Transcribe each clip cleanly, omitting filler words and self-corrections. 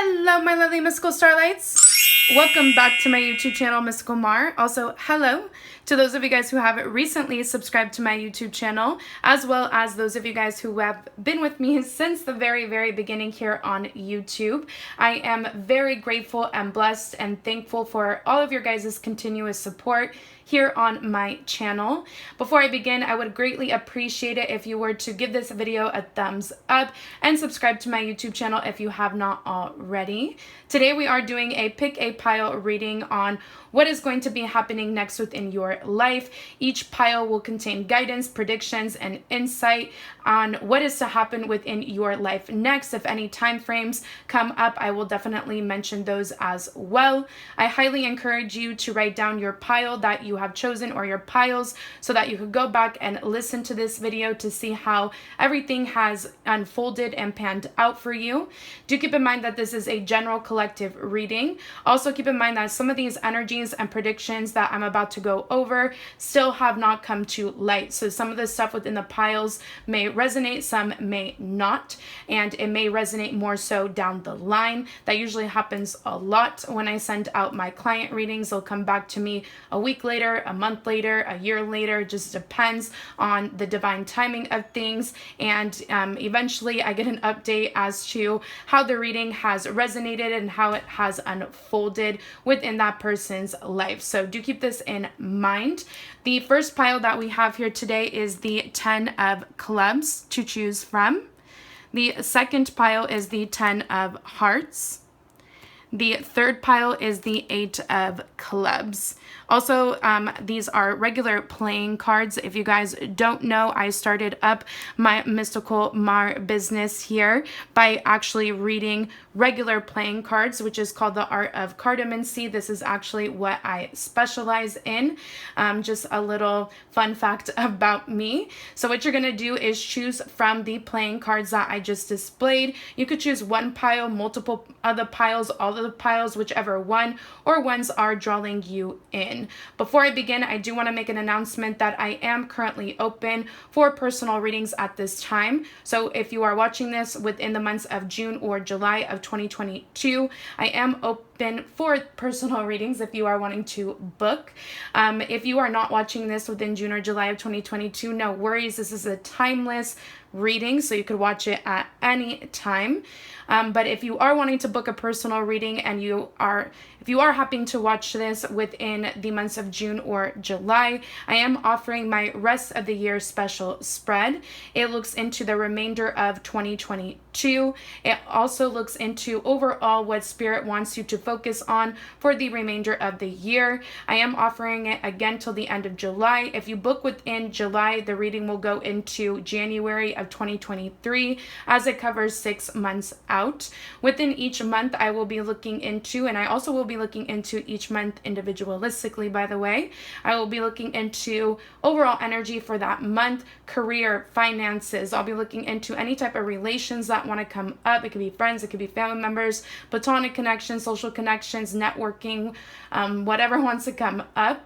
Hello, my lovely mystical starlights. Welcome back to my YouTube channel, Mystical Mar. Also, hello to those of you guys who have recently subscribed to my YouTube channel, as well as those of you guys who have been with me since the very beginning here on YouTube. I am very grateful and blessed and thankful for all of your guys' continuous support here on my channel. Before I begin, I would greatly appreciate it if you were to give this video a thumbs up and subscribe to my YouTube channel if you have not already. Today we are doing a pick a pile reading on what is going to be happening next within your life. Each pile will contain guidance, predictions, and insight on what is to happen within your life next. If any time frames come up, I will definitely mention those as well. I highly encourage you to write down your pile that you have chosen or your piles so that you could go back and listen to this video to see how everything has unfolded and panned out for you. Do keep in mind that this is a general collective reading. Also keep in mind that some of these energies and predictions that I'm about to go over still have not come to light. So some of the stuff within the piles may resonate, some may not, and it may resonate more so down the line. That usually happens a lot when I send out my client readings. They'll come back to me a week later, a month later, a year later. It just depends on the divine timing of things, and eventually I get an update as to how the reading has resonated and how it has unfolded within that person's life. So do keep this in mind. The first pile that we have here today is the 10 of clubs to choose from. The second pile is the 10 of hearts. The third pile is the 8 of clubs. Also, these are regular playing cards. If you guys don't know, I started up my Mystical Mar business here by actually reading regular playing cards, which is called the Art of Cardamancy. This is actually what I specialize in. Just a little fun fact about me. So what you're going to do is choose from the playing cards that I just displayed. You could choose one pile, multiple other piles, all of the piles, whichever one or ones are drawing you in. Before I begin, I do want to make an announcement that I am currently open for personal readings at this time. So if you are watching this within the months of June or July of 2022, I am open for personal readings if you are wanting to book. If you are not watching this within June or July of 2022, no worries. This is a timeless reading, so you could watch it at any time. But if you are wanting to book a personal reading and if you are happening to watch this within the months of June or July, I am offering my rest of the year special spread. It looks into the remainder of 2022. It also looks into overall what Spirit wants you to focus on for the remainder of the year. I am offering it again till the end of July. If you book within July, the reading will go into January of 2023 as it covers 6 months out. Within each month, I will be looking into, and I also will be looking into each month individualistically, by the way. I will be looking into overall energy for that month, career, finances. I'll be looking into any type of relations that want to come up. It could be friends, it could be family members, platonic connections, social connections, networking, whatever wants to come up.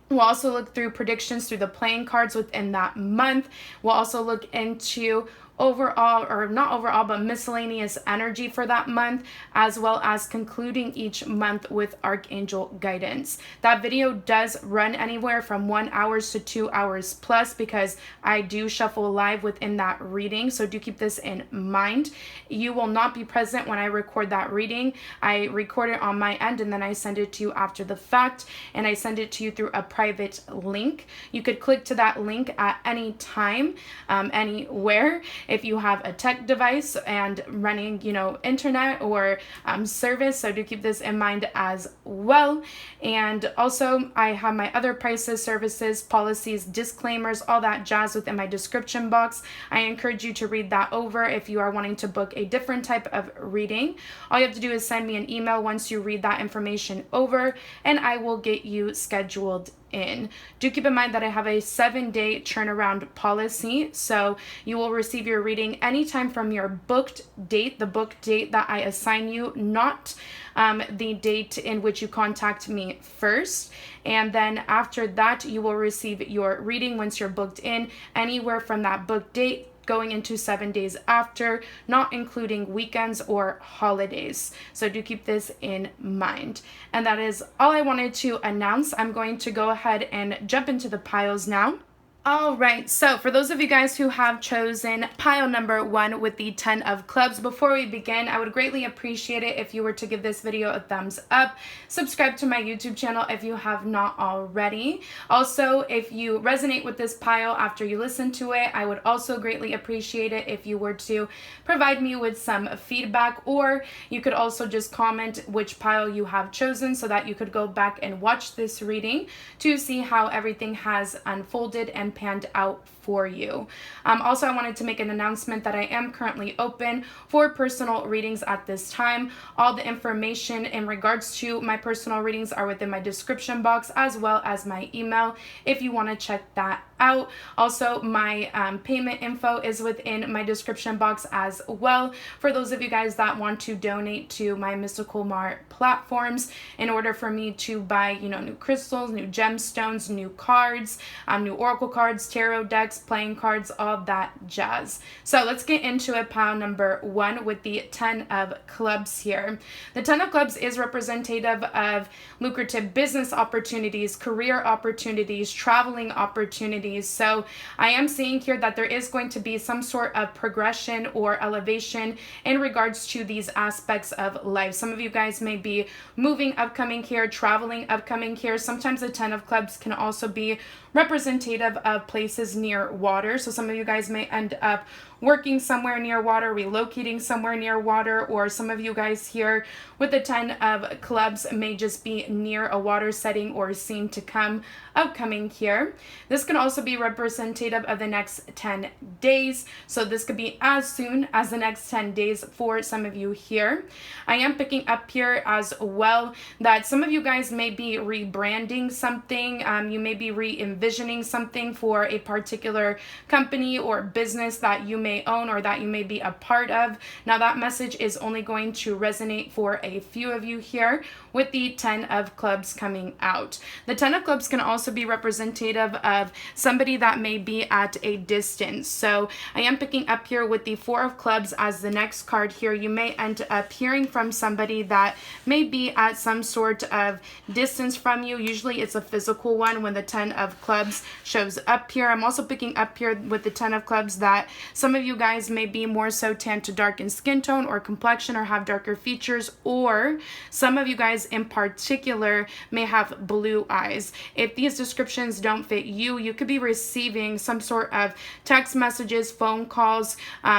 We'll also look through predictions through the playing cards within that month. We'll also look into overall, or not overall, but miscellaneous energy for that month, as well as concluding each month with Archangel Guidance. That video does run anywhere from 1 hour to 2 hours plus because I do shuffle live within that reading, so do keep this in mind. You will not be present when I record that reading. I record it on my end and then I send it to you after the fact, and I send it to you through a private link. You could click to that link at any time, anywhere. If you have a tech device and running, internet or service, so do keep this in mind as well. And also, I have my other prices, services, policies, disclaimers, all that jazz within my description box. I encourage you to read that over if you are wanting to book a different type of reading. All you have to do is send me an email once you read that information over, and I will get you scheduled in. Do keep in mind that I have a 7-day turnaround policy, so you will receive your reading anytime from your booked date, the book date that I assign you, not the date in which you contact me first. And then after that, you will receive your reading once you're booked in anywhere from that book date going into 7 days after, not including weekends or holidays. So do keep this in mind. And that is all I wanted to announce. I'm going to go ahead and jump into the piles now. All right, so for those of you guys who have chosen pile number 1 with the 10 of clubs, before we begin, I would greatly appreciate it if you were to give this video a thumbs up, subscribe to my YouTube channel if you have not already. Also, if you resonate with this pile after you listen to it, I would also greatly appreciate it if you were to provide me with some feedback, or you could also just comment which pile you have chosen so that you could go back and watch this reading to see how everything has unfolded and panned out for you. Also, I wanted to make an announcement that I am currently open for personal readings at this time. All the information in regards to my personal readings are within my description box, as well as my email if you want to check that out. Also, my payment info is within my description box as well for those of you guys that want to donate to my MysticalMar platforms in order for me to buy, new crystals, new gemstones, new cards, new oracle cards, tarot decks, playing cards, all that jazz. So let's get into it. Pile number 1 with the 10 of clubs here. The 10 of clubs is representative of lucrative business opportunities, career opportunities, traveling opportunities. So I am seeing here that there is going to be some sort of progression or elevation in regards to these aspects of life. Some of you guys may be moving upcoming here, traveling upcoming here. Sometimes the 10 of clubs can also be representative of places near water. So some of you guys may end up working somewhere near water, relocating somewhere near water, or some of you guys here with the 10 of clubs may just be near a water setting or scene to come upcoming here. This can also be representative of the next 10 days. So this could be as soon as the next 10 days for some of you here. I am picking up here as well that some of you guys may be rebranding something. You may be re-envisioning something for a particular company or business that you may own or that you may be a part of. Now that message is only going to resonate for a few of you here with the 10 of clubs coming out. The 10 of clubs can also be representative of somebody that may be at a distance. So I am picking up here with the 4 of clubs as the next card here. You may end up hearing from somebody that may be at some sort of distance from you. Usually it's a physical one when the 10 of clubs shows up here. I'm also picking up here with the 10 of clubs that some of you guys may be more so tan to dark in skin tone or complexion or have darker features, or some of you guys in particular may have blue eyes. If these descriptions don't fit you, you could be receiving some sort of text messages, phone calls,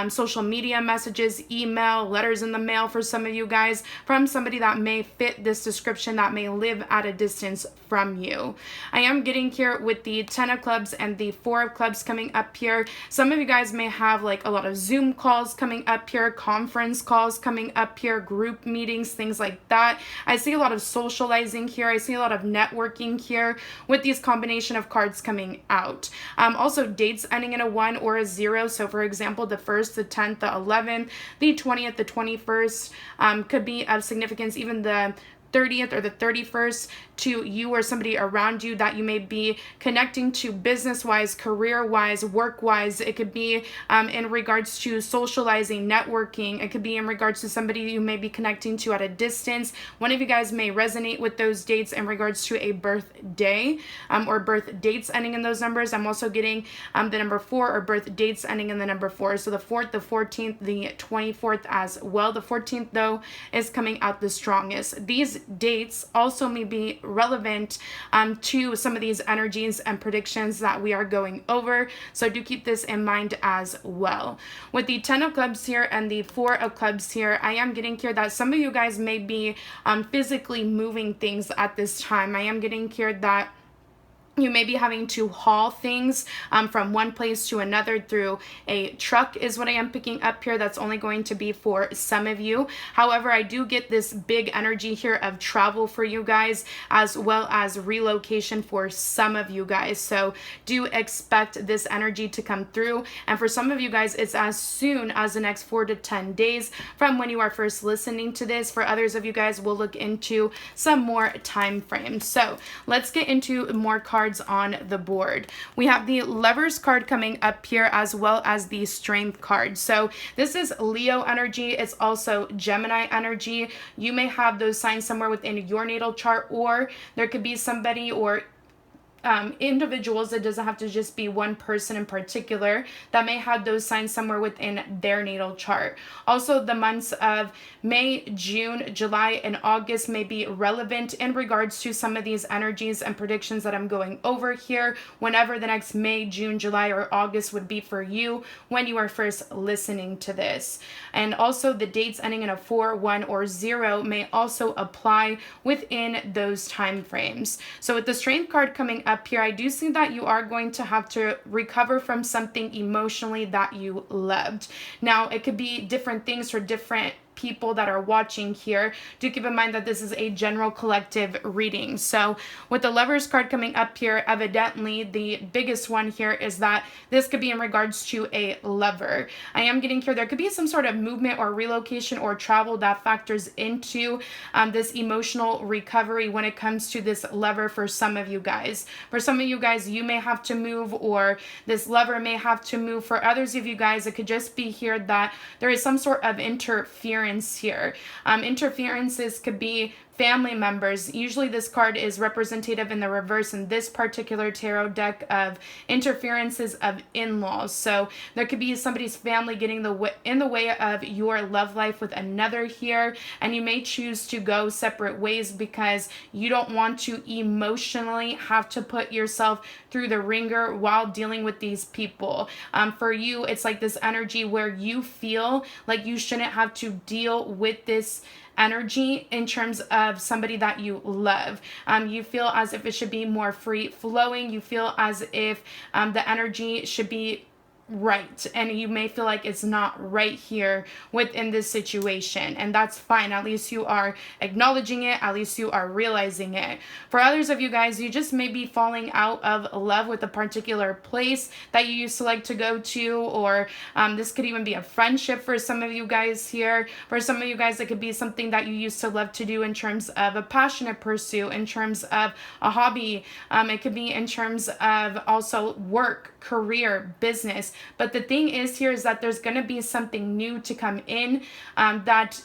social media messages, email, letters in the mail for some of you guys from somebody that may fit this description that may live at a distance from you. I am getting here with the 10 of clubs and the 4 of clubs coming up here. Some of you guys may have like a lot of Zoom calls coming up here, conference calls coming up here, group meetings, things like that. I see a lot of socializing here. I see a lot of networking here with these combination of cards coming out. Also dates ending in a 1 or a 0. So for example, the 1st, the 10th, the 11th, the 20th, the 21st could be of significance. Even the 30th or the 31st to you or somebody around you that you may be connecting to business-wise, career-wise, work-wise. It could be in regards to socializing, networking. It could be in regards to somebody you may be connecting to at a distance. One of you guys may resonate with those dates in regards to a birthday or birth dates ending in those numbers. I'm also getting the number 4 or birth dates ending in the number 4. So the 4th, the 14th, the 24th as well. The 14th, though, is coming out the strongest. These dates also may be relevant to some of these energies and predictions that we are going over. So do keep this in mind as well. With the 10 of clubs here and the 4 of clubs here, I am getting here that some of you guys may be physically moving things at this time. I am getting here that you may be having to haul things from one place to another through a truck is what I am picking up here. That's only going to be for some of you. However, I do get this big energy here of travel for you guys as well as relocation for some of you guys. So do expect this energy to come through. And for some of you guys, it's as soon as the next 4 to 10 days from when you are first listening to this. For others of you guys, we'll look into some more time frames. So let's get into more cards cards on the board. We have the Lovers card coming up here, as well as the Strength card. So this is Leo energy. It's also Gemini energy. You may have those signs somewhere within your natal chart, or there could be somebody or individuals, it doesn't have to just be one person in particular, that may have those signs somewhere within their natal chart. Also, the months of May, June, July, and August may be relevant in regards to some of these energies and predictions that I'm going over here, whenever the next May, June, July, or August would be for you when you are first listening to this. And also the dates ending in a 4, 1, or 0 may also apply within those time frames. So with the Strength card coming up here, I do see that you are going to have to recover from something emotionally that you loved. Now, it could be different things for different people that are watching here. Do keep in mind that this is a general collective reading. So with the Lovers card coming up here, evidently the biggest one here is that this could be in regards to a lover. I am getting here, there could be some sort of movement or relocation or travel that factors into this emotional recovery when it comes to this lover for some of you guys. For some of you guys, you may have to move, or this lover may have to move. For others of you guys, it could just be here that there is some sort of interference here. Interferences could be family members. Usually this card is representative in the reverse in this particular tarot deck of interferences of in-laws. So there could be somebody's family getting in the way of your love life with another here, and you may choose to go separate ways because you don't want to emotionally have to put yourself through the ringer while dealing with these people. For you, it's like this energy where you feel like you shouldn't have to deal with this energy in terms of somebody that you love. You feel as if it should be more free flowing. You feel as if the energy should be right, and you may feel like it's not right here within this situation, and that's fine. At least you are acknowledging it, at least you are realizing it. For others of you guys, you just may be falling out of love with a particular place that you used to like to go to, or this could even be a friendship for some of you guys here. For some of you guys, it could be something that you used to love to do in terms of a passionate pursuit, in terms of a hobby. It could be in terms of also work, career, business. But the thing is here is that there's going to be something new to come in that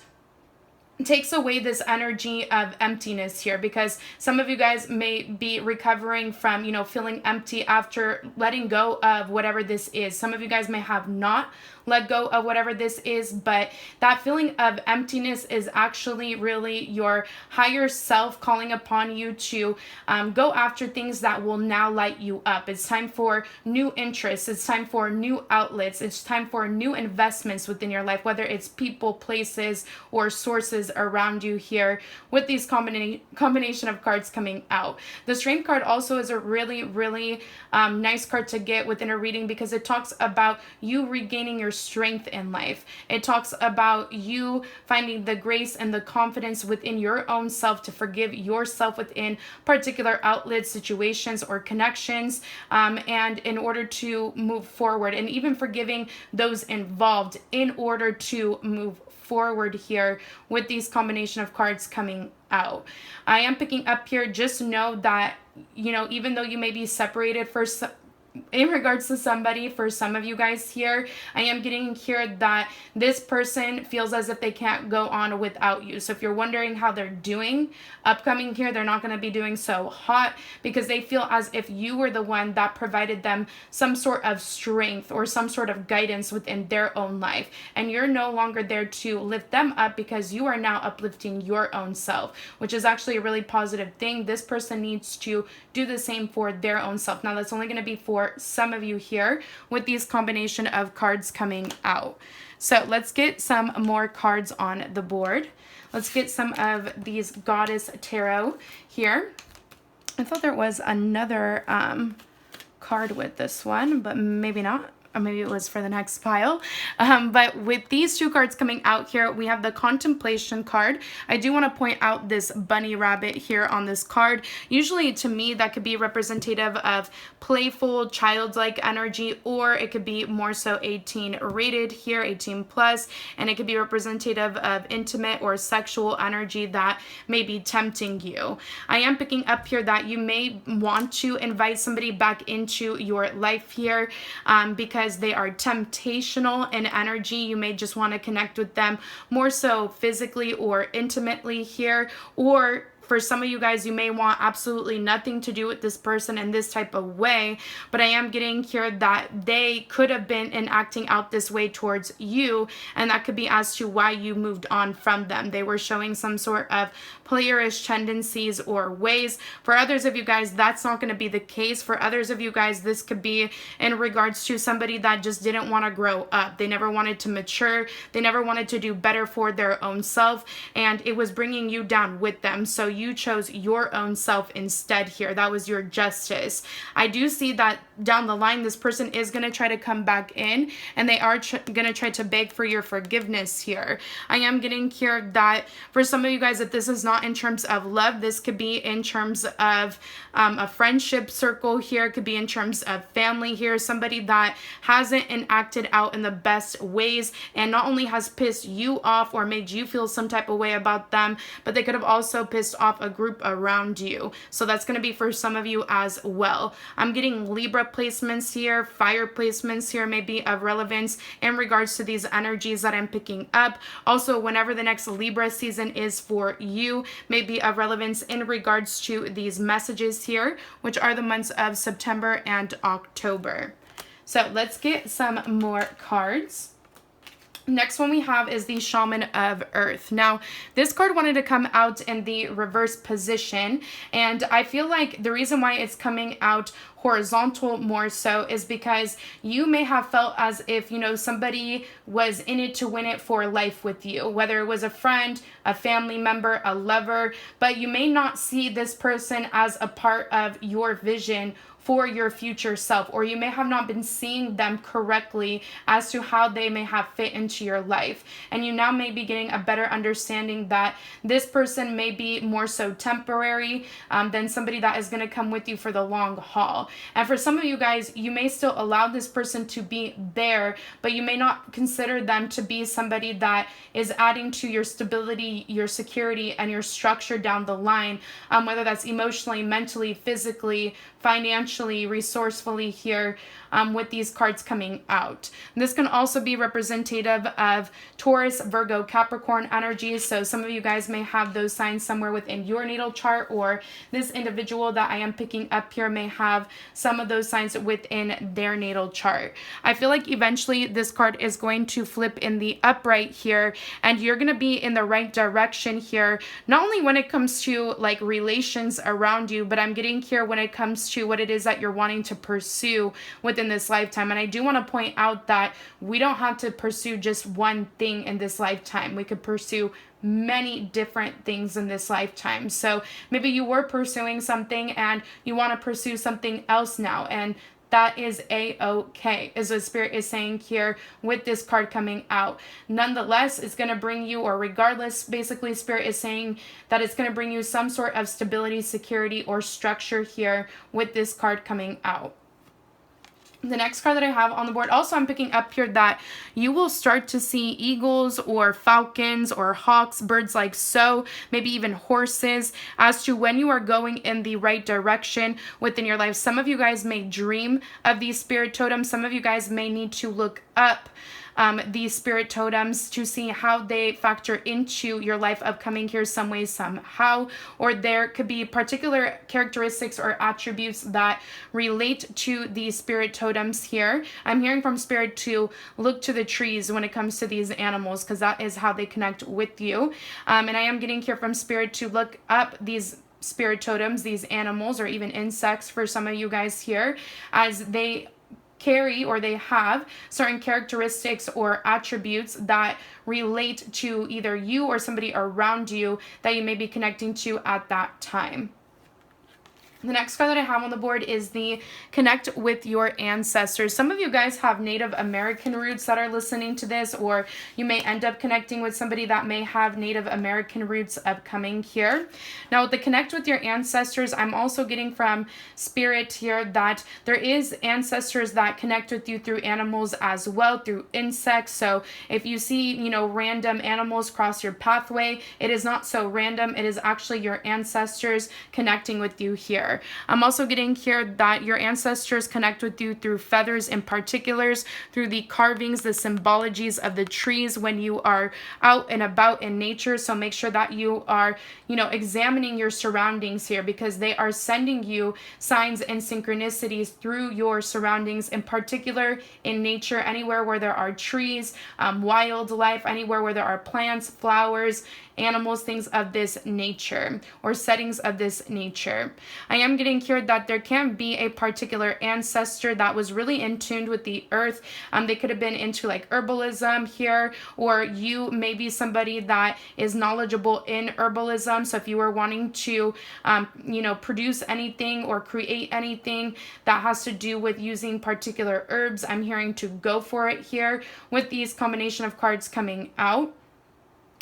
takes away this energy of emptiness here, because some of you guys may be recovering from, you know, feeling empty after letting go of whatever this is. Some of you guys may have not let go of whatever this is, but that feeling of emptiness is actually really your higher self calling upon you to go after things that will now light you up. It's time for new interests. It's time for new outlets. It's time for new investments within your life, whether it's people, places, or sources around you here with these combination of cards coming out. The Strength card also is a really, really nice card to get within a reading, because it talks about you regaining your strength in life. It talks about you finding the grace and the confidence within your own self to forgive yourself within particular outlets, situations, or connections, and in order to move forward, and even forgiving those involved in order to move forward here with these combination of cards coming out. I am picking up here, just know that, you know, even though you may be separated in regards to somebody, for some of you guys here, I am getting here that this person feels as if they can't go on without you. So if you're wondering how they're doing upcoming here, they're not going to be doing so hot, because they feel as if you were the one that provided them some sort of strength or some sort of guidance within their own life, and you're no longer there to lift them up, because you are now uplifting your own self, which is actually a really positive thing. This person needs to do the same for their own self. Now, that's only going to be for some of you here with these combination of cards coming out. So let's get some more cards on the board. Let's get some of these Goddess Tarot here. I thought there was another card with this one, but maybe not. or maybe it was for the next pile. But with these two cards coming out here, we have the Contemplation card. I do want to point out this bunny rabbit here on this card. Usually to me that could be representative of playful, childlike energy, or it could be more so 18 rated here, 18 plus, and it could be representative of intimate or sexual energy that may be tempting you. I am picking up here that you may want to invite somebody back into your life here because they are temptational in energy. You may just want to connect with them more so physically or intimately here, or for some of you guys, you may want absolutely nothing to do with this person in this type of way, but I am getting here that they could have been enacting out this way towards you, and that could be as to why you moved on from them. They were showing some sort of playerish tendencies or ways. For others of you guys, that's not going to be the case. For others of you guys, this could be in regards to somebody that just didn't want to grow up. They never wanted to mature. They never wanted to do better for their own self, and it was bringing you down with them. So you chose your own self instead here. That was your justice. I do see that down the line, this person is going to try to come back in, and they are going to try to beg for your forgiveness here. I am getting here that for some of you guys, that this is not in terms of love. This could be in terms of a friendship circle here. It could be in terms of family here. Somebody that hasn't enacted out in the best ways, and not only has pissed you off or made you feel some type of way about them, but they could have also pissed off a group around you. So that's going to be for some of you as well. I'm getting Libra placements here, fire placements here may be of relevance in regards to these energies that I'm picking up. Also, whenever the next Libra season is for you, may be of relevance in regards to these messages here, which are the months of September and October. So let's get some more cards. Next one we have is the Shaman of Earth. Now, this card wanted to come out in the reverse position, and I feel like the reason why it's coming out horizontal more so is because you may have felt as if, you know, somebody was in it to win it for life with you, whether it was a friend, a family member, a lover, but you may not see this person as a part of your vision for your future self, or you may have not been seeing them correctly as to how they may have fit into your life. And you now may be getting a better understanding that this person may be more so temporary than somebody that is going to come with you for the long haul. And for some of you guys, you may still allow this person to be there, but you may not consider them to be somebody that is adding to your stability, your security, and your structure down the line, whether that's emotionally, mentally, physically, financially, resourcefully here with these cards coming out. And this can also be representative of Taurus, Virgo, Capricorn energies. So some of you guys may have those signs somewhere within your natal chart, or this individual that I am picking up here may have some of those signs within their natal chart. I feel like eventually this card is going to flip in the upright here, and you're going to be in the right direction here, not only when it comes to like relations around you, but I'm getting here when it comes to what it is that you're wanting to pursue within this lifetime. And I do want to point out that we don't have to pursue just one thing in this lifetime. We could pursue many different things in this lifetime. So maybe you were pursuing something and you want to pursue something else now, and that is a-okay, is what Spirit is saying here with this card coming out. Nonetheless, it's going to bring you, or regardless, basically Spirit is saying that it's going to bring you some sort of stability, security, or structure here with this card coming out. The next card that I have on the board, also I'm picking up here that you will start to see eagles or falcons or hawks, birds like so, maybe even horses, as to when you are going in the right direction within your life. Some of you guys may dream of these spirit totems. Some of you guys may need to look up these spirit totems to see how they factor into your life upcoming here some way, somehow. Or there could be particular characteristics or attributes that relate to these spirit totems here. I'm hearing from Spirit to look to the trees when it comes to these animals, because that is how they connect with you. And I am getting here from Spirit to look up these spirit totems, these animals, or even insects for some of you guys here, as they carry, or they have certain characteristics or attributes that relate to either you or somebody around you that you may be connecting to at that time. The next card that I have on the board is the Connect with Your Ancestors. Some of you guys have Native American roots that are listening to this, or you may end up connecting with somebody that may have Native American roots upcoming here. Now, with the Connect with Your Ancestors, I'm also getting from Spirit here that there is ancestors that connect with you through animals as well, through insects. So if you see, you know, random animals cross your pathway, it is not so random. It is actually your ancestors connecting with you here. I'm also getting here that your ancestors connect with you through feathers in particulars, through the carvings, the symbologies of the trees when you are out and about in nature. So make sure that you are, you know, examining your surroundings here, because they are sending you signs and synchronicities through your surroundings, in particular in nature, anywhere where there are trees, wildlife, anywhere where there are plants, flowers, animals, things of this nature, or settings of this nature. I am getting here that there can be a particular ancestor that was really in tune with the earth. They could have been into like herbalism here, or you may be somebody that is knowledgeable in herbalism. So if you were wanting to, you know, produce anything or create anything that has to do with using particular herbs, I'm hearing to go for it here with these combination of cards coming out.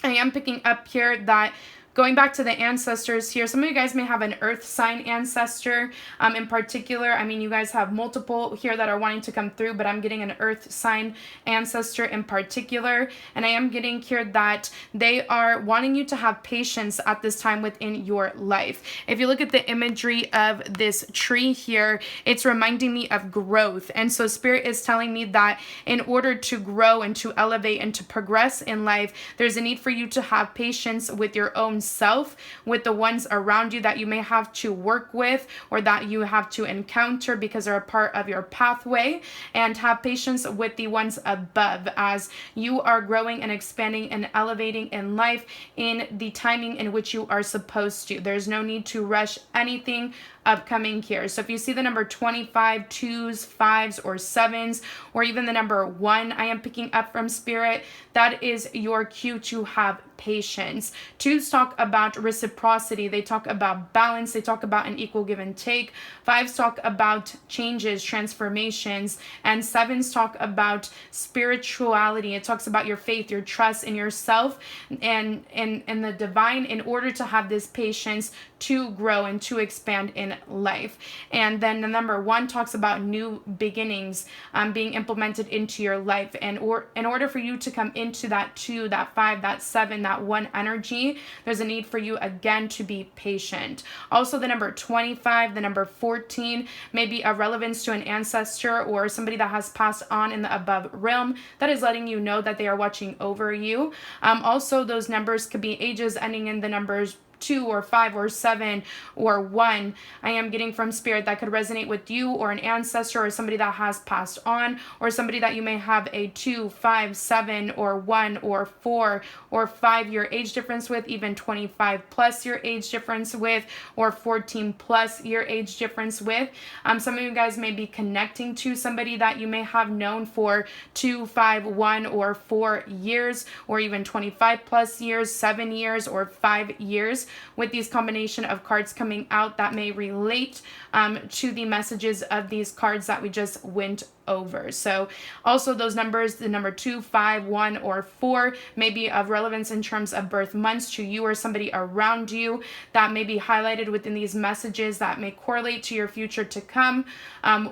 I am picking up here that going back to the ancestors here, some of you guys may have an earth sign ancestor in particular. I mean, you guys have multiple here that are wanting to come through, but I'm getting an earth sign ancestor in particular. And I am getting here that they are wanting you to have patience at this time within your life. If you look at the imagery of this tree here, it's reminding me of growth. And so Spirit is telling me that in order to grow and to elevate and to progress in life, there's a need for you to have patience with your own self, with the ones around you that you may have to work with or that you have to encounter because they're a part of your pathway, and have patience with the ones above as you are growing and expanding and elevating in life in the timing in which you are supposed to. There's no need to rush anything upcoming here. So if you see the number 25, 2s, 5s, or 7s, or even the number 1, I am picking up from Spirit, that is your cue to have patience. 2s talk about reciprocity. They talk about balance. They talk about an equal give and take. 5s talk about changes, transformations, and 7s talk about spirituality. It talks about your faith, your trust in yourself and the divine, in order to have this patience to grow and to expand in life. And then the number 1 talks about new beginnings being implemented into your life. And in order for you to come into that 2, that 5, that 7, that 1 energy, there's a need for you again to be patient. Also, the number 25, the number 14 may be of relevance to an ancestor or somebody that has passed on in the above realm that is letting you know that they are watching over you. Also, those numbers could be ages ending in the numbers 2 or 5 or 7 or 1. I am getting from Spirit that could resonate with you or an ancestor or somebody that has passed on, or somebody that you may have a 2, 5, 7 or 1 or 4 or 5 year age difference with, even 25 plus year age difference with, or 14 plus year age difference with. Some of you guys may be connecting to somebody that you may have known for 2, 5, 1 or 4 years, or even 25 plus years, 7 years or 5 years. With these combination of cards coming out that may relate to the messages of these cards that we just went over. So also those numbers, the number 2, 5, 1 or 4 may be of relevance in terms of birth months to you or somebody around you that may be highlighted within these messages that may correlate to your future to come,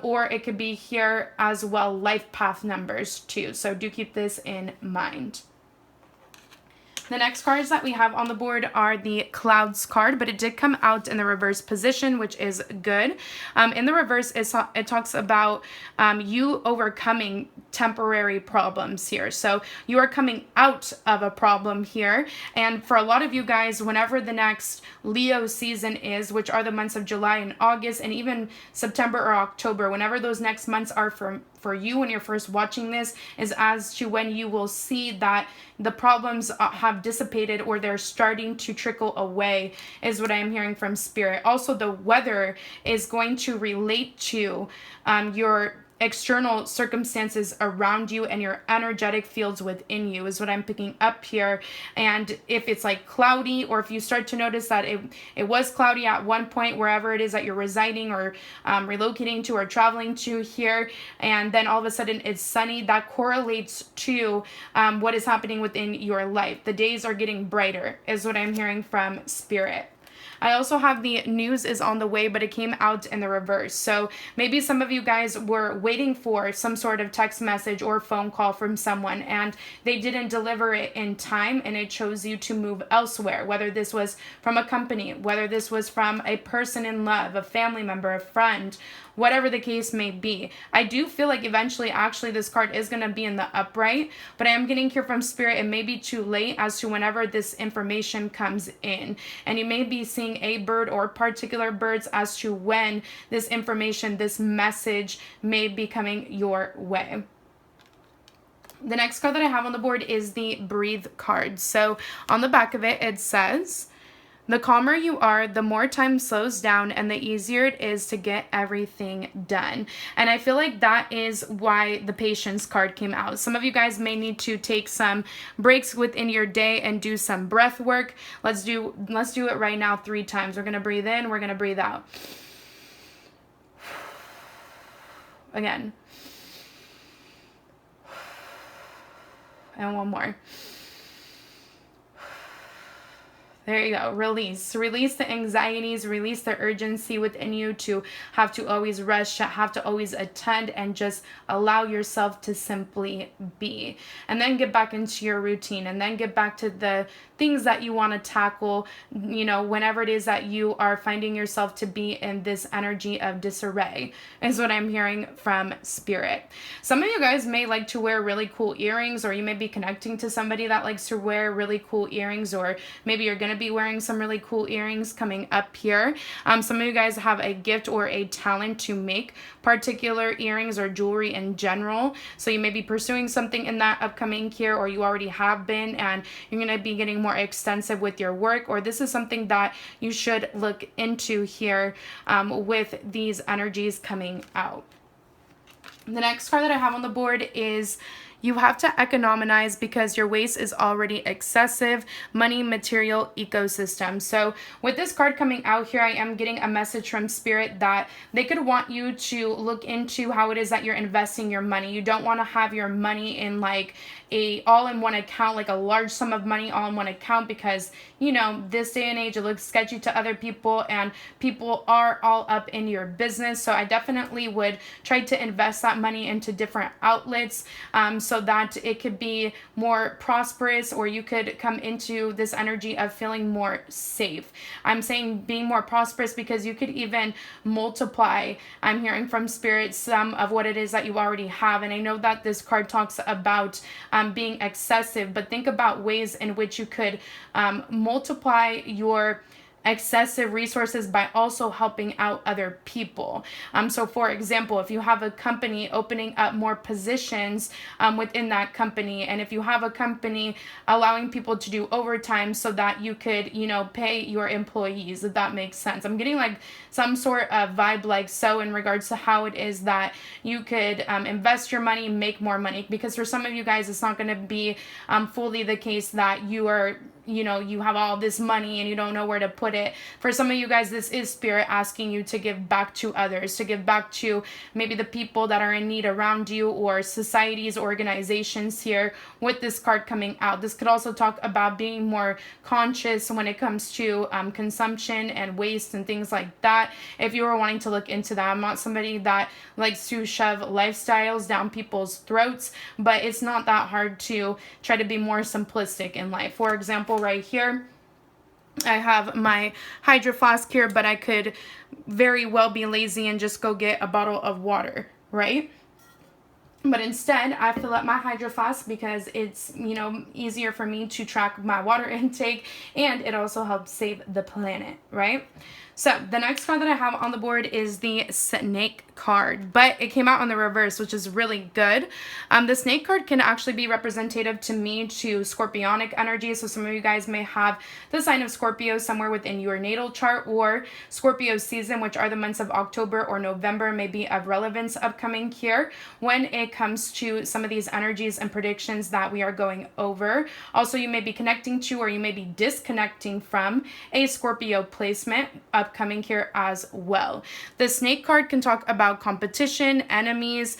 or it could be here as well, life path numbers too. So do keep this in mind. The next cards that we have on the board are the Clouds card, but it did come out in the reverse position, which is good. In the reverse, it talks about you overcoming temporary problems here. So you are coming out of a problem here. And for a lot of you guys, whenever the next Leo season is, which are the months of July and August, and even September or October, whenever those next months are for you when you're first watching this, is as to when you will see that the problems have dissipated or they're starting to trickle away, is what I am hearing from Spirit. Also, the weather is going to relate to your external circumstances around you and your energetic fields within you is what I'm picking up here. And if it's like cloudy, or if you start to notice that it was cloudy at one point wherever it is that you're residing or relocating to or traveling to here, and then all of a sudden it's sunny, that correlates to what is happening within your life. The days are getting brighter is what I'm hearing from Spirit. I also have the news is on the way, but it came out in the reverse. So maybe some of you guys were waiting for some sort of text message or phone call from someone, and they didn't deliver it in time, and it chose you to move elsewhere, whether this was from a company, whether this was from a person in love, a family member, a friend, whatever the case may be. I do feel like eventually actually this card is going to be in the upright, but I am getting here from Spirit, it may be too late as to whenever this information comes in. And you may be seeing a bird or particular birds as to when this information, this message may be coming your way. The next card that I have on the board is the Breathe card. So on the back of it, it says, the calmer you are, the more time slows down and the easier it is to get everything done. And I feel like that is why the Patience card came out. Some of you guys may need to take some breaks within your day and do some breath work. Let's do it right now 3 times. We're going to breathe in, we're going to breathe out. Again. And one more. There you go. Release. Release the anxieties, release the urgency within you to have to always rush, to have to always attend, and just allow yourself to simply be. And then get back into your routine, and then get back to the things that you want to tackle, you know, whenever it is that you are finding yourself to be in this energy of disarray, is what I'm hearing from Spirit. Some of you guys may like to wear really cool earrings, or you may be connecting to somebody that likes to wear really cool earrings, or maybe you're going to be wearing some really cool earrings coming up here. Some of you guys have a gift or a talent to make particular earrings or jewelry in general. So you may be pursuing something in that upcoming year, or you already have been, and you're going to be getting more extensive with your work, or this is something that you should look into here with these energies coming out. The next card that I have on the board is, you have to economize because your waste is already excessive. Money, material, ecosystem. So with this card coming out here, I am getting a message from Spirit that they could want you to look into how it is that you're investing your money. You don't want to have your money in like a all-in-one account, like a large sum of money all in one account, because, you know, this day and age, it looks sketchy to other people, and people are all up in your business. So I definitely would try to invest that money into different outlets, so that it could be more prosperous, or you could come into this energy of feeling more safe. I'm saying being more prosperous because you could even multiply, I'm hearing from Spirit, some of what it is that you already have. And I know that this card talks about being excessive, but think about ways in which you could multiply your excessive resources by also helping out other people. So for example, if you have a company, opening up more positions within that company, and if you have a company, allowing people to do overtime so that you could, you know, pay your employees, if that makes sense. I'm getting like some sort of vibe like so in regards to how it is that you could invest your money, make more money, because for some of you guys, it's not going to be fully the case that you are, you know, you have all this money and you don't know where to put it. For some of you guys, this is Spirit asking you to give back to others, to give back to maybe the people that are in need around you, or societies, organizations here with this card coming out. This could also talk about being more conscious when it comes to consumption and waste and things like that. If you were wanting to look into that, I'm not somebody that likes to shove lifestyles down people's throats, but it's not that hard to try to be more simplistic in life. For example, right here, I have my Hydro Flask here, but I could very well be lazy and just go get a bottle of water, right? But instead, I fill up my Hydro Flask because it's, you know, easier for me to track my water intake, and it also helps save the planet, right? So the next card that I have on the board is the Snake card, but it came out on the reverse, which is really good. The Snake card can actually be representative to me to Scorpionic energy. So some of you guys may have the sign of Scorpio somewhere within your natal chart, or Scorpio season, which are the months of October or November, may be of relevance upcoming here when it comes to some of these energies and predictions that we are going over. Also, you may be connecting to, or you may be disconnecting from, a Scorpio placement upcoming here as well. The Snake card can talk about competition, enemies,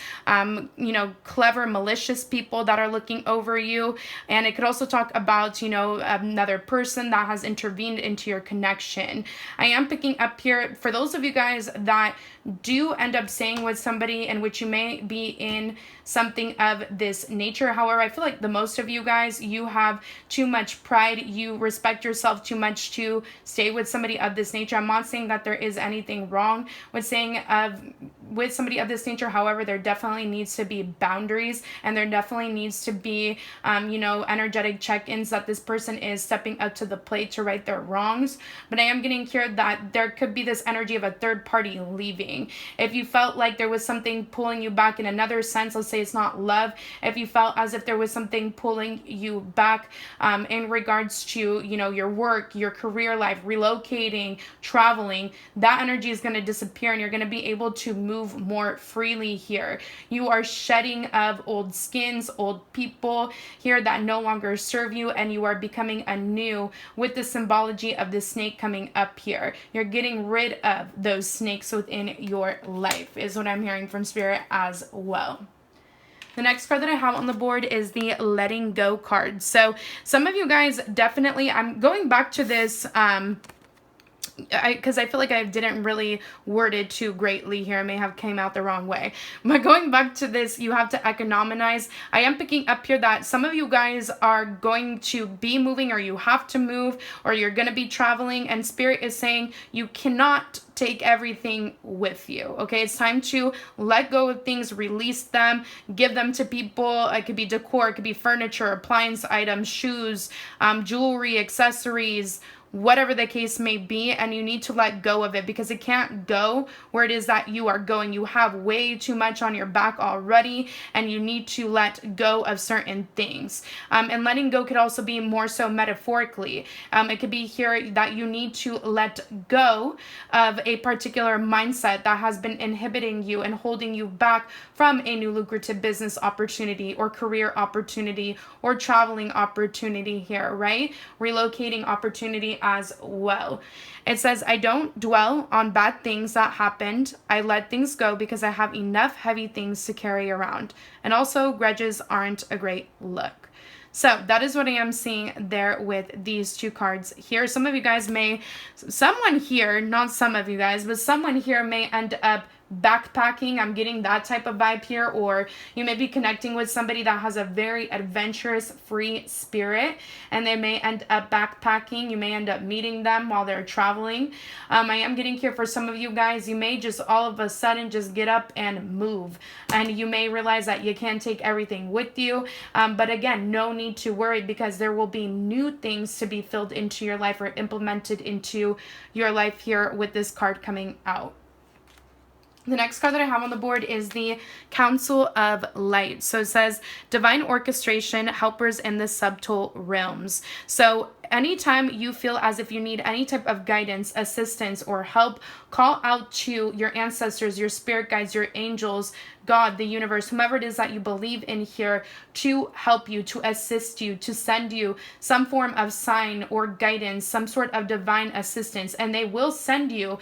clever, malicious people that are looking over you. And it could also talk about, another person that has intervened into your connection. I am picking up here, for those of you guys that do end up staying with somebody in which you may be in something of this nature. However, I feel like the most of you guys, you have too much pride. You respect yourself too much to stay with somebody of this nature. I'm not saying that there is anything wrong with saying with somebody of this nature. However, there definitely needs to be boundaries, and there definitely needs to be, energetic check-ins that this person is stepping up to the plate to right their wrongs. But I am getting here that there could be this energy of a third party leaving. If you felt like there was something pulling you back in another sense, let's say it's not love, if you felt as if there was something pulling you back in regards to, your work, your career life, relocating, traveling, that energy is going to disappear, and you're going to be able to move more freely here. You are shedding of old skins, old people here that no longer serve you, and you are becoming anew with the symbology of the snake coming up here. You're getting rid of those snakes within your life, is what I'm hearing from Spirit as well. The next card that I have on the board is the Letting Go card. So some of you guys definitely, I'm going back to this, because I feel like I didn't really word it too greatly here. I may have came out the wrong way. But going back to this, you have to economize. I am picking up here that some of you guys are going to be moving, or you have to move, or you're going to be traveling. And Spirit is saying you cannot take everything with you. Okay, it's time to let go of things, release them, give them to people. It could be decor, it could be furniture, appliance items, shoes, jewelry, accessories, whatever the case may be, and you need to let go of it because it can't go where it is that you are going. You have way too much on your back already, and you need to let go of certain things. And letting go could also be more so metaphorically. It could be here that you need to let go of a particular mindset that has been inhibiting you and holding you back from a new lucrative business opportunity or career opportunity or traveling opportunity here, right? Relocating opportunity as well. It says, I don't dwell on bad things that happened. I let things go because I have enough heavy things to carry around. And also, grudges aren't a great look. So that is what I am seeing there with these two cards here. Some of you guys may, someone here, not some of you guys, but someone here may end up backpacking. I'm getting that type of vibe here. Or you may be connecting with somebody that has a very adventurous, free spirit, and they may end up backpacking. You may end up meeting them while they're traveling. I am getting here for some of you guys, you may just all of a sudden just get up and move, and you may realize that you can't take everything with you. But again, no need to worry, because there will be new things to be filled into your life or implemented into your life here with this card coming out. The next card that I have on the board is the Council of Light. So it says, divine orchestration, helpers in the subtle realms. So anytime you feel as if you need any type of guidance, assistance, or help, call out to your ancestors, your spirit guides, your angels, God, the universe, whomever it is that you believe in here, to help you, to assist you, to send you some form of sign or guidance, some sort of divine assistance. And they will send you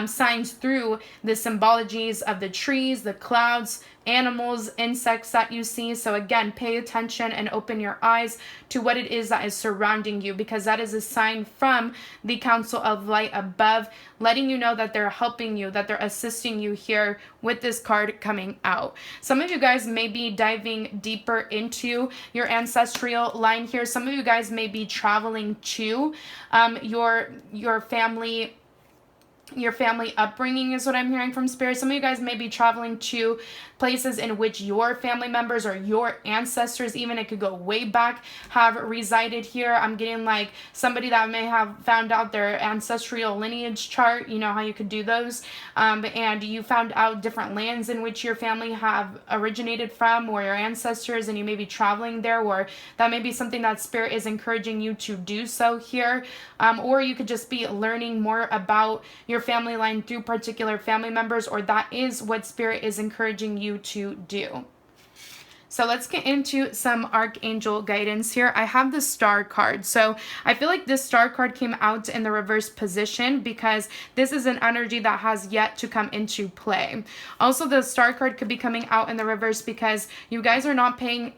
signs through the symbologies of the trees, the clouds, animals, insects that you see. So again, pay attention and open your eyes to what it is that is surrounding you, because that is a sign from the Council of Light above, letting you know that they're helping you, that they're assisting you here with this card coming out. Some of you guys may be diving deeper into your ancestral line here. Some of you guys may be traveling to your family your family upbringing is what I'm hearing from Spirit. Some of you guys may be traveling to places in which your family members or your ancestors, even it could go way back, have resided here. I'm getting like somebody that may have found out their ancestral lineage chart. You know how you could do those. And you found out different lands in which your family have originated from, or your ancestors, and you may be traveling there, or that may be something that Spirit is encouraging you to do so here. Or you could just be learning more about your family line through particular family members, or that is what Spirit is encouraging you to do. So let's get into some Archangel guidance here. I have the Star card. So I feel like this Star card came out in the reverse position because this is an energy that has yet to come into play. Also, the Star card could be coming out in the reverse because you guys are not paying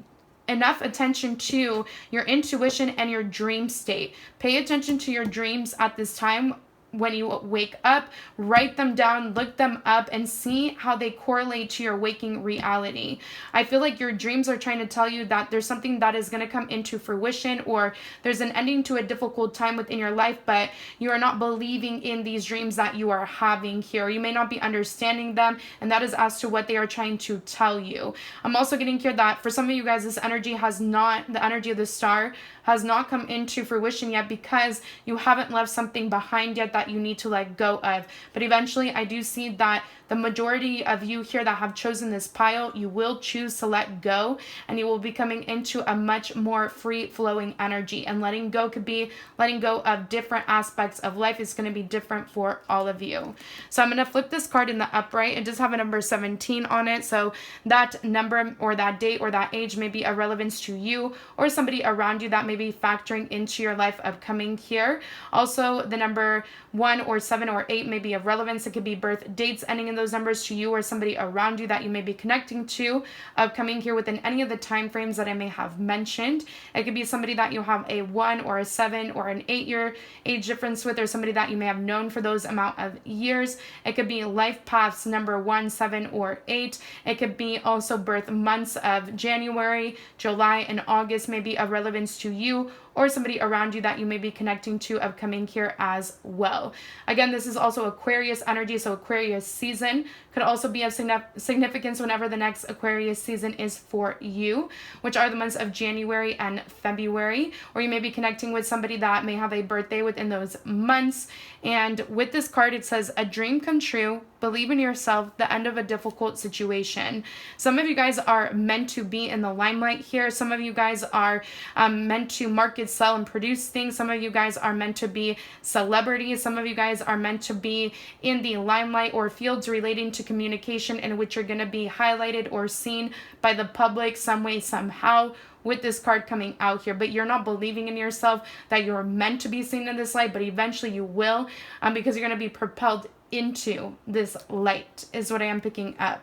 enough attention to your intuition and your dream state. Pay attention to your dreams at this time. When you wake up, write them down, look them up, and see how they correlate to your waking reality. I feel like your dreams are trying to tell you that there's something that is going to come into fruition, or there's an ending to a difficult time within your life, but you are not believing in these dreams that you are having here. You may not be understanding them, and that is as to what they are trying to tell you. I'm also getting here that for some of you guys, this energy has not, the energy of the star has not come into fruition yet because you haven't left something behind yet that you need to let go of. But eventually I do see that the majority of you here that have chosen this pile, you will choose to let go, and you will be coming into a much more free-flowing energy. And letting go could be letting go of different aspects of life. It's going to be different for all of you. So I'm going to flip this card in the upright. It does have a number 17 on it. So that number or that date or that age may be of relevance to you or somebody around you that may be factoring into your life upcoming here. Also, the number 1 or 7 or 8 may be of relevance. It could be birth dates ending in those numbers to you or somebody around you that you may be connecting to upcoming here within any of the time frames that I may have mentioned. It could be somebody that you have a 1 or a 7 or an 8-year age difference with, or somebody that you may have known for those amount of years. It could be life paths number 1, 7, or 8. It could be also birth months of January, July, and August may be of relevance to you or somebody around you that you may be connecting to upcoming here as well. Again, this is also Aquarius energy, so Aquarius season could also be of significance whenever the next Aquarius season is for you, which are the months of January and February, or you may be connecting with somebody that may have a birthday within those months. And with this card, it says, a dream come true, believe in yourself, the end of a difficult situation. Some of you guys are meant to be in the limelight here. Some of you guys are meant to market, sell, and produce things. Some of you guys are meant to be celebrities. Some of you guys are meant to be in the limelight or fields relating to communication in which you're going to be highlighted or seen by the public some way, somehow, with this card coming out here. But you're not believing in yourself that you're meant to be seen in this light, but eventually you will, because you're going to be propelled into this light is what I am picking up.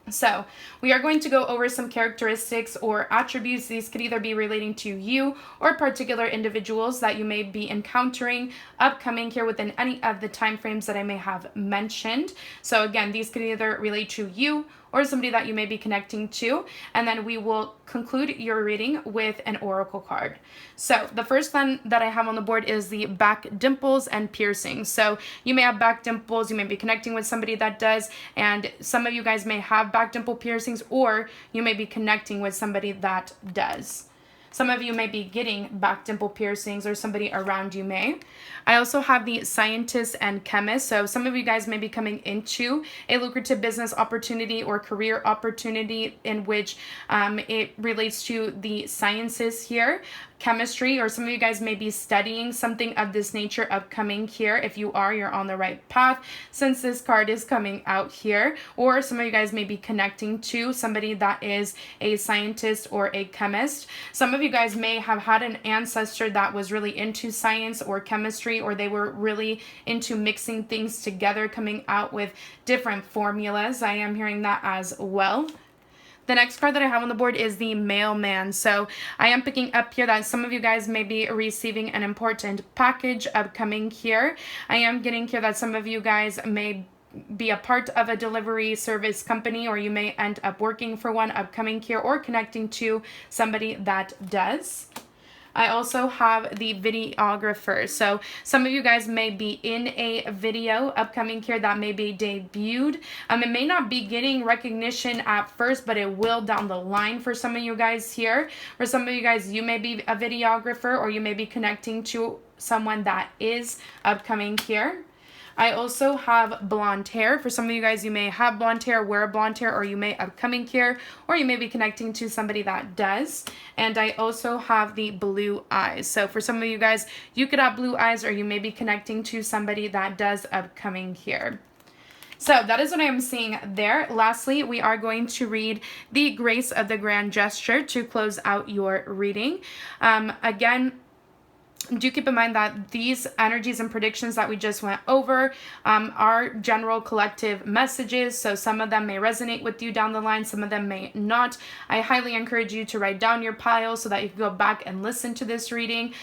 So we are going to go over some characteristics or attributes. These could either be relating to you or particular individuals that you may be encountering upcoming here within any of the time frames that I may have mentioned. So again, these could either relate to you or somebody that you may be connecting to. And then we will conclude your reading with an oracle card. So the first one that I have on the board is the back dimples and piercings. So you may have back dimples, you may be connecting with somebody that does, and some of you guys may have back dimple piercings, or you may be connecting with somebody that does. Some of you may be getting back dimple piercings, or somebody around you may. I also have the scientist and chemist. So some of you guys may be coming into a lucrative business opportunity or career opportunity in which it relates to the sciences here. Chemistry, or some of you guys may be studying something of this nature upcoming here. If you are, you're on the right path since this card is coming out here. Or some of you guys may be connecting to somebody that is a scientist or a chemist. Some of you guys may have had an ancestor that was really into science or chemistry, or they were really into mixing things together, coming out with different formulas. I am hearing that as well. The next card that I have on the board is the Mailman. So I am picking up here that some of you guys may be receiving an important package upcoming here. I am getting here that some of you guys may be a part of a delivery service company, or you may end up working for one upcoming here or connecting to somebody that does. I also have the videographer. So some of you guys may be in a video upcoming here that may be debuted. It may not be getting recognition at first, but it will down the line for some of you guys here. For some of you guys, you may be a videographer, or you may be connecting to someone that is upcoming here. I also have blonde hair. For some of you guys, you may have blonde hair, wear blonde hair, or you may upcoming here, or you may be connecting to somebody that does. And I also have the blue eyes. So for some of you guys, you could have blue eyes, or you may be connecting to somebody that does upcoming here. So that is what I am seeing there. Lastly, we are going to read the Grace of the Grand Gesture to close out your reading. Again, do keep in mind that these energies and predictions that we just went over are general collective messages. So some of them may resonate with you down the line, some of them may not. I highly encourage you to write down your pile so that you can go back and listen to this reading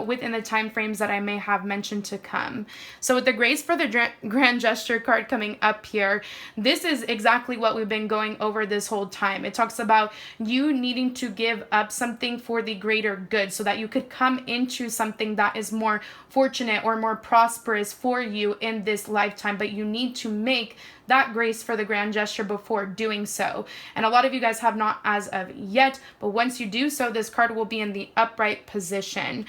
within the time frames that I may have mentioned to come. So with the Grace for the Grand Gesture card coming up here, this is exactly what we've been going over this whole time. It talks about you needing to give up something for the greater good so that you could come into something that is more fortunate or more prosperous for you in this lifetime, but you need to make that grace for the grand gesture before doing so. And a lot of you guys have not as of yet, but once you do so, this card will be in the upright position.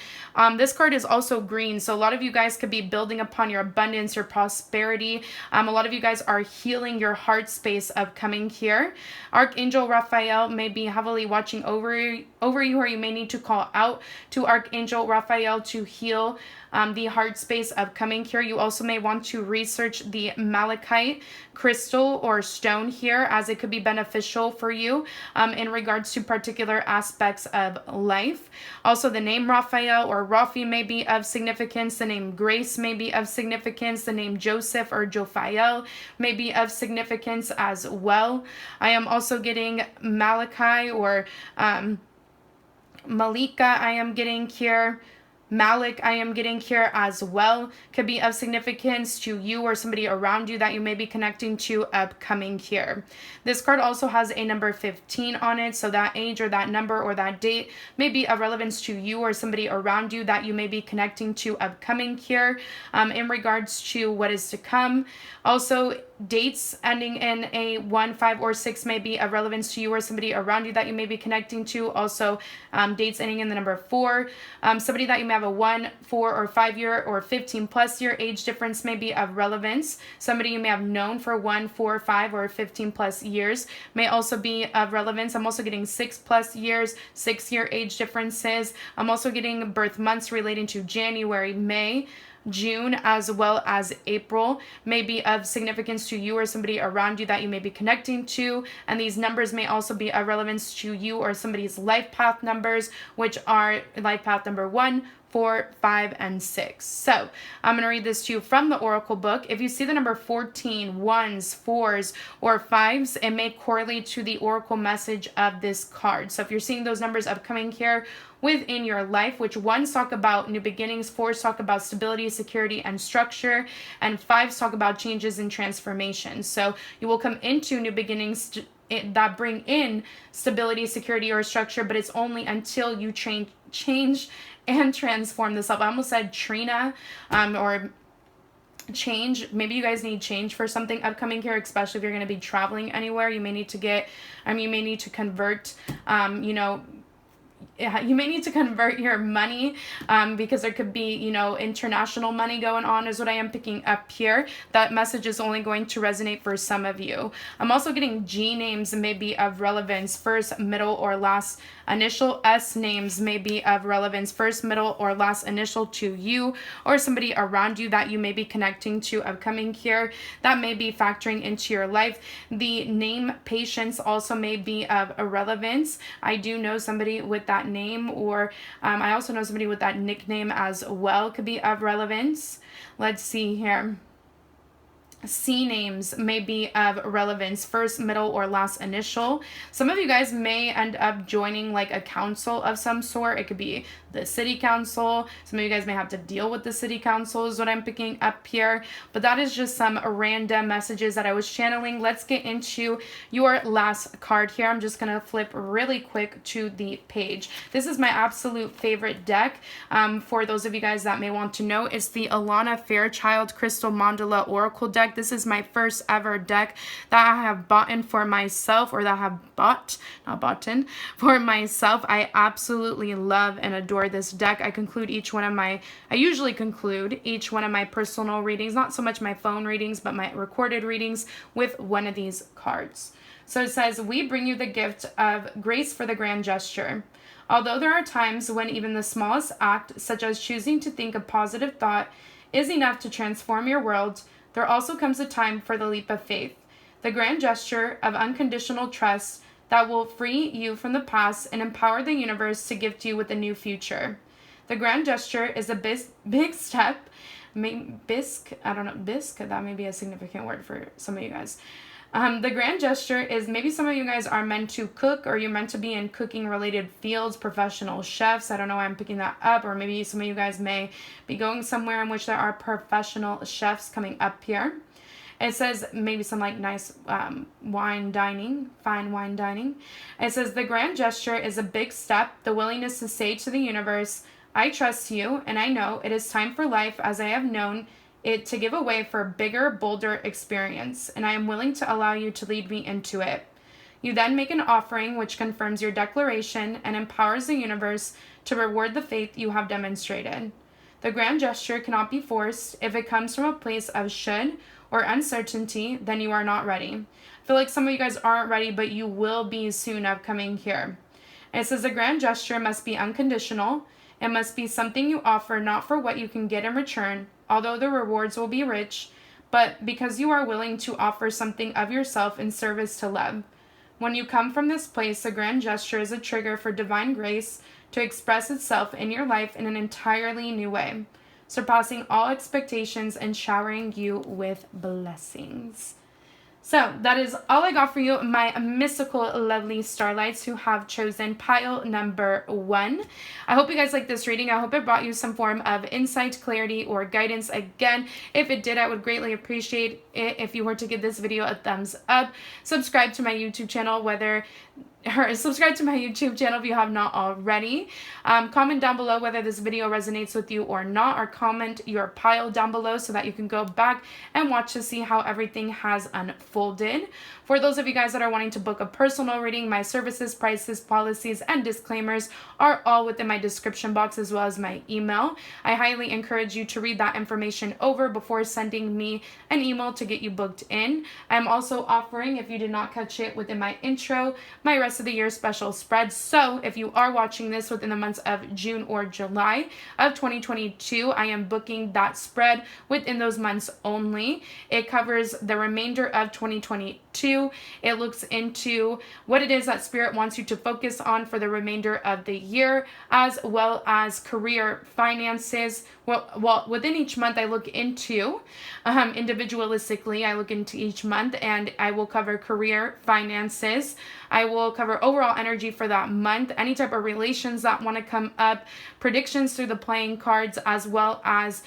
This card is also green, so a lot of you guys could be building upon your abundance, your prosperity. A lot of you guys are healing your heart space of coming here. Archangel Raphael may be heavily watching over you, or you may need to call out to Archangel Raphael to heal the heart space of coming here. You also may want to research the malachite crystal or stone here, as it could be beneficial for you in regards to particular aspects of life. Also, the name Raphael or Rafi may be of significance. The name Grace may be of significance. The name Joseph or Jophiel may be of significance as well. I am also getting Malachi or Malika, I am getting here. Malik, I am getting here as well. Could be of significance to you or somebody around you that you may be connecting to upcoming here. This card also has a number 15 on it, so that age or that number or that date may be of relevance to you or somebody around you that you may be connecting to upcoming here in regards to what is to come. Also, dates ending in a 1, 5, or 6 may be of relevance to you or somebody around you that you may be connecting to. Also, dates ending in the number 4. Somebody that you may have a 1, 4, or 5 year or 15 plus year age difference may be of relevance. Somebody you may have known for 1, 4, 5, or 15 plus years may also be of relevance. I'm also getting 6 plus years, 6-year age differences. I'm also getting birth months relating to January, May, June, as well as April may be of significance to you or somebody around you that you may be connecting to. And these numbers may also be of relevance to you or somebody's life path numbers, which are life path number 1, 4, 5, and 6. So I'm going to read this to you from the Oracle book. If you see the number 14, 1s, 4s, or 5s, it may correlate to the Oracle message of this card. So if you're seeing those numbers upcoming here within your life, which 1s talk about new beginnings, 4s talk about stability, security, and structure, and 5s talk about changes and transformation. So you will come into new beginnings that bring in stability, security, or structure, but it's only until you change and transform this up. I almost said Trina or change. Maybe you guys need change for something upcoming here, especially if you're going to be traveling anywhere. You may need to get, you may need to convert, you may need to convert your money because there could be, international money going on is what I am picking up here. That message is only going to resonate for some of you. I'm also getting G names may be of relevance, first, middle, or last initial. S names may be of relevance, first, middle, or last initial to you or somebody around you that you may be connecting to upcoming here. That may be factoring into your life. The name Patience also may be of relevance. I do know somebody with that name, or I also know somebody with that nickname as well, could be of relevance. Let's see here. C names may be of relevance, first, middle, or last initial. Some of you guys may end up joining like a council of some sort. It could be the city council. Some of you guys may have to deal with the city council is what I'm picking up here. But that is just some random messages that I was channeling. Let's get into your last card here. I'm just going to flip really quick to the page. This is my absolute favorite deck. For those of you guys that may want to know, it's the Alana Fairchild Crystal Mandala Oracle deck. This is my first ever deck that I have bought in for myself, or that I have bought, not bought in, for myself. I absolutely love and adore this deck. I usually conclude each one of my personal readings, not so much my phone readings, but my recorded readings with one of these cards. So it says, we bring you the gift of grace for the grand gesture. Although there are times when even the smallest act, such as choosing to think a positive thought, is enough to transform your world, there also comes a time for the leap of faith, the grand gesture of unconditional trust that will free you from the past and empower the universe to gift you with a new future. The grand gesture is a big step. Bisque, that may be a significant word for some of you guys. The grand gesture is, maybe some of you guys are meant to cook, or you're meant to be in cooking related fields, professional chefs. I don't know why I'm picking that up. Or maybe some of you guys may be going somewhere in which there are professional chefs coming up here. It says maybe some like nice fine wine dining. It says the grand gesture is a big step, the willingness to say to the universe, I trust you, and I know it is time for life as I have known it to give away for a bigger, bolder experience, and I am willing to allow you to lead me into it. You then make an offering which confirms your declaration and empowers the universe to reward the faith you have demonstrated. The grand gesture cannot be forced. If it comes from a place of should or uncertainty, then you are not ready. I feel like some of you guys aren't ready, but you will be soon upcoming here. And it says the grand gesture must be unconditional. It must be something you offer not for what you can get in return, although the rewards will be rich, but because you are willing to offer something of yourself in service to love. When you come from this place, the grand gesture is a trigger for divine grace to express itself in your life in an entirely new way, surpassing all expectations and showering you with blessings. So that is all I got for you, my mystical, lovely starlights who have chosen pile number 1. I hope you guys like this reading. I hope it brought you some form of insight, clarity, or guidance. Again, if it did, I would greatly appreciate it if you were to give this video a thumbs up. Subscribe to my YouTube channel, subscribe to my YouTube channel if you have not already. Comment down below whether this video resonates with you or not, or comment your pile down below so that you can go back and watch to see how everything has unfolded. For those of you guys that are wanting to book a personal reading, my services, prices, policies, and disclaimers are all within my description box, as well as my email. I highly encourage you to read that information over before sending me an email to get you booked in. I'm also offering, if you did not catch it within my intro, my rest of the year special spread. So if you are watching this within the months of June or July of 2022, I am booking that spread within those months only. It covers the remainder of 2022. It looks into what it is that Spirit wants you to focus on for the remainder of the year, as well as career, finances. Well, within each month I look into, individualistically, I look into each month, and I will cover career, finances. I will cover overall energy for that month, any type of relations that want to come up, predictions through the playing cards, as well as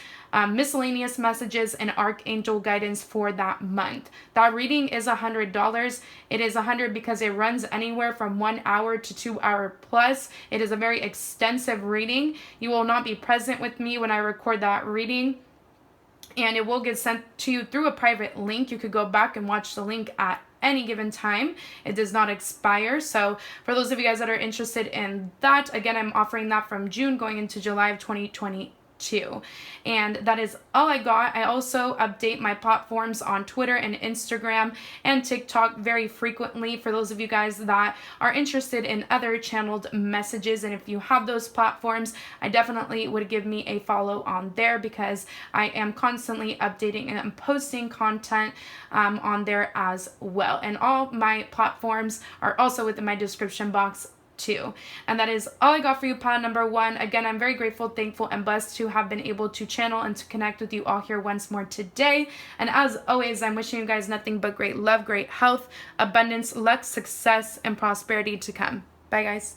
miscellaneous messages and Archangel Guidance for that month. That reading is $100. It is $100 because it runs anywhere from 1 hour to 2 hour plus. It is a very extensive reading. You will not be present with me when I record that reading, and it will get sent to you through a private link. You could go back and watch the link at any given time. It does not expire. So for those of you guys that are interested in that, again, I'm offering that from June going into July of 2022. And that is all I got. I also update my platforms on Twitter and Instagram and TikTok very frequently for those of you guys that are interested in other channeled messages. And if you have those platforms, I definitely would give me a follow on there, because I am constantly updating and posting content on there as well. And all my platforms are also within my description box 2. And that is all I got for you, pile number 1. Again, I'm very grateful, thankful, and blessed to have been able to channel and to connect with you all here once more today. And as always, I'm wishing you guys nothing but great love, great health, abundance, luck, success, and prosperity to come. Bye, guys.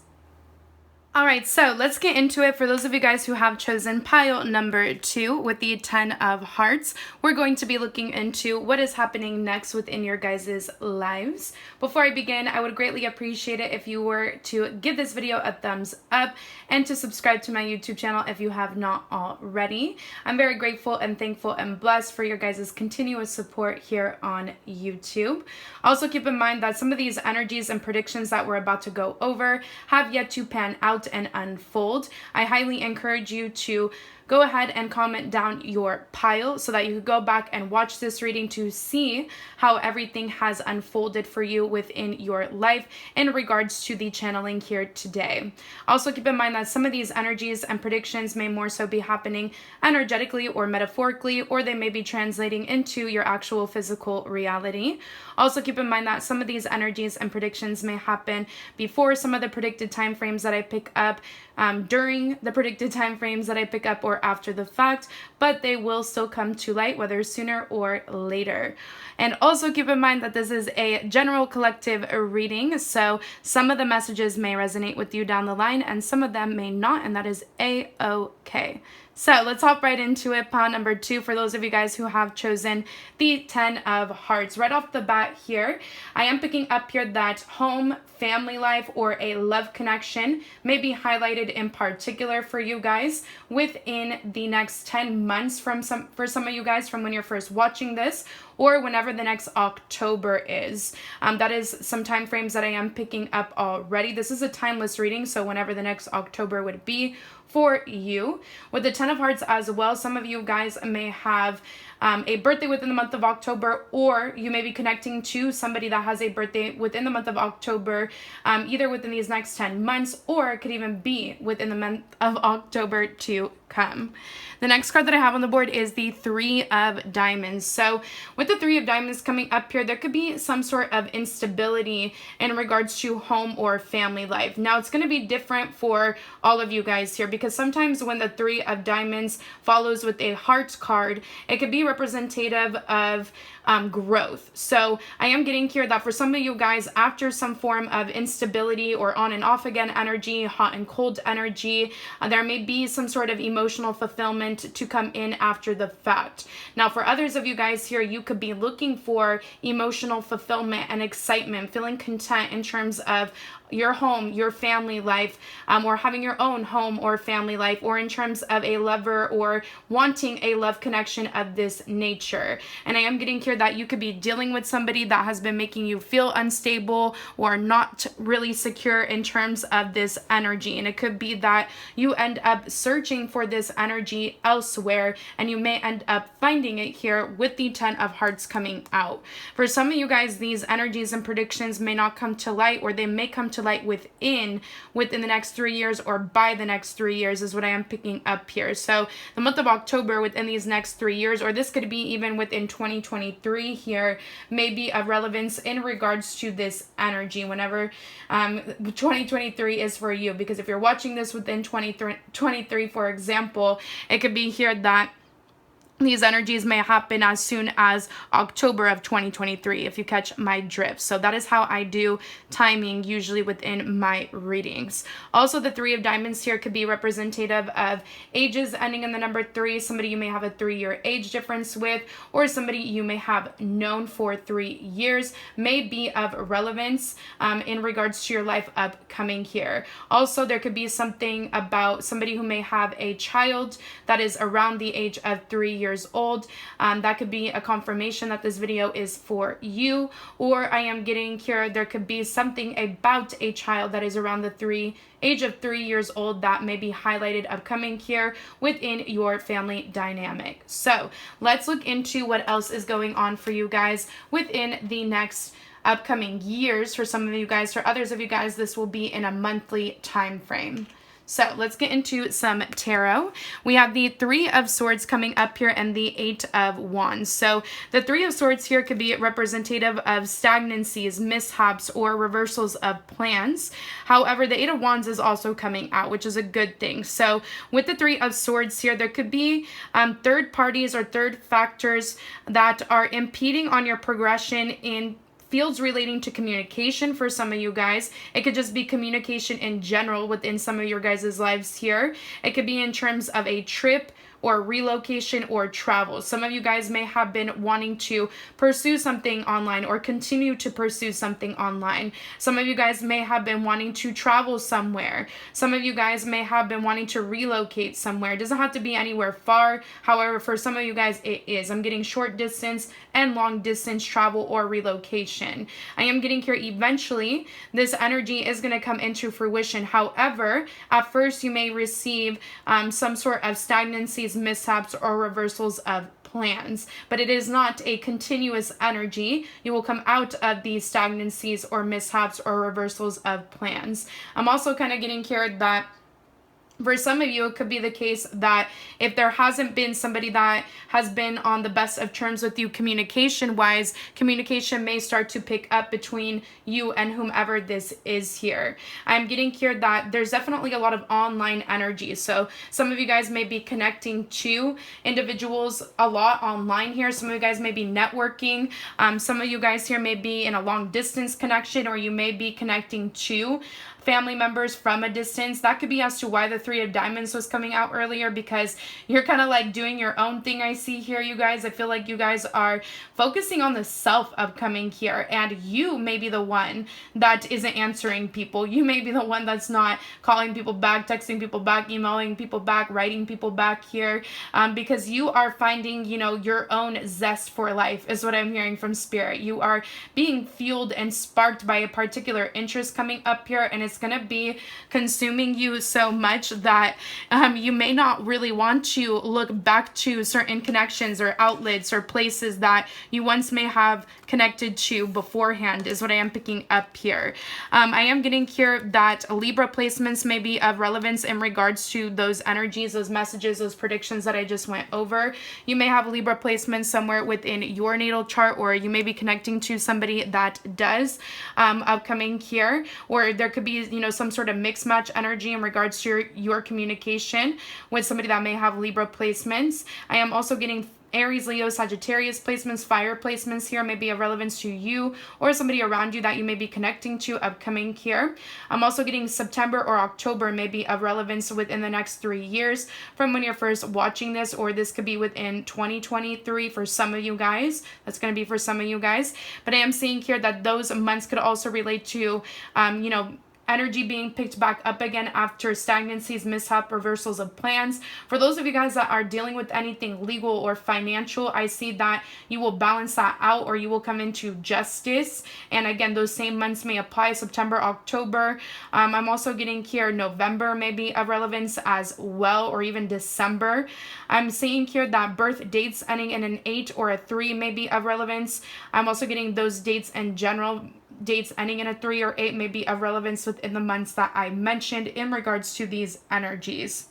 All right, so let's get into it. For those of you guys who have chosen pile number 2 with the 10 of Hearts, we're going to be looking into what is happening next within your guys' lives. Before I begin, I would greatly appreciate it if you were to give this video a thumbs up and to subscribe to my YouTube channel if you have not already. I'm very grateful and thankful and blessed for your guys' continuous support here on YouTube. Also, keep in mind that some of these energies and predictions that we're about to go over have yet to pan out and unfold. I highly encourage you to go ahead and comment down your pile so that you can go back and watch this reading to see how everything has unfolded for you within your life in regards to the channeling here today. Also, keep in mind that some of these energies and predictions may more so be happening energetically or metaphorically, or they may be translating into your actual physical reality. Also, keep in mind that some of these energies and predictions may happen before some of the predicted time frames that I pick up, during the predicted time frames that I pick up, or after the fact, but they will still come to light whether sooner or later. And also keep in mind that this is a general collective reading, so some of the messages may resonate with you down the line and some of them may not, and that is a-okay. So let's hop right into it. Pile number 2 for those of you guys who have chosen the 10 of Hearts. Right off the bat here, I am picking up here that home, family life, or a love connection may be highlighted in particular for you guys within the next 10 months for some of you guys from when you're first watching this, or whenever the next October is. That is some time frames that I am picking up already. This is a timeless reading, so whenever the next October would be for you. With the 10 of Hearts as well, some of you guys may have a birthday within the month of October, or you may be connecting to somebody that has a birthday within the month of October, either within these next 10 months, or it could even be within the month of October to come. The next card that I have on the board is the 3 of Diamonds. So with the 3 of Diamonds coming up here, there could be some sort of instability in regards to home or family life. Now, it's going to be different for all of you guys here, because sometimes when the 3 of Diamonds follows with a heart card, it could be representative of growth. So I am getting here that for some of you guys, after some form of instability or on and off again energy, hot and cold energy, there may be some sort of emotional fulfillment to come in after the fact. Now, for others of you guys here, you could be looking for emotional fulfillment and excitement, feeling content in terms of your home, your family life, or having your own home or family life, or in terms of a lover or wanting a love connection of this nature. And I am getting here that you could be dealing with somebody that has been making you feel unstable or not really secure in terms of this energy. And it could be that you end up searching for this energy elsewhere, and you may end up finding it here with the 10 of Hearts coming out. For some of you guys, these energies and predictions may not come to light, or they may come to light within the next 3 years, or by the next 3 years is what I am picking up here. So the month of October within these next 3 years, or this could be even within 2023 here, may be of relevance in regards to this energy whenever 2023 is for you. Because if you're watching this within 2023, for example, it could be here that these energies may happen as soon as October of 2023, if you catch my drift. So that is how I do timing usually within my readings. Also, the 3 of Diamonds here could be representative of ages ending in the number 3, somebody you may have a 3-year age difference with, or somebody you may have known for 3 years may be of relevance in regards to your life upcoming here. Also, there could be something about somebody who may have a child that is around the age of 3 years old. That could be a confirmation that this video is for you. Or I am getting here, there could be something about a child that is around the age of 3 years old that may be highlighted upcoming here within your family dynamic. So let's look into what else is going on for you guys within the next upcoming years. For some of you guys, for others of you guys, this will be in a monthly time frame. So let's get into some tarot. We have the Three of Swords coming up here and the Eight of Wands. So the Three of Swords here could be representative of stagnancies, mishaps, or reversals of plans. However, the Eight of Wands is also coming out, which is a good thing. So with the Three of Swords here, there could be third parties or third factors that are impeding on your progression in fields relating to communication for some of you guys. It could just be communication in general within some of your guys' lives here. It could be in terms of a trip or relocation or travel. Some of you guys may have been wanting to pursue something online or continue to pursue something online. Some of you guys may have been wanting to travel somewhere. Some of you guys may have been wanting to relocate somewhere. It doesn't have to be anywhere far. However, for some of you guys, it is. I'm getting short distance and long distance travel or relocation. I am getting here eventually this energy is going to come into fruition. However, at first you may receive some sort of stagnancies, mishaps, or reversals of plans, but it is not a continuous energy. You will come out of these stagnancies or mishaps or reversals of plans. I'm also kind of getting here that for some of you, it could be the case that if there hasn't been somebody that has been on the best of terms with you communication-wise, communication may start to pick up between you and whomever this is here. I'm getting here that there's definitely a lot of online energy. So some of you guys may be connecting to individuals a lot online here. Some of you guys may be networking. Some of you guys here may be in a long distance connection, or you may be connecting to family members from a distance. That could be as to why the Three of Diamonds was coming out earlier, because you're kind of like doing your own thing. I see here, you guys. I feel like you guys are focusing on the self upcoming here, and you may be the one that isn't answering people. You may be the one that's not calling people back, texting people back, emailing people back, writing people back here, because you are finding, you know, your own zest for life is what I'm hearing from Spirit. You are being fueled and sparked by a particular interest coming up here, and it's going to be consuming you so much that you may not really want to look back to certain connections or outlets or places that you once may have connected to beforehand is what I am picking up here. I am getting here that Libra placements may be of relevance in regards to those energies, those messages, those predictions that I just went over. You may have Libra placements somewhere within your natal chart, or you may be connecting to somebody that does upcoming here, or there could be, you know, some sort of mixed match energy in regards to your communication with somebody that may have Libra placements. I am also getting Aries, Leo, Sagittarius placements, fire placements here may be of relevance to you or somebody around you that you may be connecting to upcoming here. I'm also getting September or October may be of relevance within the next 3 years from when you're first watching this, or this could be within 2023 for some of you guys. That's going to be for some of you guys. But I am seeing here that those months could also relate to, you know, energy being picked back up again after stagnancies, mishap, reversals of plans. For those of you guys that are dealing with anything legal or financial, I see that you will balance that out, or you will come into justice. And again, those same months may apply, September, October. I'm also getting here November may be of relevance as well, or even December. I'm seeing here that birth dates ending in an 8 or a 3 may be of relevance. I'm also getting those dates in general. Dates ending in a 3 or 8 may be of relevance within the months that I mentioned in regards to these energies.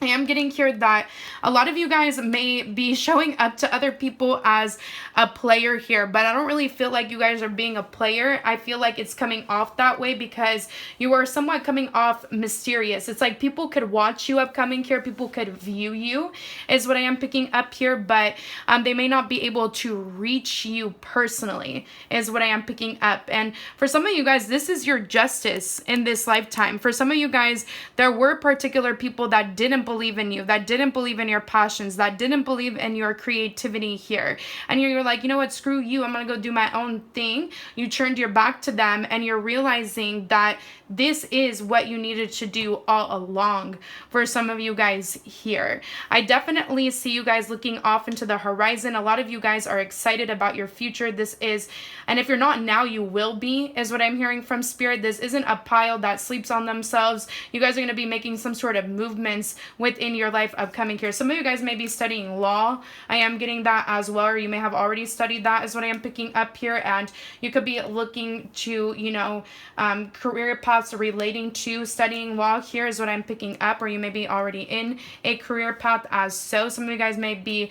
I am getting here that a lot of you guys may be showing up to other people as a player here, but I don't really feel like you guys are being a player. I feel like it's coming off that way because you are somewhat coming off mysterious. It's like people could watch you upcoming here, people could view you is what I am picking up here, but they may not be able to reach you personally is what I am picking up. And for some of you guys, this is your justice in this lifetime. For some of you guys, there were particular people that didn't believe in you, that didn't believe in your passions, that didn't believe in your creativity here. And you're like, you know what, screw you, I'm gonna go do my own thing. You turned your back to them, and you're realizing that this is what you needed to do all along for some of you guys here. I definitely see you guys looking off into the horizon. A lot of you guys are excited about your future. This is, and if you're not now, you will be, is what I'm hearing from Spirit. This isn't a pile that sleeps on themselves. You guys are going to be making some sort of movements within your life upcoming here. Some of you guys may be studying law. I am getting that as well, or you may have already studied that is what I am picking up here. And you could be looking to, you know, career paths relating to studying law here is what I'm picking up, or you may be already in a career path as so. Some of you guys may be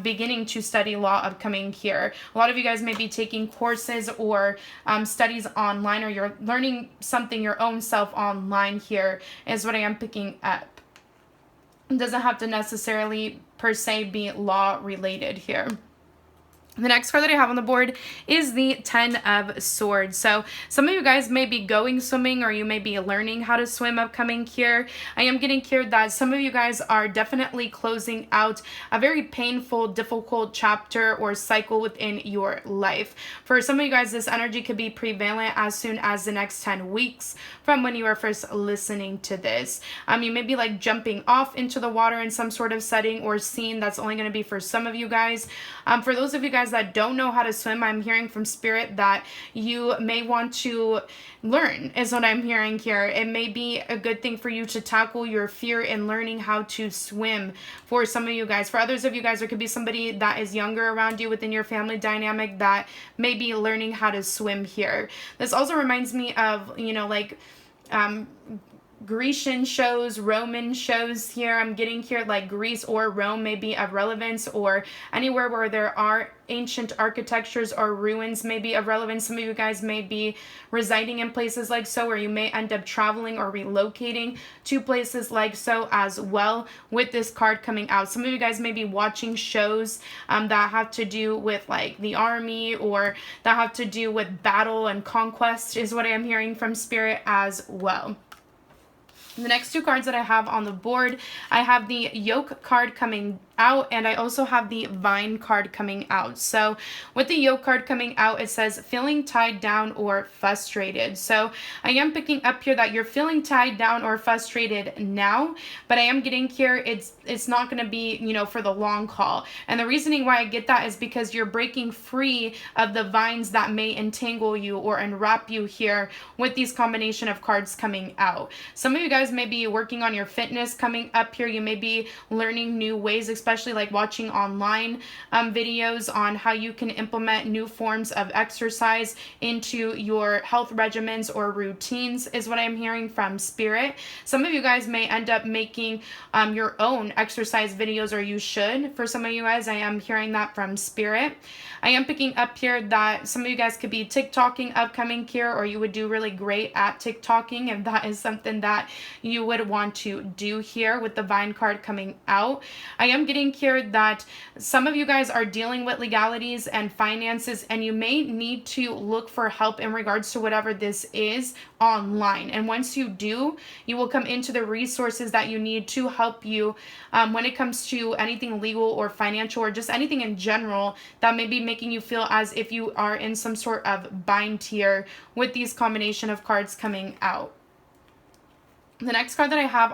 beginning to study law upcoming here. A lot of you guys may be taking courses or studies online, or you're learning something your own self online here is what I am picking up. It doesn't have to necessarily per se be law related here. The next card that I have on the board is the 10 of Swords. So some of you guys may be going swimming, or you may be learning how to swim upcoming here. I am getting here that some of you guys are definitely closing out a very painful, difficult chapter or cycle within your life. For some of you guys, this energy could be prevalent as soon as the next 10 weeks from when you are first listening to this. You may be like jumping off into the water in some sort of setting or scene that's only going to be for some of you guys. For those of you guys that don't know how to swim, I'm hearing from Spirit that you may want to learn is what I'm hearing here. It may be a good thing for you to tackle your fear in learning how to swim for some of you guys. For others of you guys, there could be somebody that is younger around you within your family dynamic that may be learning how to swim here. This also reminds me of, you know, like Grecian shows, Roman shows here. I'm getting here like Greece or Rome may be of relevance, or anywhere where there are ancient architectures or ruins may be of relevance. Some of you guys may be residing in places like so, or you may end up traveling or relocating to places like so as well with this card coming out. Some of you guys may be watching shows that have to do with like the army, or that have to do with battle and conquest is what I am hearing from Spirit as well. The next two cards that I have on the board, I have the Yoke card coming out, and I also have the Vine card coming out. So with the Yoke card coming out, it says feeling tied down or frustrated. So I am picking up here that you're feeling tied down or frustrated now, but I am getting here it's not going to be, you know, for the long haul. And the reasoning why I get that is because you're breaking free of the vines that may entangle you or enwrap you here with these combination of cards coming out. Some of you guys may be working on your fitness coming up here. You may be learning new ways, especially like watching online videos on how you can implement new forms of exercise into your health regimens or routines is what I'm hearing from Spirit. Some of you guys may end up making your own exercise videos, or you should. For some of you guys, I am hearing that from Spirit. I am picking up here that some of you guys could be TikToking upcoming here, or you would do really great at TikToking if that is something that you would want to do here with the Vine card coming out. I am getting here that some of you guys are dealing with legalities and finances, and you may need to look for help in regards to whatever this is online. And once you do, you will come into the resources that you need to help you when it comes to anything legal or financial, or just anything in general that may be making you feel as if you are in some sort of bind here with these combination of cards coming out. The next card that I have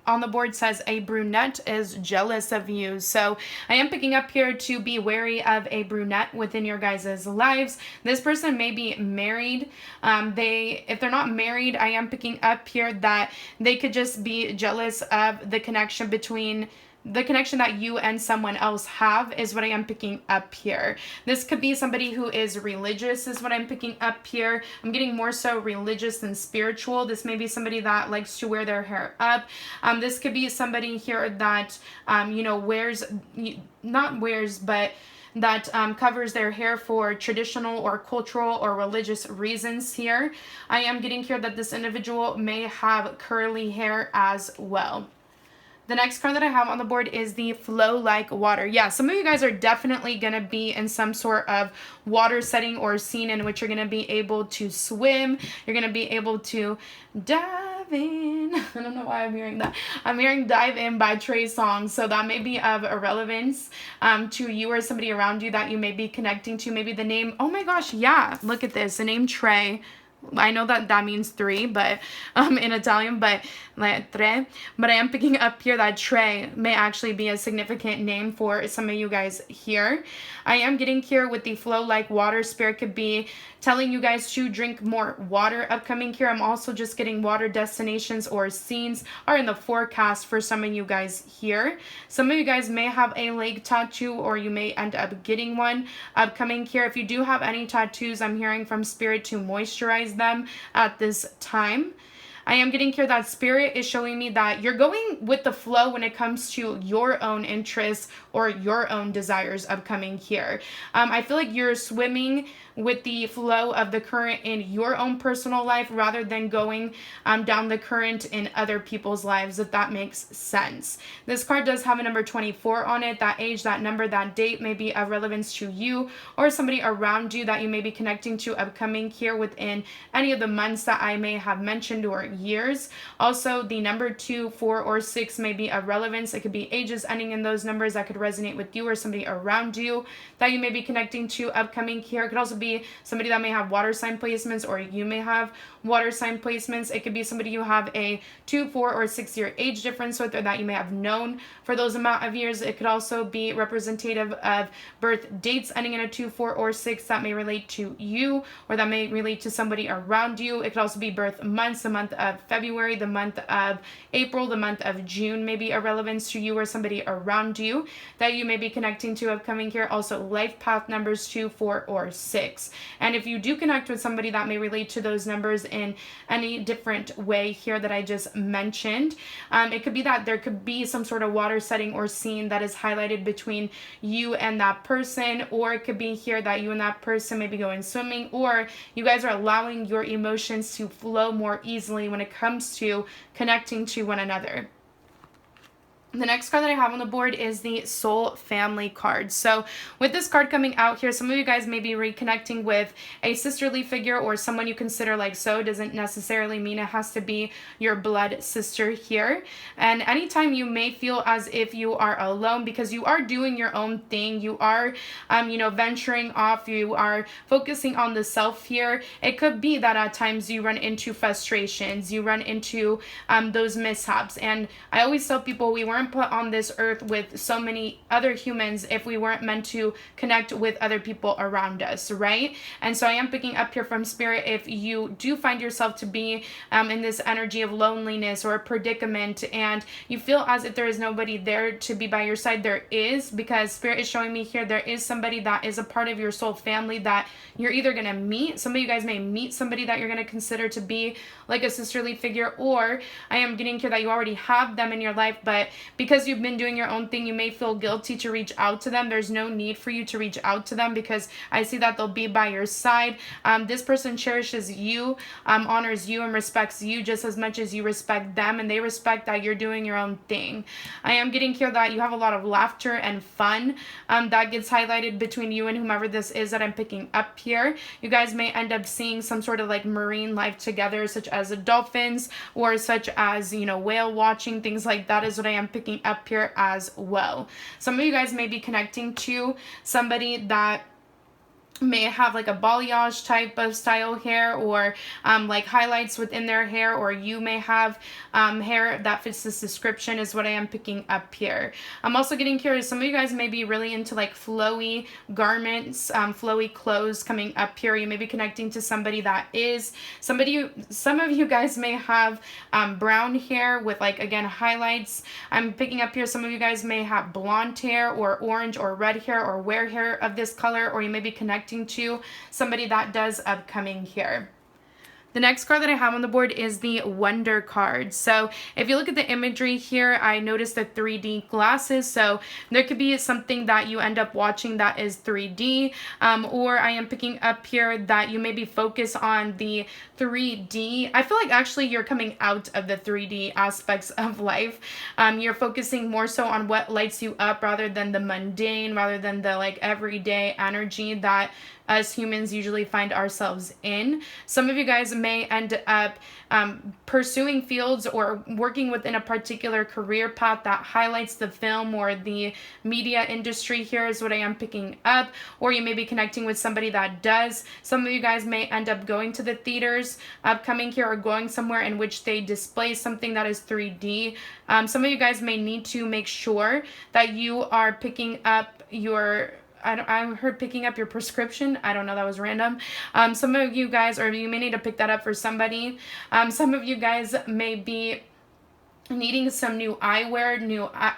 on the board says a brunette is jealous of you. So I am picking up here to be wary of a brunette within your guys' lives. This person may be married. If they're not married, I am picking up here that they could just be jealous of the connection that you and someone else have is what I am picking up here. This could be somebody who is religious is what I'm picking up here. I'm getting more so religious than spiritual. This may be somebody that likes to wear their hair up. This could be somebody here that, covers their hair for traditional or cultural or religious reasons here. I am getting here that this individual may have curly hair as well. The next card that I have on the board is the flow like water. Yeah, some of you guys are definitely going to be in some sort of water setting or scene in which you're going to be able to swim. You're going to be able to dive in. I don't know why I'm hearing that. I'm hearing Dive In by Trey Songz. So that may be of relevance to you or somebody around you that you may be connecting to. Maybe the name, oh my gosh, yeah, look at this. The name Trey. I know that that means three, but in Italian, but like tre. But I am picking up here that tre may actually be a significant name for some of you guys here. I am getting here with the flow like water. Spirit could be telling you guys to drink more water upcoming here. I'm also just getting water destinations or scenes are in the forecast for some of you guys here. Some of you guys may have a leg tattoo, or you may end up getting one upcoming here. If you do have any tattoos, I'm hearing from Spirit to moisturize them at this time. I am getting here that Spirit is showing me that you're going with the flow when it comes to your own interests or your own desires upcoming here. I feel like you're swimming with the flow of the current in your own personal life rather than going down the current in other people's lives, if that makes sense. This card does have a number 24 on it. That age, that number, that date may be of relevance to you or somebody around you that you may be connecting to upcoming here within any of the months that I may have mentioned or years. Also, the number 2, 4, or 6 may be of relevance. It could be ages ending in those numbers that could resonate with you or somebody around you that you may be connecting to upcoming here. It could also be somebody that may have water sign placements, or you may have water sign placements. It could be somebody you have a 2, 4, or 6 year age difference with, or that you may have known for those amount of years. It could also be representative of birth dates ending in a 2, 4, or 6 that may relate to you, or that may relate to somebody around you. It could also be birth months, the month of February, the month of April, the month of June may be a relevance to you or somebody around you that you may be connecting to upcoming here. Also, life path numbers 2, 4, or 6. And if you do connect with somebody that may relate to those numbers in any different way here that I just mentioned, it could be that there could be some sort of water setting or scene that is highlighted between you and that person, or it could be here that you and that person may be going swimming, or you guys are allowing your emotions to flow more easily when it comes to connecting to one another. The next card that I have on the board is the Soul Family card. So with this card coming out here, some of you guys may be reconnecting with a sisterly figure or someone you consider like so. It doesn't necessarily mean it has to be your blood sister here. And anytime you may feel as if you are alone because you are doing your own thing, you are, venturing off, you are focusing on the self here. It could be that at times you run into frustrations, you run into those mishaps. And I always tell people we weren't put on this earth with so many other humans if we weren't meant to connect with other people around us, right? And so I am picking up here from Spirit, if you do find yourself to be in this energy of loneliness or a predicament and you feel as if there is nobody there to be by your side, there is, because Spirit is showing me here there is somebody that is a part of your soul family that you're either going to meet. Some of you guys may meet somebody that you're going to consider to be like a sisterly figure, or I am getting here that you already have them in your life, but because you've been doing your own thing, you may feel guilty to reach out to them. There's no need for you to reach out to them because I see that they'll be by your side. This person cherishes you, honors you, and respects you just as much as you respect them, and they respect that you're doing your own thing. I am getting here that you have a lot of laughter and fun that gets highlighted between you and whomever this is that I'm picking up here. You guys may end up seeing some sort of like marine life together, such as dolphins or such as, whale watching, things like that is what I am picking up here as well. Some of you guys may be connecting to somebody that may have like a balayage type of style hair, or like highlights within their hair, or you may have hair that fits this description is what I am picking up here. I'm also getting curious, some of you guys may be really into like flowy garments, flowy clothes coming up here. You may be connecting to somebody that is somebody, some of you guys may have brown hair with like, again, highlights. I'm picking up here some of you guys may have blonde hair or orange or red hair or wear hair of this color, or you may be connecting to somebody that does upcoming here. The next card that I have on the board is the Wonder card. So if you look at the imagery here, I noticed the 3D glasses. So there could be something that you end up watching that is 3D, or I am picking up here that you may be focused on the 3D. I feel like actually you're coming out of the 3D aspects of life. You're focusing more so on what lights you up rather than the mundane, rather than the like everyday energy that us humans usually find ourselves in. Some of you guys may end up pursuing fields or working within a particular career path that highlights the film or the media industry here is what I am picking up. Or you may be connecting with somebody that does. Some of you guys may end up going to the theaters upcoming here, or going somewhere in which they display something that is 3D. Some of you guys may need to make sure that you are picking up your, I heard picking up your prescription. I don't know, that was random. Some of you guys, or you may need to pick that up for somebody. Some of you guys may be needing some new eyewear,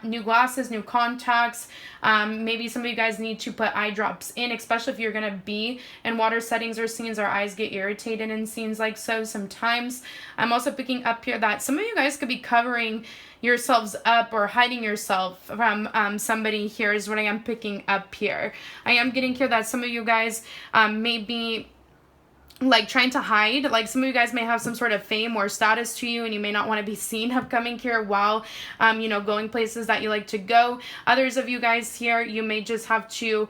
new glasses, new contacts. Maybe some of you guys need to put eye drops in, especially if you're going to be in water settings or scenes. Our eyes get irritated in scenes like so sometimes. I'm also picking up here that some of you guys could be covering yourselves up or hiding yourself from somebody here is what I am picking up here. I am getting here that some of you guys may be like trying to hide. Like some of you guys may have some sort of fame or status to you, and you may not want to be seen upcoming here while you know, going places that you like to go. Others of you guys here, you may just have to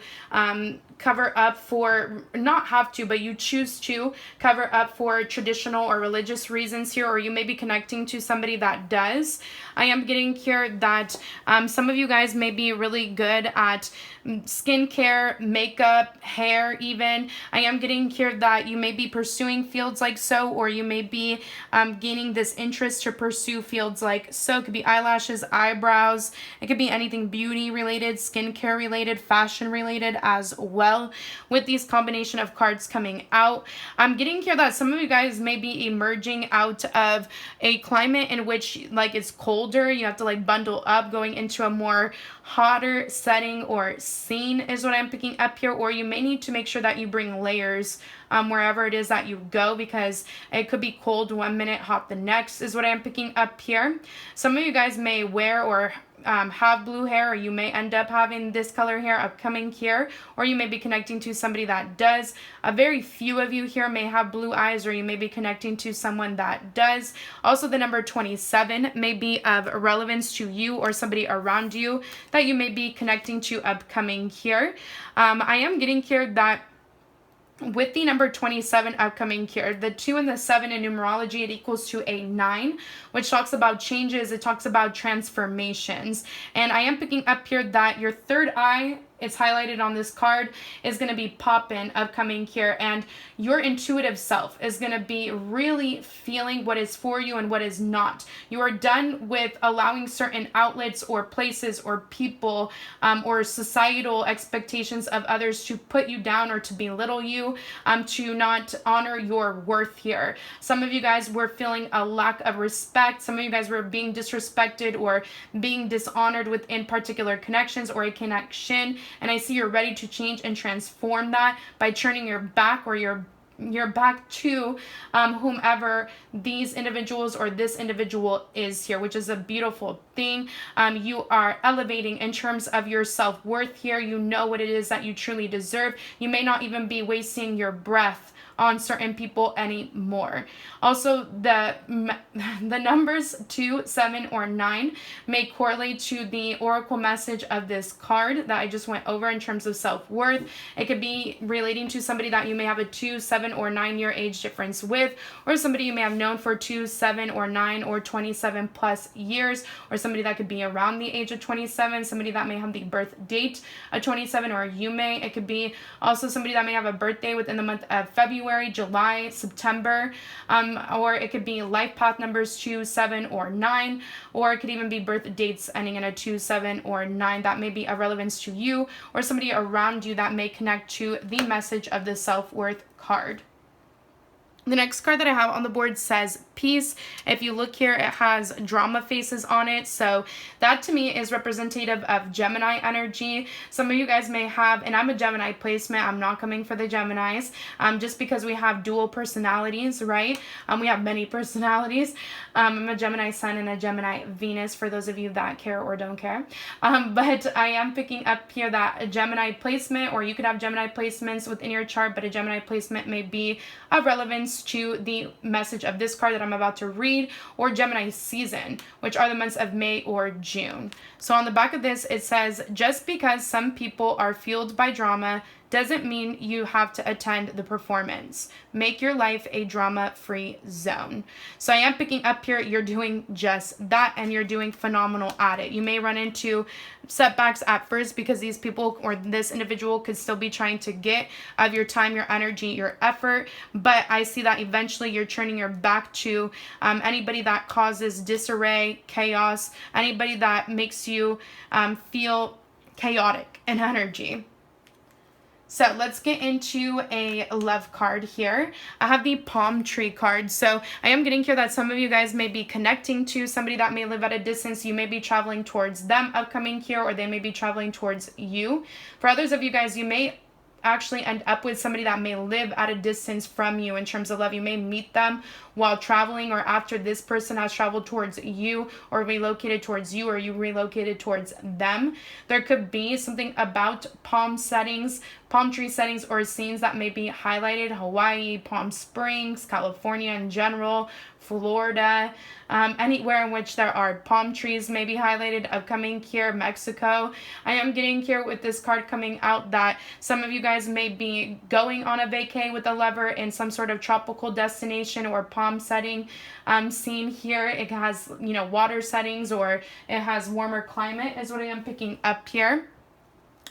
cover up for, not have to, but you choose to cover up for traditional or religious reasons here, or you may be connecting to somebody that does. I am getting here that some of you guys may be really good at skincare, makeup, hair even. I am getting here that you may be pursuing fields like so, or you may be gaining this interest to pursue fields like so. It could be eyelashes, eyebrows. It could be anything beauty related, skincare related, fashion related as well. With these combination of cards coming out, I'm getting here that some of you guys may be emerging out of a climate in which like it's colder. You have to like bundle up, going into a more hotter setting or scene is what I'm picking up here. Or you may need to make sure that you bring layers wherever it is that you go, because it could be cold one minute, hot the next is what I'm picking up here. Some of you guys may wear or have blue hair, or you may end up having this color hair upcoming here, or you may be connecting to somebody that does. A very few of you here may have blue eyes, or you may be connecting to someone that does. Also, the number 27 may be of relevance to you or somebody around you that you may be connecting to upcoming here. I am getting here that with the number 27 upcoming here, the 2 and the 7 in numerology, it equals to a 9, which talks about changes. It talks about transformations. And I am picking up here that your third eye, it's highlighted on this card, is going to be popping upcoming here, and your intuitive self is going to be really feeling what is for you and what is not. You are done with allowing certain outlets or places or people or societal expectations of others to put you down or to belittle you, to not honor your worth here. Some of you guys were feeling a lack of respect. Some of you guys were being disrespected or being dishonored within particular connections or a connection. And I see you're ready to change and transform that by turning your back or your back to whomever these individuals or this individual is here, which is a beautiful thing. You are elevating in terms of your self-worth here. You know what it is that you truly deserve. You may not even be wasting your breath on certain people anymore. Also, the numbers 2, 7, or 9 may correlate to the oracle message of this card that I just went over in terms of self-worth. It could be relating to somebody that you may have a 2, 7, or 9 year age difference with, or somebody you may have known for 2, 7, or 9, or 27 plus years, or somebody that could be around the age of 27, somebody that may have the birth date of 27, or you may. It could be also somebody that may have a birthday within the month of February, July, September, or it could be life path numbers 2, 7, or 9, or it could even be birth dates ending in a 2, 7, or 9 that may be of relevance to you or somebody around you that may connect to the message of the self-worth card. The next card that I have on the board says peace. If you look here, it has drama faces on it. So that to me is representative of Gemini energy. Some of you guys may have, and I'm a Gemini placement. I'm not coming for the Geminis, just because we have dual personalities, right? We have many personalities. I'm a Gemini Sun and a Gemini Venus for those of you that care or don't care. But I am picking up here that a Gemini placement, or you could have Gemini placements within your chart, but a Gemini placement may be of relevance to the message of this card that I'm about to read, or Gemini season, which are the months of May or June. So on the back of this, it says, just because some people are fueled by drama doesn't mean you have to attend the performance. Make your life a drama-free zone. So I am picking up here, you're doing just that, and you're doing phenomenal at it. You may run into setbacks at first because these people or this individual could still be trying to get of your time, your energy, your effort, but I see that eventually you're turning your back to anybody that causes disarray, chaos, anybody that makes you feel chaotic in energy. So let's get into a love card here. I have the palm tree card. So I am getting here that some of you guys may be connecting to somebody that may live at a distance. You may be traveling towards them upcoming here, or they may be traveling towards you. For others of you guys, you may actually end up with somebody that may live at a distance from you in terms of love. You may meet them while traveling, or after this person has traveled towards you or relocated towards you, or you relocated towards them. There could be something about palm tree settings or scenes that may be highlighted. Hawaii, Palm Springs, California in general, Florida, anywhere in which there are palm trees may be highlighted. Upcoming here, Mexico. I am getting here with this card coming out that some of you guys may be going on a vacay with a lover in some sort of tropical destination or palm setting. Seen here, it has, you know, water settings, or it has warmer climate is what I am picking up here.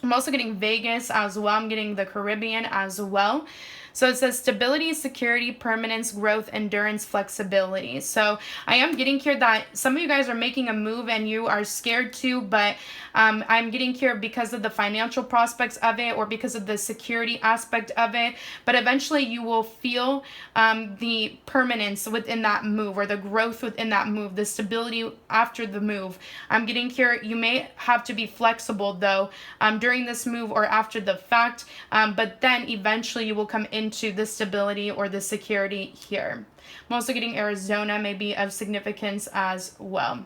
I'm also getting Vegas as well. I'm getting the Caribbean as well. So it says stability, security, permanence, growth, endurance, flexibility. So I am getting here that some of you guys are making a move and you are scared to, but I'm getting here because of the financial prospects of it, or because of the security aspect of it. But eventually you will feel the permanence within that move, or the growth within that move, the stability after the move. I'm getting here, you may have to be flexible though during this move or after the fact, but then eventually you will come into the stability or the security here. I'm also getting Arizona may be of significance as well.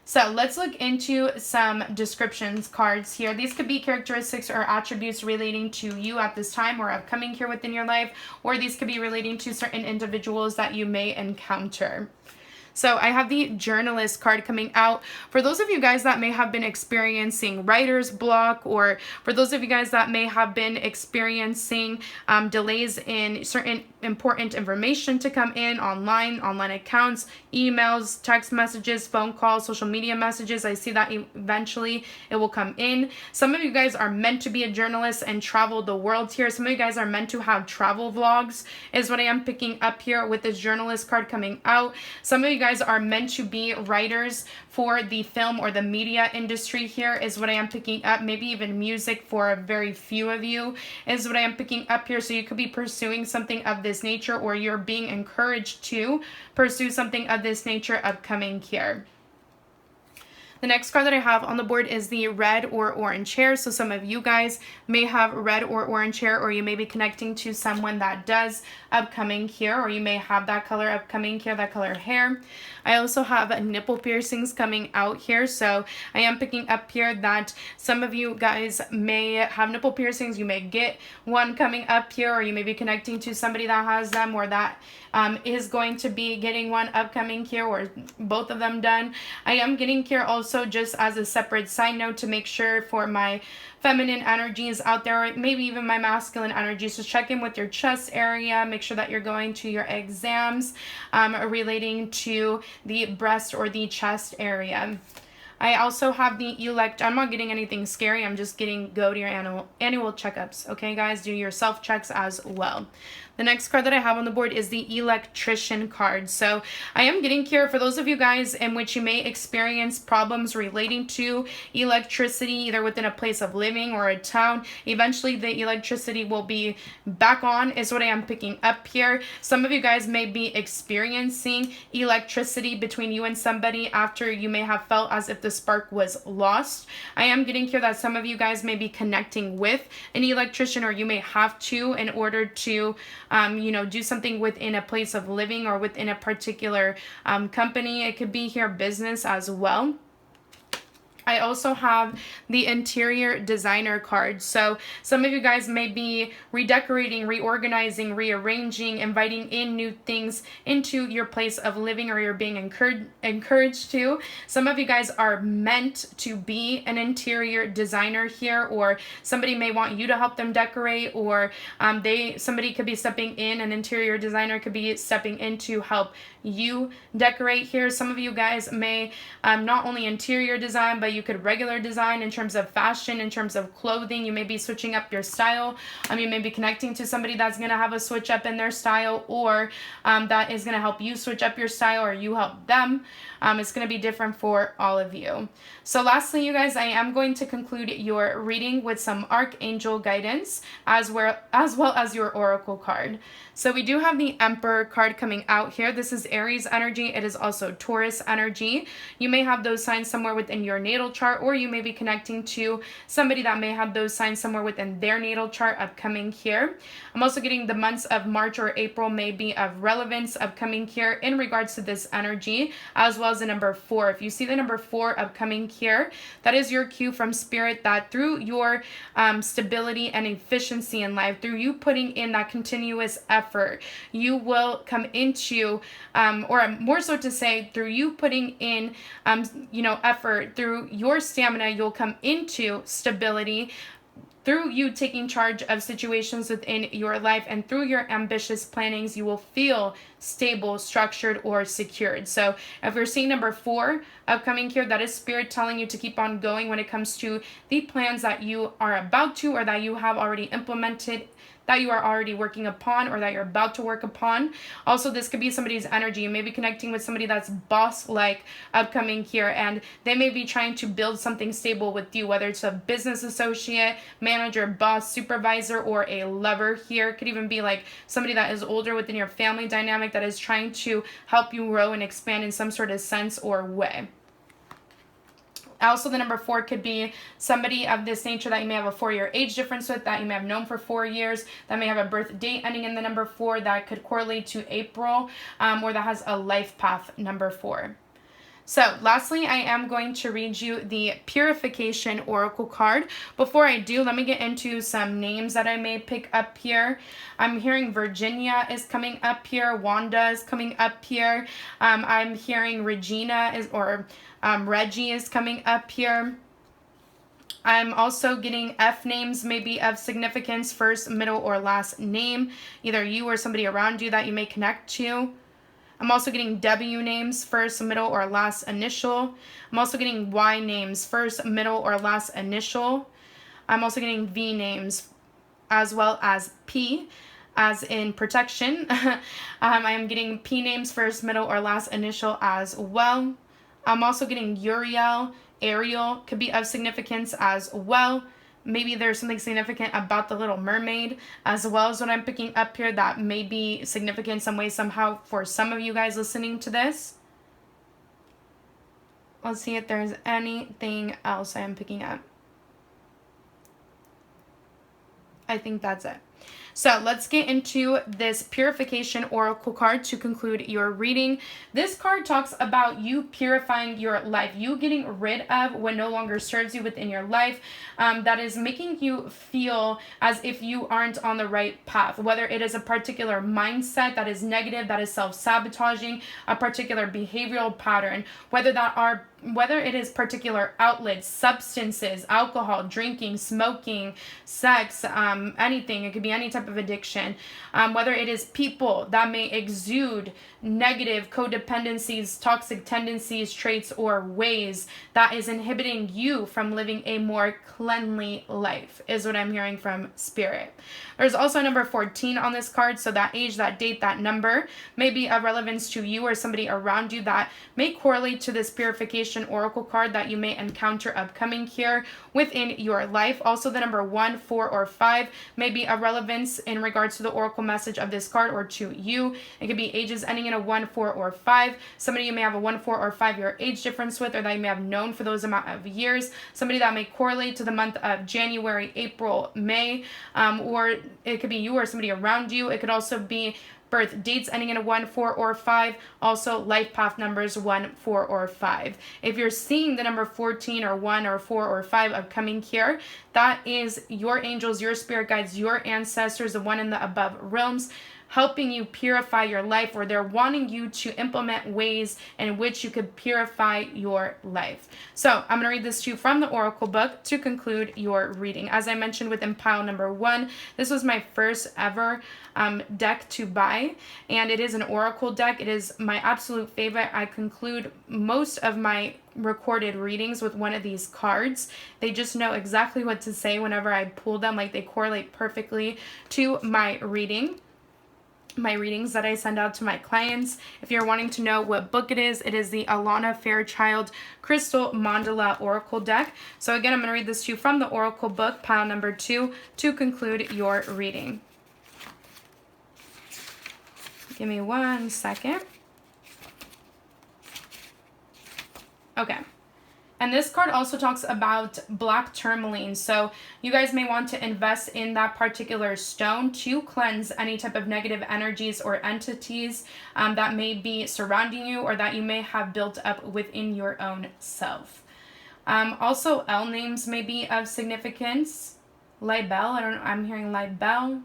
So let's look into some descriptions cards here. These could be characteristics or attributes relating to you at this time or upcoming here within your life, or these could be relating to certain individuals that you may encounter. So I have the journalist card coming out. For those of you guys that may have been experiencing writer's block, or for those of you guys that may have been experiencing delays in certain important information to come in online accounts, emails, text messages, phone calls, social media messages, I see that eventually it will come in. Some of you guys are meant to be a journalist and travel the world here. Some of you guys are meant to have travel vlogs is what I am picking up here with this journalist card coming out. Some of you guys are meant to be writers for the film or the media industry here is what I am picking up. Maybe even music for a very few of you is what I am picking up here. So you could be pursuing something of this nature, or you're being encouraged to pursue something of this nature upcoming here. The next card that I have on the board is the red or orange hair. So some of you guys may have red or orange hair, or you may be connecting to someone that does upcoming here, or you may have that color upcoming here, that color hair. I also have nipple piercings coming out here. So I am picking up here that some of you guys may have nipple piercings. You may get one coming up here, or you may be connecting to somebody that has them, or that is going to be getting one upcoming here, or both of them done. I am getting here also, just as a separate side note, to make sure for my feminine energies out there, or maybe even my masculine energies, just check in with your chest area. Make sure that you're going to your exams relating to the breast or the chest area. I also have the I'm not getting anything scary. I'm just go to your annual checkups. Okay, guys, do your self checks as well. The next card that I have on the board is the Electrician card. So I am getting here for those of you guys in which you may experience problems relating to electricity, either within a place of living or a town. Eventually the electricity will be back on is what I am picking up here. Some of you guys may be experiencing electricity between you and somebody after you may have felt as if the spark was lost. I am getting here that some of you guys may be connecting with an electrician, or you may have to in order to do something within a place of living or within a particular company. It could be here business as well. I also have the interior designer card. So some of you guys may be redecorating, reorganizing, rearranging, inviting in new things into your place of living, or you're being encouraged to. Some of you guys are meant to be an interior designer here, or somebody may want you to help them decorate, or somebody could be stepping in, an interior designer could be stepping in to help you decorate here. Some of you guys may not only interior design, but you could regular design in terms of fashion, in terms of clothing. You may be switching up your style. You may be connecting to somebody that's going to have a switch up in their style, or that is going to help you switch up your style, or you help them. It's going to be different for all of you. So lastly, you guys, I am going to conclude your reading with some Archangel Guidance as well as your Oracle card. So we do have the Emperor card coming out here. This is Aries energy. It is also Taurus energy. You may have those signs somewhere within your natal chart, or you may be connecting to somebody that may have those signs somewhere within their natal chart upcoming here. I'm also getting the months of March or April may be of relevance upcoming here in regards to this energy, as well as the number 4. If you see the number 4 upcoming here, that is your cue from Spirit that through your stability and efficiency in life, through you putting in that continuous effort, you will come into, or more so to say, through you putting in, effort, through your stamina, you'll come into stability. Through you taking charge of situations within your life, and through your ambitious plannings, you will feel stable, structured, or secured. So if you're seeing number 4 upcoming here, that is Spirit telling you to keep on going when it comes to the plans that you are about to, or that you have already implemented, that you are already working upon, or that you're about to work upon. Also, this could be somebody's energy. You may be connecting with somebody that's boss-like upcoming here, and they may be trying to build something stable with you, whether it's a business associate, manager, boss, supervisor, or a lover here. It could even be like somebody that is older within your family dynamic that is trying to help you grow and expand in some sort of sense or way. Also, the number 4 could be somebody of this nature that you may have a 4-year age difference with, that you may have known for 4 years, that may have a birth date ending in the number 4 that could correlate to April, or that has a life path number 4. So lastly, I am going to read you the Purification Oracle card. Before I do, let me get into some names that I may pick up here. I'm hearing Virginia is coming up here. Wanda is coming up here. I'm hearing Regina Reggie is coming up here. I'm also getting F names, maybe of significance, first, middle, or last name. Either you or somebody around you that you may connect to. I'm also getting W names, first, middle, or last initial. I'm also getting Y names, first, middle, or last initial. I'm also getting V names, as well as P, as in protection. I am getting P names, first, middle, or last initial as well. I'm also getting Uriel, Ariel, could be of significance as well. Maybe there's something significant about the Little Mermaid, as well as what I'm picking up here that may be significant some way, somehow, for some of you guys listening to this. Let's see if there's anything else I am picking up. I think that's it. So let's get into this Purification Oracle card to conclude your reading. This card talks about you purifying your life, you getting rid of what no longer serves you within your life, that is making you feel as if you aren't on the right path, whether it is a particular mindset that is negative, that is self-sabotaging, a particular behavioral pattern, whether it is particular outlets, substances, alcohol, drinking, smoking, sex, anything. It could be any type of addiction. Whether it is people that may exude negative codependencies, toxic tendencies, traits, or ways that is inhibiting you from living a more cleanly life, is what I'm hearing from Spirit. There's also number 14 on this card, so that age, that date, that number may be of relevance to you or somebody around you that may correlate to this Purification Oracle card that you may encounter upcoming here within your life. Also, the number 1, 4, or 5 may be of relevance in regards to the Oracle message of this card or to you. It could be ages ending in a 1, 4, or 5. Somebody you may have a 1, 4, or 5-year age difference with, or that you may have known for those amount of years. Somebody that may correlate to the month of January, April, May, or it could be you or somebody around you. It could also be birth dates ending in a 1, 4, or 5. Also, life path numbers 1, 4, or 5. If you're seeing the number 14 or 1 or 4 or 5 upcoming here, that is your angels, your spirit guides, your ancestors, the one in the above realms, helping you purify your life, or they're wanting you to implement ways in which you could purify your life. So I'm going to read this to you from the Oracle book to conclude your reading. As I mentioned within pile number 1, this was my first ever deck to buy, and it is an Oracle deck. It is my absolute favorite. I conclude most of my recorded readings with one of these cards. They just know exactly what to say whenever I pull them. Like, they correlate perfectly to my readings that I send out to my clients. If you're wanting to know what book it is the Alana Fairchild Crystal Mandala Oracle deck. So again, I'm going to read this to you from the Oracle book, pile number 2, to conclude your reading. Give me 1 second. Okay. And this card also talks about black tourmaline. So you guys may want to invest in that particular stone to cleanse any type of negative energies or entities that may be surrounding you, or that you may have built up within your own self. Also, L names may be of significance. Libel, I'm hearing Libel.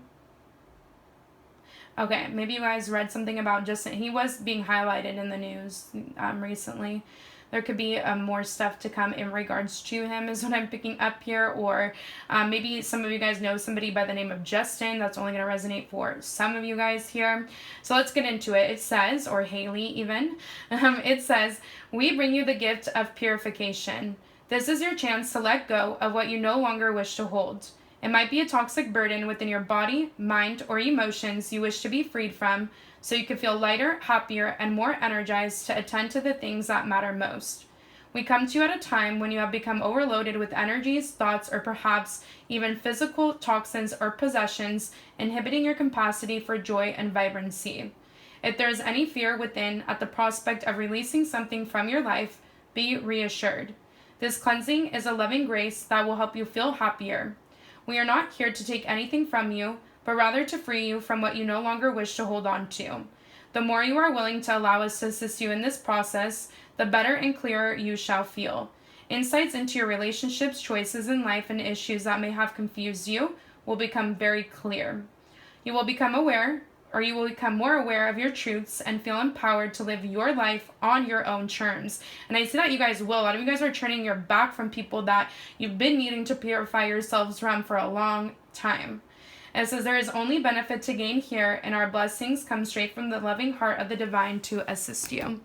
Okay, maybe you guys read something about Justin. He was being highlighted in the news recently. There could be more stuff to come in regards to him, is what I'm picking up here. Or maybe some of you guys know somebody by the name of Justin. That's only going to resonate for some of you guys here. So let's get into it. It says, or Haley even, it says, we bring you the gift of purification. This is your chance to let go of what you no longer wish to hold. It might be a toxic burden within your body, mind, or emotions you wish to be freed from, so you can feel lighter, happier, and more energized to attend to the things that matter most. We come to you at a time when you have become overloaded with energies, thoughts, or perhaps even physical toxins or possessions, inhibiting your capacity for joy and vibrancy. If there is any fear within at the prospect of releasing something from your life, be reassured. This cleansing is a loving grace that will help you feel happier. We are not here to take anything from you, but rather to free you from what you no longer wish to hold on to. The more you are willing to allow us to assist you in this process, the better and clearer you shall feel. Insights into your relationships, choices in life, and issues that may have confused you will become very clear. You will become aware, or you will become more aware of your truths and feel empowered to live your life on your own terms. And I see that you guys will. A lot of you guys are turning your back from people that you've been needing to purify yourselves from for a long time. And it says, there is only benefit to gain here, and our blessings come straight from the loving heart of the divine to assist you.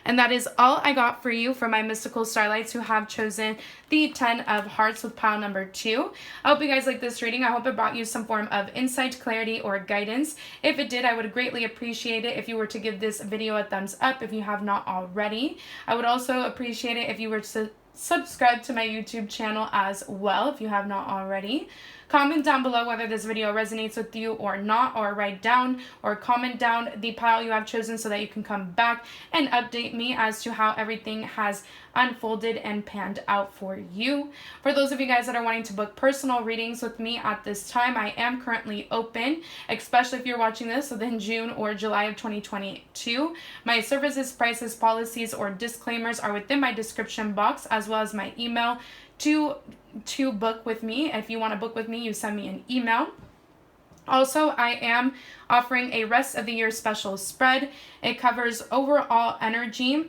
And that is all I got for you for my mystical starlights who have chosen the 10 of hearts with pile number 2. I hope you guys like this reading. I hope it brought you some form of insight, clarity, or guidance. If it did, I would greatly appreciate it if you were to give this video a thumbs up if you have not already. I would also appreciate it if you were to subscribe to my YouTube channel as well if you have not already. Comment down below whether this video resonates with you or not, or write down or comment down the pile you have chosen so that you can come back and update me as to how everything has unfolded and panned out for you. For those of you guys that are wanting to book personal readings with me at this time, I am currently open, especially if you're watching this within June or July of 2022. My services, prices, policies, or disclaimers are within my description box, as well as my email to book with me. If you want to book with me, you send me an email. Also, I am offering a rest of the year special spread. It covers overall energy,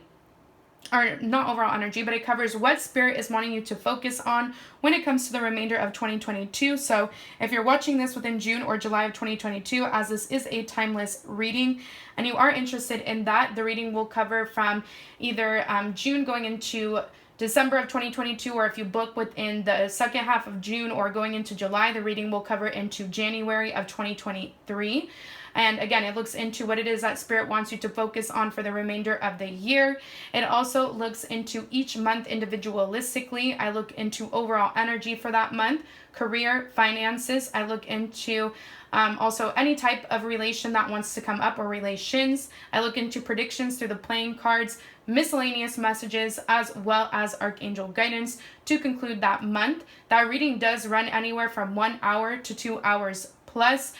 or not overall energy, but it covers what spirit is wanting you to focus on when it comes to the remainder of 2022. So if you're watching this within June or July of 2022, as this is a timeless reading and you are interested in that, the reading will cover from either June going into December of 2022, or if you book within the second half of June or going into July, the reading will cover into January of 2023. And again, it looks into what it is that Spirit wants you to focus on for the remainder of the year. It also looks into each month individualistically. I look into overall energy for that month, career, finances. I look into also any type of relation that wants to come up, or relations. I look into predictions through the playing cards, miscellaneous messages, as well as Archangel Guidance to conclude that month. That reading does run anywhere from 1 hour to 2 hours plus.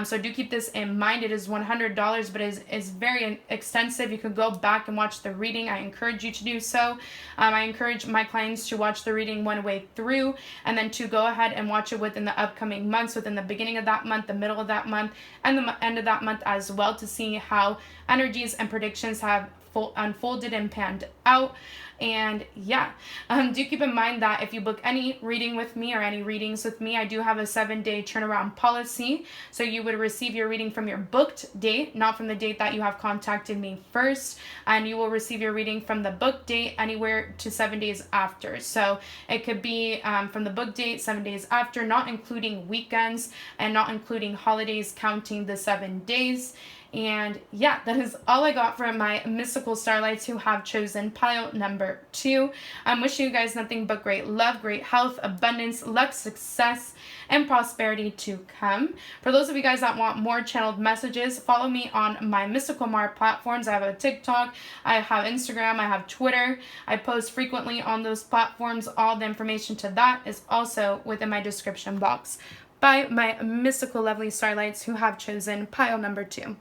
So do keep this in mind. It is $100, but it is very extensive. You can go back and watch the reading. I encourage you to do so. I encourage my clients to watch the reading one way through, and then to go ahead and watch it within the upcoming months, within the beginning of that month, the middle of that month, and the end of that month as well, to see how energies and predictions have unfolded and panned out. And yeah, do keep in mind that if you book any reading with me or any readings with me, I do have a 7-day turnaround policy. So you would receive your reading from your booked date, not from the date that you have contacted me first. And you will receive your reading from the book date anywhere to 7 days after. So it could be from the book date, 7 days after, not including weekends and not including holidays, counting the 7 days. And yeah, that is all I got from my mystical starlights who have chosen pile number 2. I'm wishing you guys nothing but great love, great health, abundance, luck, success, and prosperity to come. For those of you guys that want more channeled messages, follow me on my MysticalMar platforms. I have a TikTok, I have Instagram, I have Twitter. I post frequently on those platforms. All the information to that is also within my description box by my mystical lovely starlights who have chosen pile number 2.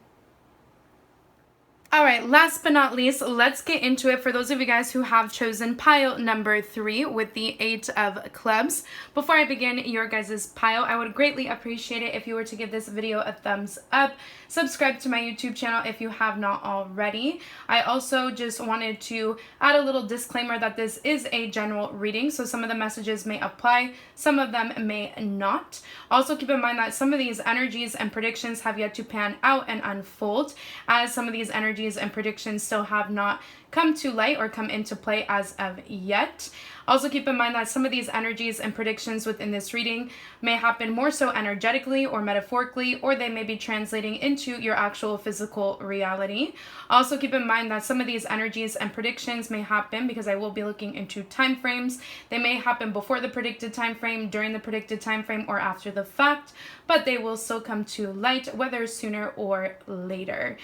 All right, last but not least, let's get into it for those of you guys who have chosen pile number 3 with the 8 of clubs. Before I begin your guys' pile, I would greatly appreciate it if you were to give this video a thumbs up. Subscribe to my YouTube channel if you have not already. I also just wanted to add a little disclaimer that this is a general reading, so some of the messages may apply, some of them may not. Also keep in mind that some of these energies and predictions have yet to pan out and unfold, as some of these energies and predictions still have not come to light or come into play as of yet. Also keep in mind that some of these energies and predictions within this reading may happen more so energetically or metaphorically, or they may be translating into your actual physical reality. Also keep in mind that some of these energies and predictions may happen, because I will be looking into time frames. They may happen before the predicted time frame, during the predicted time frame, or after the fact, but they will still come to light, whether sooner or later.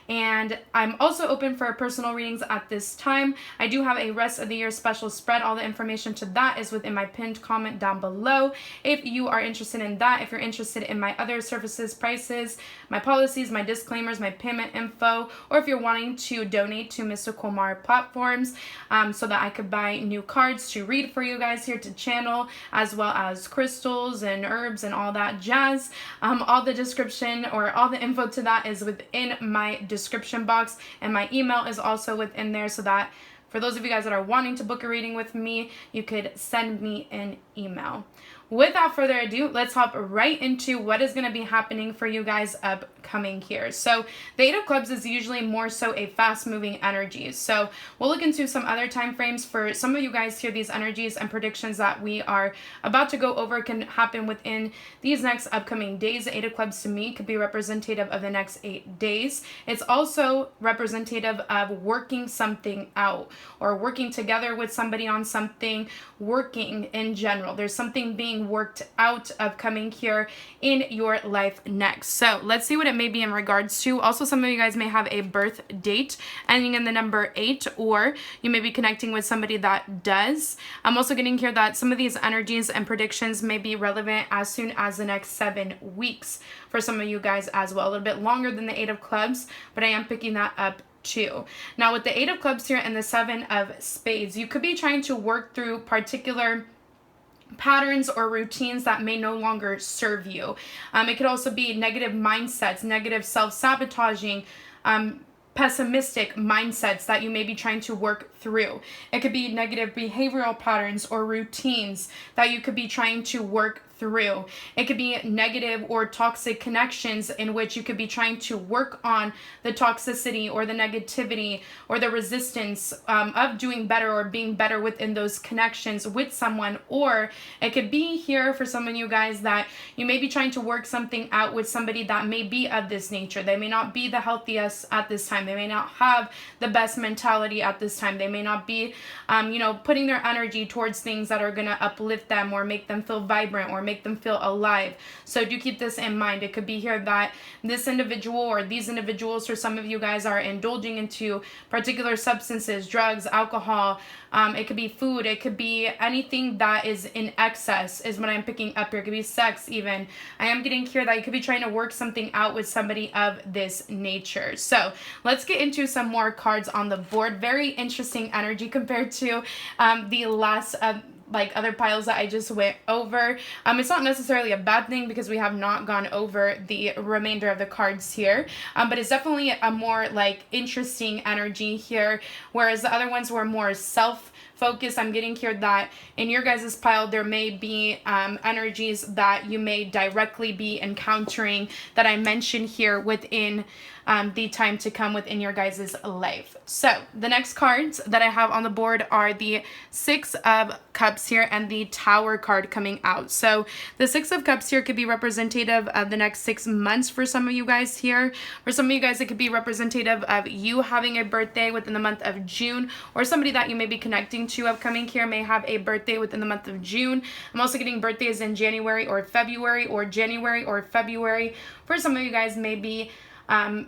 And I'm also open for personal readings at this time. I do have a rest of the year special spread. All the information to that is within my pinned comment down below. If you are interested in that, if you're interested in my other services, prices, my policies, my disclaimers, my payment info, or if you're wanting to donate to MysticalMar platforms so that I could buy new cards to read for you guys here to channel, as well as crystals and herbs and all that jazz, all the description or all the info to that is within my description box, and my email is also within there, so that for those of you guys that are wanting to book a reading with me, you could send me an email. Without further ado, let's hop right into what is going to be happening for you guys upcoming here. So the 8 of clubs is usually more so a fast moving energy. So we'll look into some other time frames for some of you guys here. These energies and predictions that we are about to go over can happen within these next upcoming days. The 8 of clubs to me could be representative of the next 8 days. It's also representative of working something out, or working together with somebody on something, working in general. There's something being worked out upcoming here in your life next. So let's see what it may be in regards to. Also, some of you guys may have a birth date ending in the number 8, or you may be connecting with somebody that does. I'm also getting here that some of these energies and predictions may be relevant as soon as the next 7 weeks for some of you guys as well. A little bit longer than the 8 of clubs, but I am picking that up too. Now with the 8 of clubs here and the 7 of spades, you could be trying to work through particular patterns or routines that may no longer serve you. It could also be negative mindsets, negative self-sabotaging, pessimistic mindsets that you may be trying to work through. It could be negative behavioral patterns or routines that you could be trying to work through. It could be negative or toxic connections in which you could be trying to work on the toxicity or the negativity or the resistance of doing better or being better within those connections with someone. Or it could be here for some of you guys that you may be trying to work something out with somebody that may be of this nature. They may not be the healthiest at this time. They may not have the best mentality at this time. They may not be, putting their energy towards things that are going to uplift them or make them feel vibrant or make them feel alive. So do keep this in mind. It could be here that this individual or these individuals, for some of you guys, are indulging into particular substances, drugs, alcohol. It could be food. It could be anything that is in excess is what I'm picking up here. It could be sex even. I am getting here that you could be trying to work something out with somebody of this nature. So let's get into some more cards on the board. Very interesting energy compared to the last like other piles that I just went over. It's not necessarily a bad thing because we have not gone over the remainder of the cards here, but it's definitely a more like interesting energy here, whereas the other ones were more self-focused. I'm getting here that in your guys' pile there may be energies that you may directly be encountering that I mentioned here within the time to come within your guys' life. So the next cards that I have on the board are the Six of Cups here and the Tower card coming out. So the Six of Cups here could be representative of the next 6 months for some of you guys here. For some of you guys, it could be representative of you having a birthday within the month of June, or somebody that you may be connecting to upcoming here may have a birthday within the month of June. I'm also getting birthdays in January or February, or January or February. For some of you guys, maybe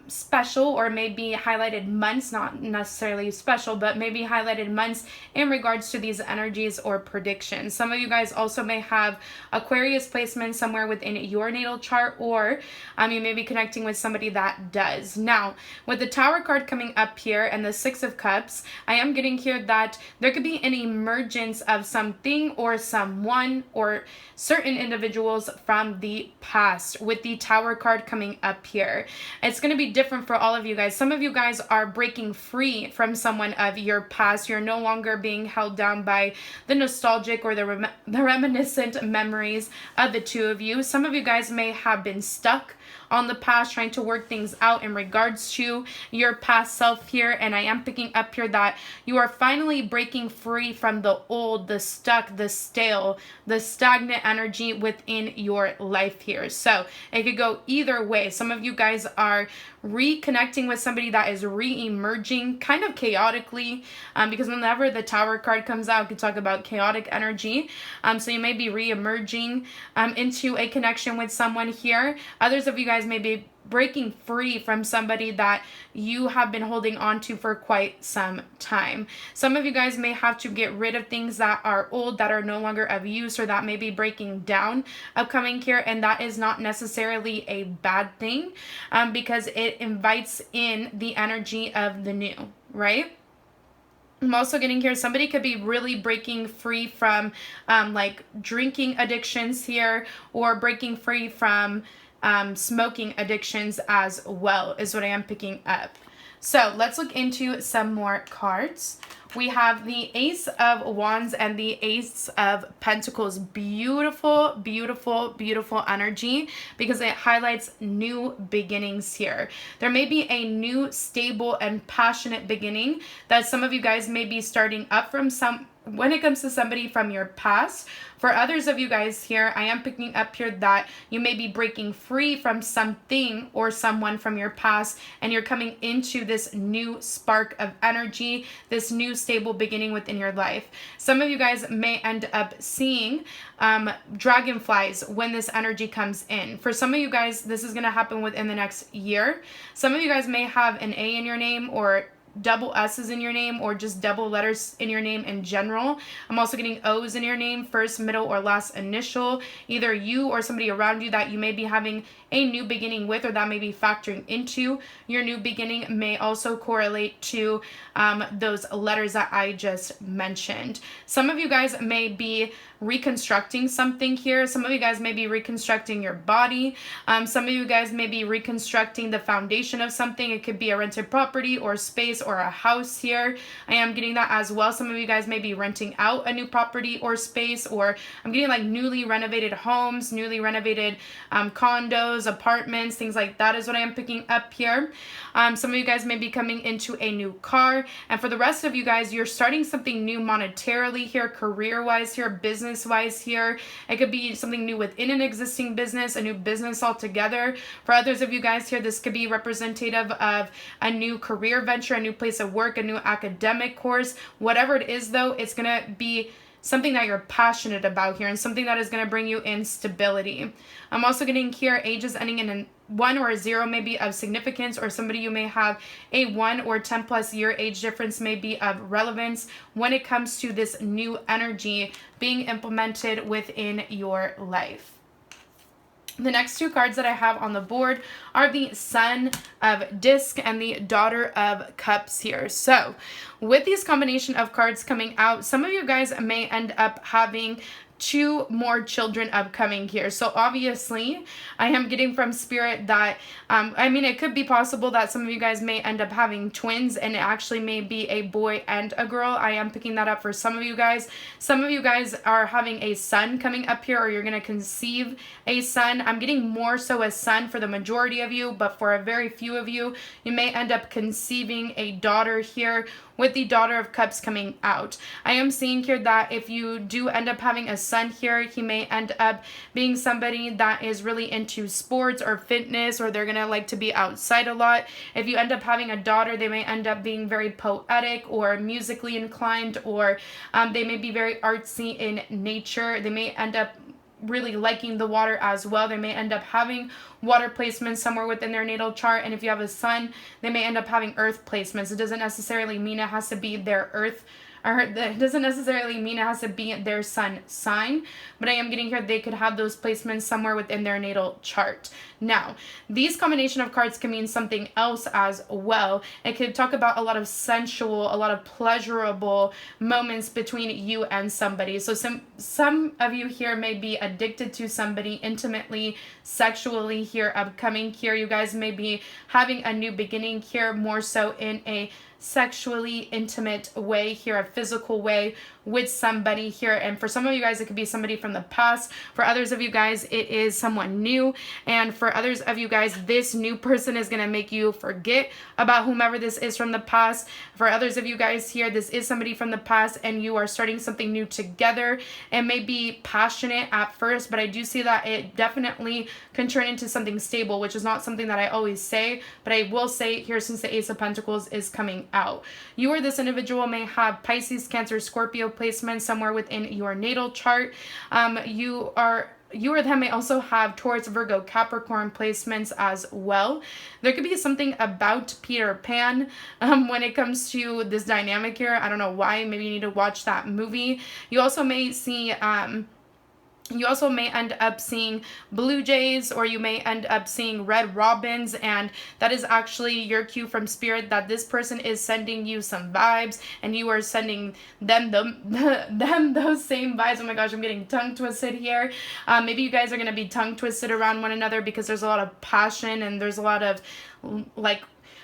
special or maybe highlighted months, not necessarily special, but maybe highlighted months in regards to these energies or predictions. Some of you guys also may have Aquarius placement somewhere within your natal chart, or you may be connecting with somebody that does. Now, with the Tower card coming up here and the Six of Cups, I am getting here that there could be an emergence of something or someone or certain individuals from the past with the Tower card coming up here. It's going to be different for all of you guys. Some of you guys are breaking free from someone of your past. You're no longer being held down by the nostalgic or the reminiscent memories of the two of you. Some of you guys may have been stuck on the past, trying to work things out in regards to your past self here. And I am picking up here that you are finally breaking free from the old, the stuck, the stale, the stagnant energy within your life here. So it could go either way. Some of you guys are reconnecting with somebody that is re-emerging kind of chaotically, because whenever the Tower card comes out, we can talk about chaotic energy. So you may be re-emerging into a connection with someone here. Others of you guys may be breaking free from somebody that you have been holding on to for quite some time. Some of you guys may have to get rid of things that are old, that are no longer of use, or that may be breaking down upcoming here, and that is not necessarily a bad thing, because it invites in the energy of the new, right? I'm also getting here somebody could be really breaking free from like drinking addictions here, or breaking free from smoking addictions as well, is what I am picking up. So let's look into some more cards. We have the Ace of Wands and the Ace of Pentacles. Beautiful, beautiful, beautiful energy, because it highlights new beginnings here. There may be a new, stable, and passionate beginning that some of you guys may be starting up from when it comes to somebody from your past. For others of you guys here, I am picking up here that you may be breaking free from something or someone from your past, and you're coming into this new spark of energy, this new stable beginning within your life. Some of you guys may end up seeing dragonflies when this energy comes in. For some of you guys, this is going to happen within the next year. Some of you guys may have an A in your name, or double S's in your name, or just double letters in your name in general. I'm also getting O's in your name, first, middle, or last initial. Either you or somebody around you that you may be having a new beginning with, or that may be factoring into your new beginning, may also correlate to those letters that I just mentioned. Some of you guys may be reconstructing something here. Some of you guys may be reconstructing your body. Some of you guys may be reconstructing the foundation of something. It could be a rented property or space or a house here. I am getting that as well. Some of you guys may be renting out a new property or space, or I'm getting like newly renovated homes, newly renovated condos, apartments, things like that is what I am picking up here. Some of you guys may be coming into a new car, and for the rest of you guys, you're starting something new monetarily here, career-wise here, business-wise here. It could be something new within an existing business, a new business altogether. For others of you guys here, this could be representative of a new career venture, a new place of work, a new academic course. Whatever it is though, it's gonna be something that you're passionate about here and something that is going to bring you instability. I'm also getting here ages ending in 1 or 0 may be of significance, or somebody you may have a 1 or 10 plus year age difference may be of relevance when it comes to this new energy being implemented within your life. The next 2 cards that I have on the board are the Son of Disc and the Daughter of Cups here. So with these combination of cards coming out, some of you guys may end up having 2 more children upcoming here. So obviously I am getting from Spirit that I mean, it could be possible that some of you guys may end up having twins, and it actually may be a boy and a girl. I am picking that up for some of you guys. Some of you guys are having a son coming up here, or you're going to conceive a son. I'm getting more so a son for the majority of you, but for a very few of you, you may end up conceiving a daughter here with the Daughter of Cups coming out. I am seeing here that if you do end up having a son here, he may end up being somebody that is really into sports or fitness, or they're gonna like to be outside a lot. If you end up having a daughter, they may end up being very poetic or musically inclined, or they may be very artsy in nature. They may end up really liking the water as well. They may end up having water placements somewhere within their natal chart, and if you have a son, they may end up having earth placements. It doesn't necessarily mean it has to be their earth, or it doesn't necessarily mean it has to be their sun sign, but I am getting here they could have those placements somewhere within their natal chart. Now, these combination of cards can mean something else as well. It could talk about a lot of sensual, a lot of pleasurable moments between you and somebody. So some of you here may be addicted to somebody intimately, sexually here upcoming here. You guys may be having a new beginning here, more so in a sexually intimate way here, a physical way with somebody here. And for some of you guys, it could be somebody from the past. For others of you guys, it is someone new. And for others of you guys, this new person is going to make you forget about whomever this is from the past. For others of you guys here, this is somebody from the past and you are starting something new together. It may be passionate at first, but I do see that it definitely can turn into something stable, which is not something that I always say, but I will say here, since the Ace of Pentacles is coming out, you or this individual may have Pisces, Cancer, Scorpio placement somewhere within your natal chart. You or them may also have Taurus, Virgo, Capricorn placements as well. There could be something about Peter Pan when it comes to this dynamic here. I don't know why. Maybe you need to watch that movie. You also may see you also may end up seeing blue jays, or you may end up seeing red robins, and that is actually your cue from Spirit that this person is sending you some vibes and you are sending them those same vibes. Oh my gosh, I'm getting tongue twisted here. Maybe you guys are going to be tongue twisted around one another because there's a lot of passion and there's a lot of like,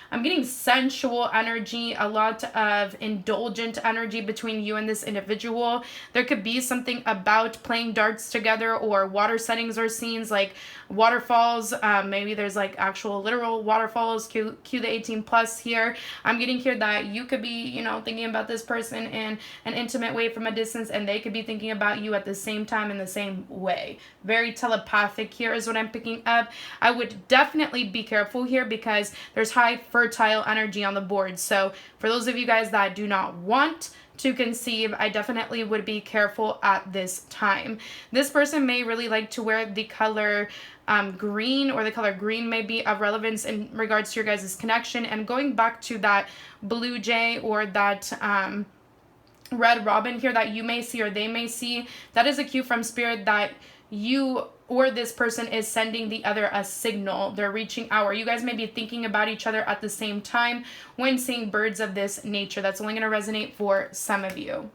I'm getting sensual energy, a lot of indulgent energy between you and this individual. There could be something about playing darts together, or water settings or scenes like waterfalls. Maybe there's like actual literal waterfalls. Cue the 18 plus here. I'm getting here that you could be, you know, thinking about this person in an intimate way from a distance, and they could be thinking about you at the same time in the same way. Very telepathic here is what I'm picking up. I would definitely be careful here because there's high fertile energy on the board. So for those of you guys that do not want to conceive, I definitely would be careful at this time. This person may really like to wear the color green, or the color green may be of relevance in regards to your guys' connection. And going back to that blue jay or that red robin here that you may see or they may see, that is a cue from Spirit that you or this person is sending the other a signal. They're reaching out, or you guys may be thinking about each other at the same time when seeing birds of this nature. That's only going to resonate for some of you.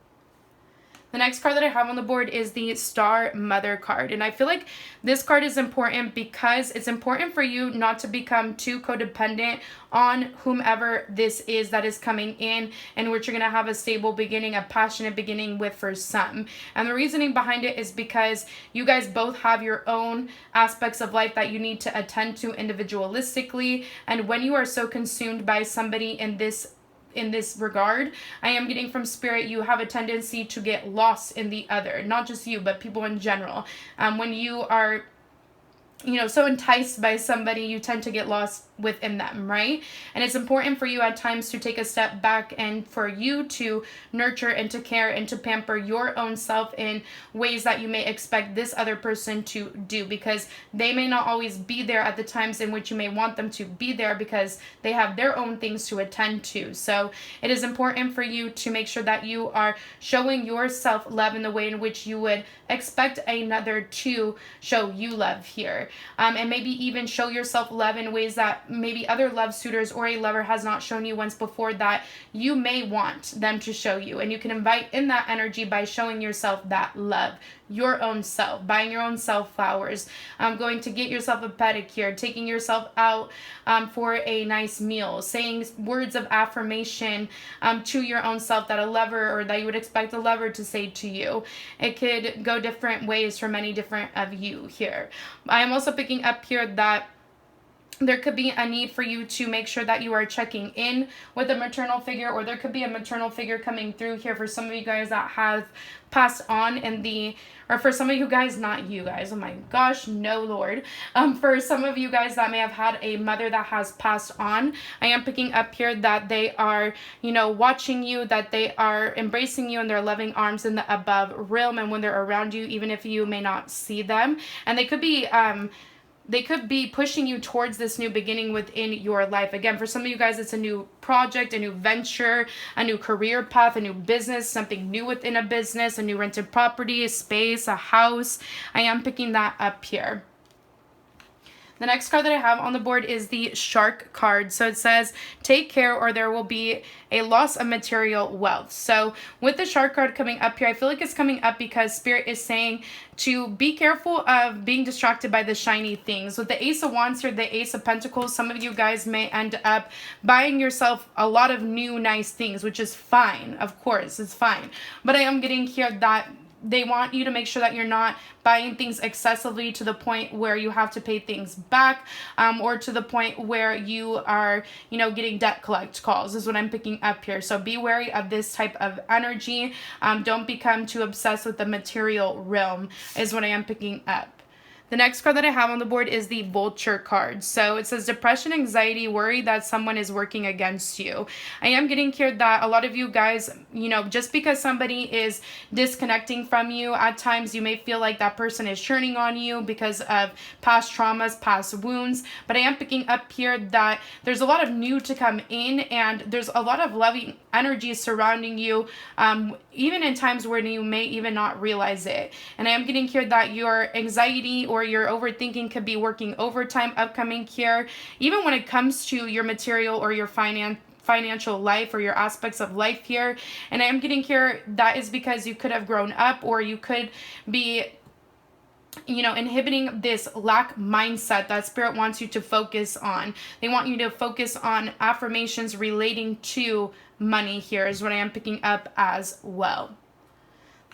The next card that I have on the board is the Star Mother card. And I feel like this card is important because it's important for you not to become too codependent on whomever this is that is coming in, and which you're going to have a stable beginning, a passionate beginning with for some. And the reasoning behind it is because you guys both have your own aspects of life that you need to attend to individualistically. And when you are so consumed by somebody in this regard, I am getting from Spirit, you have a tendency to get lost in the other. Not just you, but people in general. When you are so enticed by somebody, you tend to get lost within them, right? And it's important for you at times to take a step back and for you to nurture and to care and to pamper your own self in ways that you may expect this other person to do, because they may not always be there at the times in which you may want them to be there, because they have their own things to attend to. So it is important for you to make sure that you are showing yourself love in the way in which you would expect another to show you love here. And maybe even show yourself love in ways that maybe other love suitors or a lover has not shown you once before, that you may want them to show you. And you can invite in that energy by showing yourself that love, your own self, buying your own self flowers, going to get yourself a pedicure, taking yourself out for a nice meal, saying words of affirmation to your own self that a lover, or that you would expect a lover to say to you. It could go different ways for many different of you here. I am also picking up here that there could be a need for you to make sure that you are checking in with a maternal figure, or there could be a maternal figure coming through here for some of you guys that have passed on or for some of you guys, not you guys, oh my gosh, no Lord. For some of you guys that may have had a mother that has passed on, I am picking up here that they are, watching you, that they are embracing you in their loving arms in the above realm, and when they're around you, even if you may not see them, and they could be pushing you towards this new beginning within your life. Again, for some of you guys, it's a new project, a new venture, a new career path, a new business, something new within a business, a new rented property, a space, a house. I am picking that up here. The next card that I have on the board is the Shark card. So it says, take care or there will be a loss of material wealth. So with the Shark card coming up here, I feel like it's coming up because Spirit is saying to be careful of being distracted by the shiny things. With the Ace of Wands here, the Ace of Pentacles, some of you guys may end up buying yourself a lot of new nice things, which is fine. Of course, it's fine. But I am getting here that they want you to make sure that you're not buying things excessively to the point where you have to pay things back, or to the point where you are, getting debt collect calls is what I'm picking up here. So be wary of this type of energy. Don't become too obsessed with the material realm is what I am picking up. The next card that I have on the board is the Vulture card. So it says depression, anxiety, worry that someone is working against you. I am getting here that a lot of you guys, just because somebody is disconnecting from you, at times you may feel like that person is churning on you because of past traumas, past wounds. But I am picking up here that there's a lot of new to come in, and there's a lot of loving energy surrounding you, even in times where you may even not realize it. And I am getting here that your anxiety or your overthinking could be working overtime upcoming here, even when it comes to your material or your financial life or your aspects of life here. And I am getting here that is because you could have grown up, or you could be inhibiting this lack mindset that Spirit wants you to focus on. They want you to focus on affirmations relating to money here is what I am picking up as well.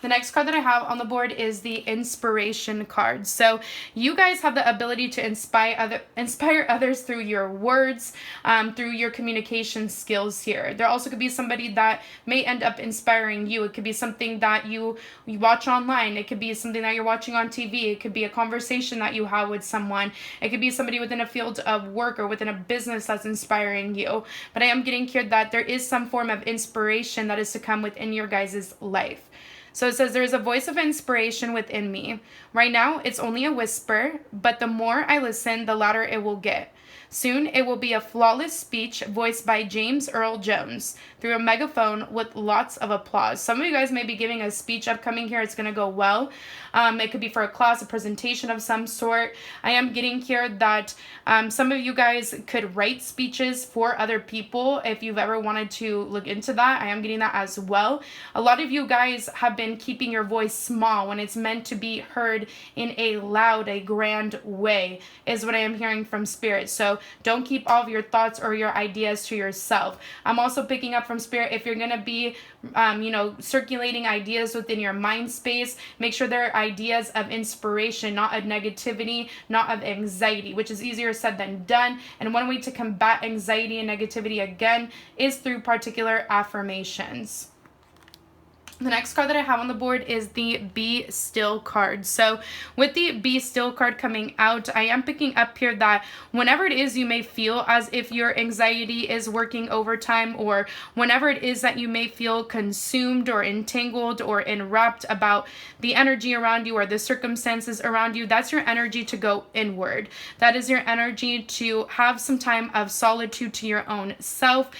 The next card that I have on the board is the Inspiration card. So you guys have the ability to inspire others through your words, through your communication skills here. There also could be somebody that may end up inspiring you. It could be something that you watch online. It could be something that you're watching on TV. It could be a conversation that you have with someone. It could be somebody within a field of work or within a business that's inspiring you. But I am getting here that there is some form of inspiration that is to come within your guys' life. So it says, there's a voice of inspiration within me. Right now, it's only a whisper, but the more I listen, the louder it will get. Soon, it will be a flawless speech voiced by James Earl Jones through a megaphone with lots of applause. Some of you guys may be giving a speech upcoming here. It's going to go well. It could be for a class, a presentation of some sort. I am getting here that some of you guys could write speeches for other people. If you've ever wanted to look into that, I am getting that as well. A lot of you guys have been keeping your voice small when it's meant to be heard in a loud, a grand way, is what I am hearing from Spirit. So don't keep all of your thoughts or your ideas to yourself. I'm also picking up from Spirit, if you're going to be, circulating ideas within your mind space, make sure they're ideas of inspiration, not of negativity, not of anxiety, which is easier said than done. And one way to combat anxiety and negativity, again, is through particular affirmations. The next card that I have on the board is the Be Still card. So with the Be Still card coming out, I am picking up here that whenever it is you may feel as if your anxiety is working overtime, or whenever it is that you may feel consumed or entangled or enwrapped about the energy around you or the circumstances around you, that's your energy to go inward. That is your energy to have some time of solitude to your own self,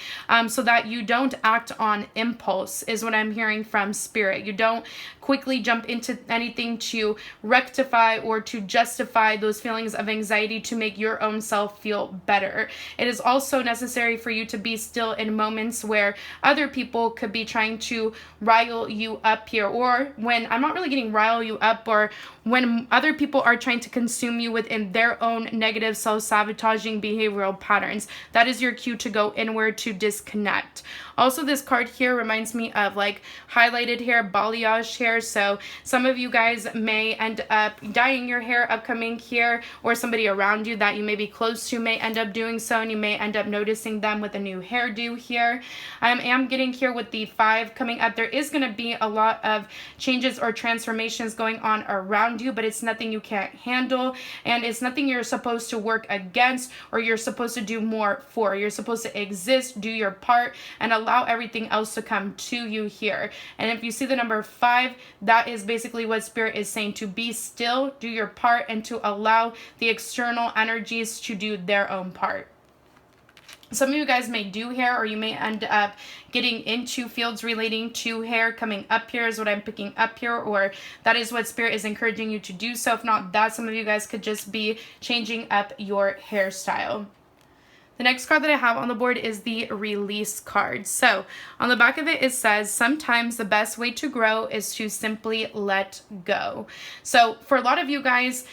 so that you don't act on impulse, is what I'm hearing from Spirit. You don't quickly jump into anything to rectify or to justify those feelings of anxiety to make your own self feel better. It is also necessary for you to be still in moments where other people could be trying to rile you up here, or when I'm not really getting rile you up, or when other people are trying to consume you within their own negative self-sabotaging behavioral patterns. That is your cue to go inward, to disconnect. Also, this card here reminds me of like highlighted hair, balayage hair. So some of you guys may end up dyeing your hair upcoming here, or somebody around you that you may be close to may end up doing so, and you may end up noticing them with a new hairdo here. I am getting here with the 5 coming up. There is going to be a lot of changes or transformations going on around you, but it's nothing you can't handle, and it's nothing you're supposed to work against or you're supposed to do more for. You're supposed to exist, do your part, and allow everything else to come to you here. And if you see the number 5, that is basically what Spirit is saying: to be still, do your part, and to allow the external energies to do their own part. Some of you guys may do hair, or you may end up getting into fields relating to hair coming up here, is what I'm picking up here, or that is what Spirit is encouraging you to do. So if not that, some of you guys could just be changing up your hairstyle. The next card that I have on the board is the Release card. So on the back of it, it says, sometimes the best way to grow is to simply let go. So for a lot of you guys,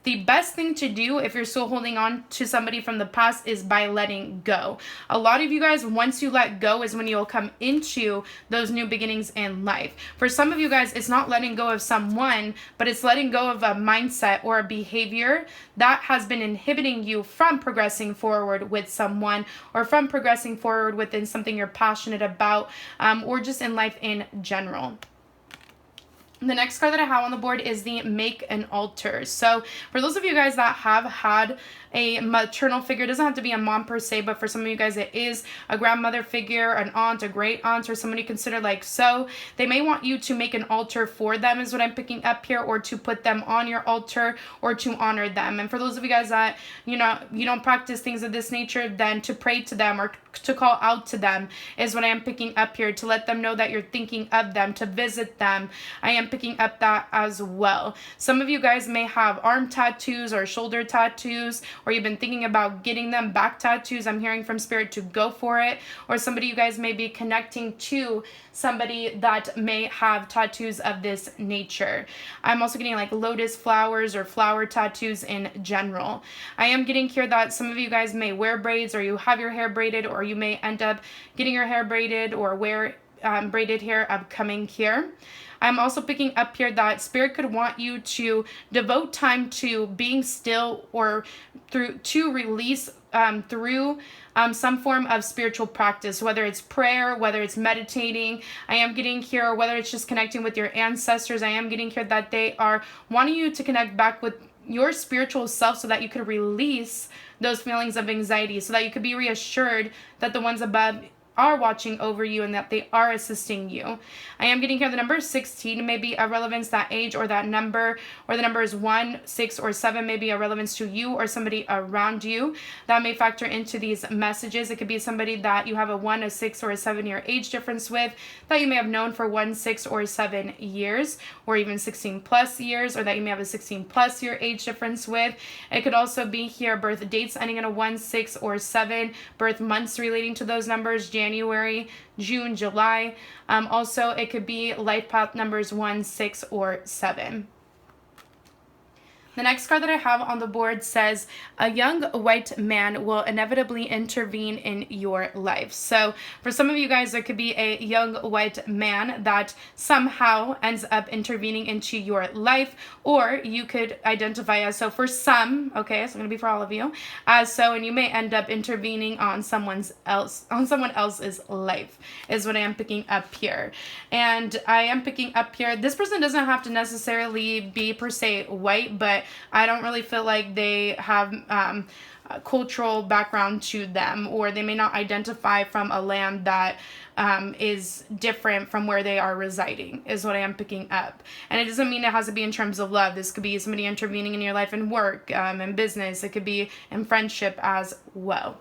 the best thing to do if you're still holding on to somebody from the past is by letting go. A lot of you guys, once you let go is when you'll come into those new beginnings in life. For some of you guys, it's not letting go of someone, but it's letting go of a mindset or a behavior that has been inhibiting you from progressing forward with someone, or from progressing forward within something you're passionate about, or just in life in general. The next card that I have on the board is the Make an Altar. So for those of you guys that have had a maternal figure, it doesn't have to be a mom per se, but for some of you guys it is a grandmother figure, an aunt, a great aunt, or somebody considered like so, they may want you to make an altar for them, is what I'm picking up here, or to put them on your altar, or to honor them. And for those of you guys that, you don't practice things of this nature, then to pray to them or to call out to them is what I am picking up here, to let them know that you're thinking of them, to visit them. I am picking up that as well. Some of you guys may have arm tattoos or shoulder tattoos, or you've been thinking about getting them. Back tattoos, I'm hearing from Spirit to go for it. Or somebody, you guys may be connecting to somebody that may have tattoos of this nature. I'm also getting like lotus flowers or flower tattoos in general. I am getting here that some of you guys may wear braids, or you have your hair braided, or you may end up getting your hair braided or wear braided hair upcoming here. I'm also picking up here that Spirit could want you to devote time to being still, or to release through some form of spiritual practice, whether it's prayer, whether it's meditating. I am getting here, or whether it's just connecting with your ancestors. I am getting here that they are wanting you to connect back with your spiritual self, so that you could release those feelings of anxiety, so that you could be reassured that the ones above are watching over you and that they are assisting you. I am getting here the number 16 may be a relevance, that age or that number, or the numbers 1, 6, or 7 may be a relevance to you or somebody around you. That may factor into these messages. It could be somebody that you have a 1, a 6, or a 7-year age difference with, that you may have known for 1, 6, or 7 years, or even 16 plus years, or that you may have a 16 plus year age difference with. It could also be here birth dates ending in a 1, 6, or 7, birth months relating to those numbers, January, June, July. Also, it could be life path numbers 1, 6, or 7. The next card that I have on the board says, a young white man will inevitably intervene in your life. So for some of you guys, there could be a young white man that somehow ends up intervening into your life, or you could identify as so for some, okay, so I'm going to be for all of you, as so, and you may end up intervening on someone else's life, is what I am picking up here. And I am picking up here, this person doesn't have to necessarily be per se white, but I don't really feel like they have a cultural background to them, or they may not identify from a land that is different from where they are residing, is what I am picking up. And it doesn't mean it has to be in terms of love. This could be somebody intervening in your life in work, in business. It could be in friendship as well.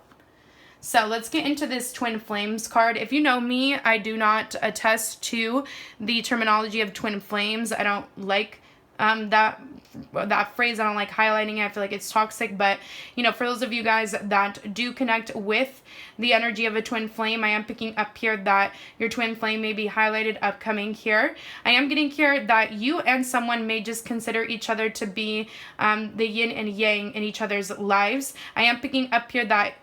So let's get into this Twin Flames card. If you know me, I do not attest to the terminology of Twin Flames. I don't like that phrase. I don't like highlighting it. I feel like it's toxic. But, you know, for those of you guys that do connect with the energy of a twin flame, I am picking up here that your twin flame may be highlighted upcoming here. I am getting here that you and someone may just consider each other to be the yin and yang in each other's lives. I am picking up here that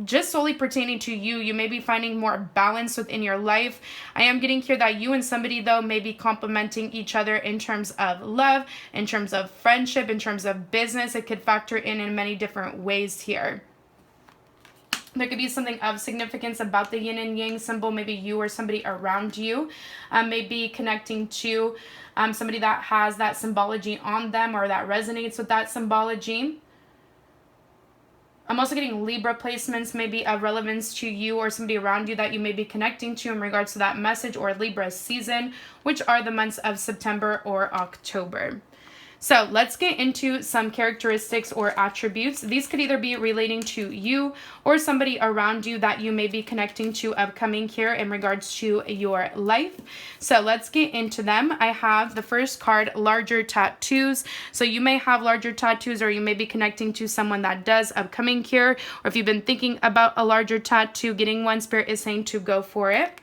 just solely pertaining to you, you may be finding more balance within your life. I am getting here that you and somebody, though, may be complementing each other in terms of love, in terms of friendship, in terms of business. It could factor in many different ways here. There could be something of significance about the yin and yang symbol. Maybe you or somebody around you may be connecting to somebody that has that symbology on them, or that resonates with that symbology. I'm also getting Libra placements, maybe of relevance to you or somebody around you that you may be connecting to in regards to that message, or Libra season, which are the months of September or October. So let's get into some characteristics or attributes. These could either be relating to you or somebody around you that you may be connecting to upcoming here in regards to your life. So let's get into them. I have the first card, larger tattoos. So you may have larger tattoos, or you may be connecting to someone that does upcoming here. Or if you've been thinking about a larger tattoo, getting one, Spirit is saying to go for it.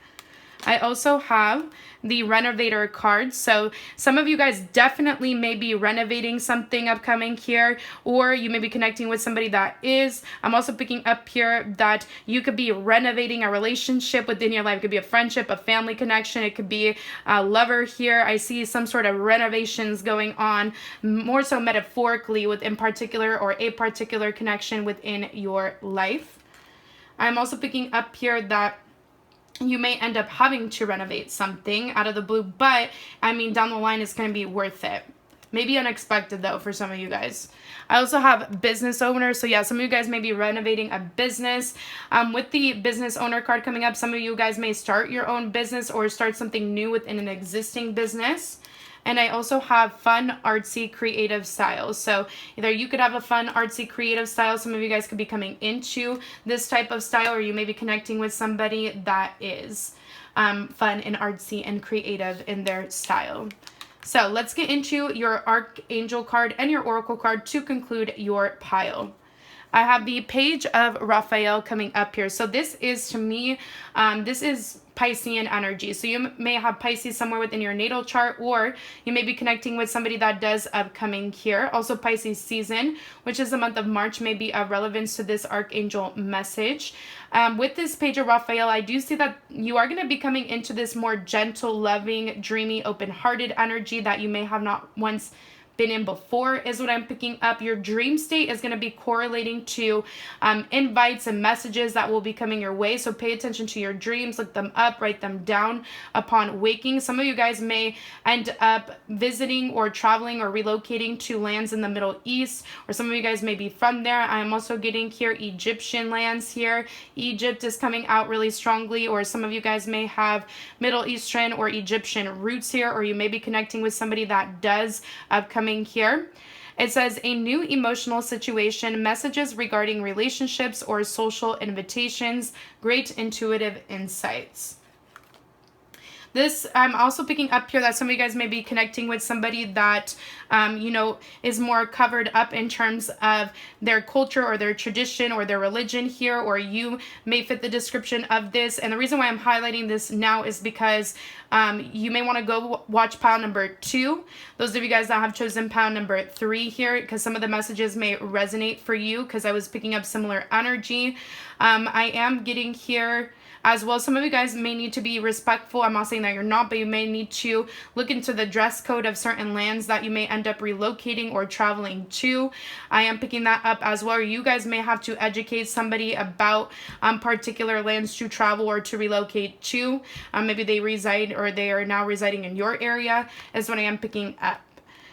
I also have the renovator card. So some of you guys definitely may be renovating something upcoming here, or you may be connecting with somebody that is. I'm also picking up here that you could be renovating a relationship within your life. It could be a friendship, a family connection. It could be a lover here. I see some sort of renovations going on, more so metaphorically, with in particular or a particular connection within your life. I'm also picking up here that you may end up having to renovate something out of the blue, but I mean, down the line, it's going to be worth it. Maybe unexpected, though, for some of you guys. I also have business owner. So yeah, some of you guys may be renovating a business. With the business owner card coming up, some of you guys may start your own business or start something new within an existing business. And I also have fun, artsy, creative styles. So either you could have a fun, artsy, creative style. Some of you guys could be coming into this type of style, or you may be connecting with somebody that is fun and artsy and creative in their style. So let's get into your Archangel card and your Oracle card to conclude your pile. I have the Page of Raphael coming up here. So this is, to me, this is Piscean energy. So you may have Pisces somewhere within your natal chart, or you may be connecting with somebody that does upcoming here. Also Pisces season, which is the month of March, may be of relevance to this Archangel message. With this Page of Raphael, I do see that you are going to be coming into this more gentle, loving, dreamy, open-hearted energy that you may have not once been in before, is what I'm picking up. Your dream state is going to be correlating to invites and messages that will be coming your way. So pay attention to your dreams, look them up, write them down upon waking. Some of you guys may end up visiting or traveling or relocating to lands in the Middle East, or some of you guys may be from there. I'm also getting here Egyptian lands here. Egypt is coming out really strongly, or some of you guys may have Middle Eastern or Egyptian roots here, or you may be connecting with somebody that does upcoming here. It says a new emotional situation, messages regarding relationships or social invitations, great intuitive insights. This, I'm also picking up here that some of you guys may be connecting with somebody that, you know, is more covered up in terms of their culture or their tradition or their religion here, or you may fit the description of this. And the reason why I'm highlighting this now is because you may want to go watch pile number 2. Those of you guys that have chosen pile number 3 here, because some of the messages may resonate for you, because I was picking up similar energy. I am getting here as well. Some of you guys may need to be respectful. I'm not saying that you're not, but you may need to look into the dress code of certain lands that you may end up relocating or traveling to. I am picking that up as well. Or you guys may have to educate somebody about particular lands to travel or to relocate to. Maybe they reside or they are now residing in your area is what I am picking up.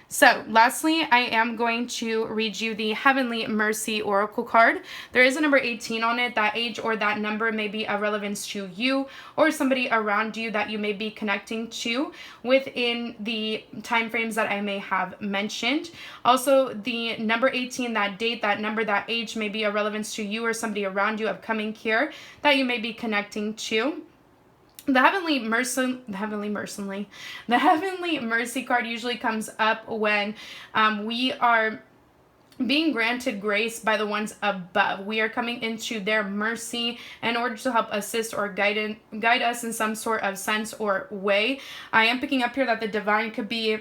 So, lastly, I am going to read you the Heavenly Mercy Oracle card. There is a number 18 on it. That age or that number may be of relevance to you or somebody around you that you may be connecting to within the time frames that I may have mentioned. Also, the number 18, that date, that number, that age may be of relevance to you or somebody around you upcoming here that you may be connecting to. The Heavenly Mercy card usually comes up when we are being granted grace by the ones above. We are coming into their mercy in order to help assist or guide us in some sort of sense or way. I am picking up here that the divine could be,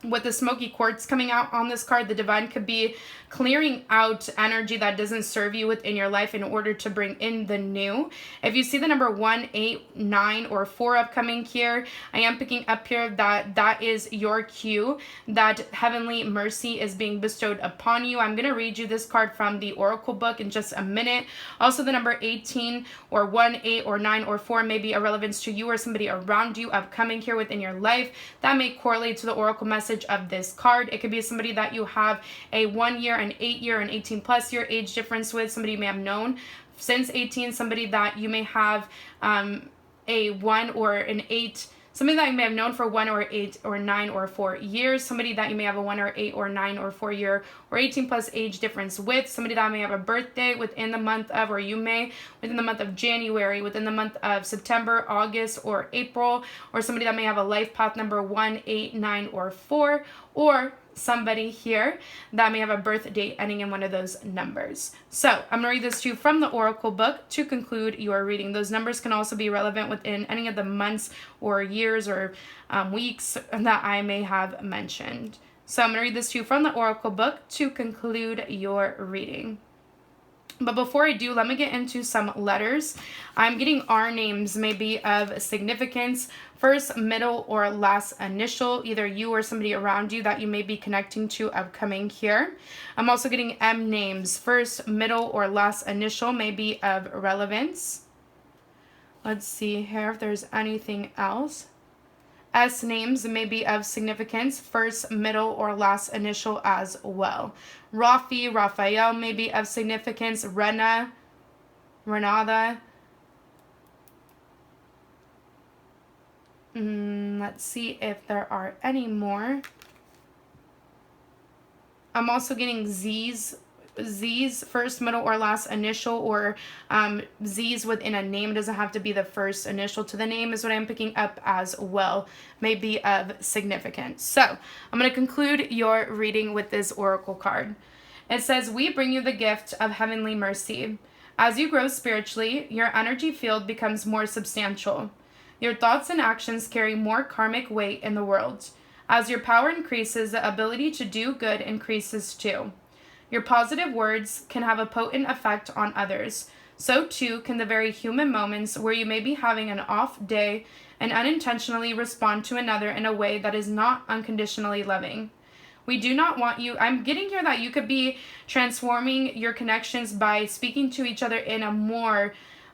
with the smoky quartz coming out on this card, the divine could be clearing out energy that doesn't serve you within your life in order to bring in the new. If you see the number 1, 8, 9, or 4 upcoming here, I am picking up here that that is your cue, that heavenly mercy is being bestowed upon you. I'm going to read you this card from the Oracle book in just a minute. Also, the number 18 or 1, 8, or 9, or 4 may be a relevance to you or somebody around you upcoming here within your life. That may correlate to the Oracle message of this card. It could be somebody that you have a 1 year, an 8 year, an 18+ year age difference with, somebody you may have known since 18, somebody that you may have a 1 or an 8, somebody that you may have known for 1 or 8 or 9 or 4 years, somebody that you may have a 1 or 8 or 9 or 4 year or 18+ age difference with, somebody that may have a birthday within the month of, or you may within the month of January, within the month of September, August, or April, or somebody that may have a life path number 1, 8, 9, or 4, or somebody here that may have a birth date ending in one of those numbers. So I'm going to read this to you from the Oracle book to conclude your reading. Those numbers can also be relevant within any of the months or years or weeks that I may have mentioned. So I'm going to read this to you from the Oracle book to conclude your reading. But before I do, let me get into some letters. I'm getting R names may be of significance. First, middle, or last initial, either you or somebody around you that you may be connecting to upcoming here. I'm also getting M names. First, middle, or last initial may be of relevance. Let's see here if there's anything else. S names may be of significance, first, middle, or last initial as well. Rafi, Raphael may be of significance. Renada. Let's see if there are any more. I'm also getting Z's, first, middle, or last initial, or Z's within a name. It doesn't have to be the first initial to the name is what I'm picking up as well. May be of significance. So I'm going to conclude your reading with this Oracle card. It says, we bring you the gift of heavenly mercy. As you grow spiritually, your energy field becomes more substantial. Your thoughts and actions carry more karmic weight in the world. As your power increases, the ability to do good increases too. Your positive words can have a potent effect on others. So too can the very human moments where you may be having an off day and unintentionally respond to another in a way that is not unconditionally loving. We do not want you, I'm getting here that you could be transforming your connections by speaking to each other in a more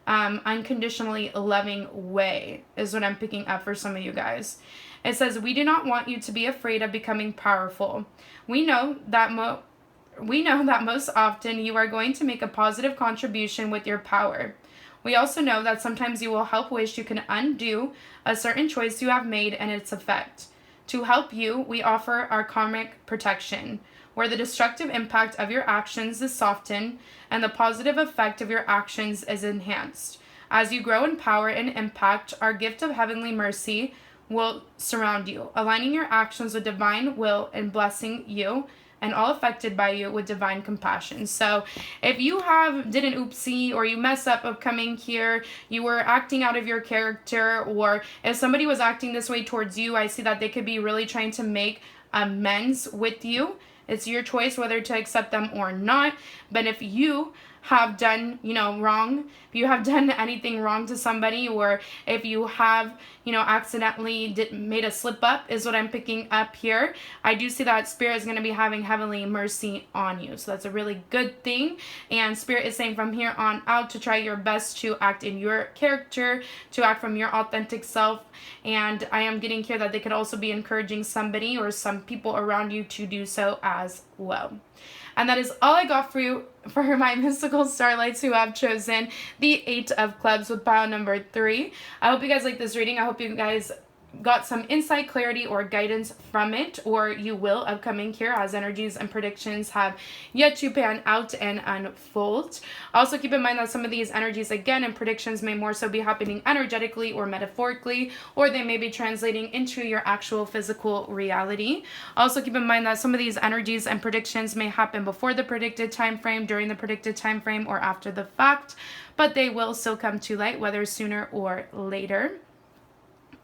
unconditionally loving way is what I'm picking up for some of you guys. It says, we do not want you to be afraid of becoming powerful. We know that most often you are going to make a positive contribution with your power. We also know that sometimes you will help wish you can undo a certain choice you have made and its effect. To help you, we offer our karmic protection, where the destructive impact of your actions is softened and the positive effect of your actions is enhanced. As you grow in power and impact, our gift of heavenly mercy will surround you, aligning your actions with divine will and blessing you, and all affected by you with divine compassion. So if you did an oopsie, or you mess up of coming here, you were acting out of your character, or if somebody was acting this way towards you, I see that they could be really trying to make amends with you. It's your choice whether to accept them or not. But if you have done, wrong, if you have done anything wrong to somebody, or if you have, accidentally made a slip up, is what I'm picking up here. I do see that Spirit is going to be having heavenly mercy on you. So that's a really good thing. And Spirit is saying from here on out to try your best to act in your character, to act from your authentic self. And I am getting here that they could also be encouraging somebody or some people around you to do so as well. And that is all I got for you, for my mystical starlights who have chosen the 8 of clubs with pile number 3. I hope you guys like this reading. I hope you guys got some insight, clarity, or guidance from it, or you will upcoming here, as energies and predictions have yet to pan out and unfold. Also keep in mind that some of these energies again and predictions may more so be happening energetically or metaphorically, or they may be translating into your actual physical reality. Also keep in mind that some of these energies and predictions may happen before the predicted time frame, during the predicted time frame, or after the fact, but they will still come to light, whether sooner or later.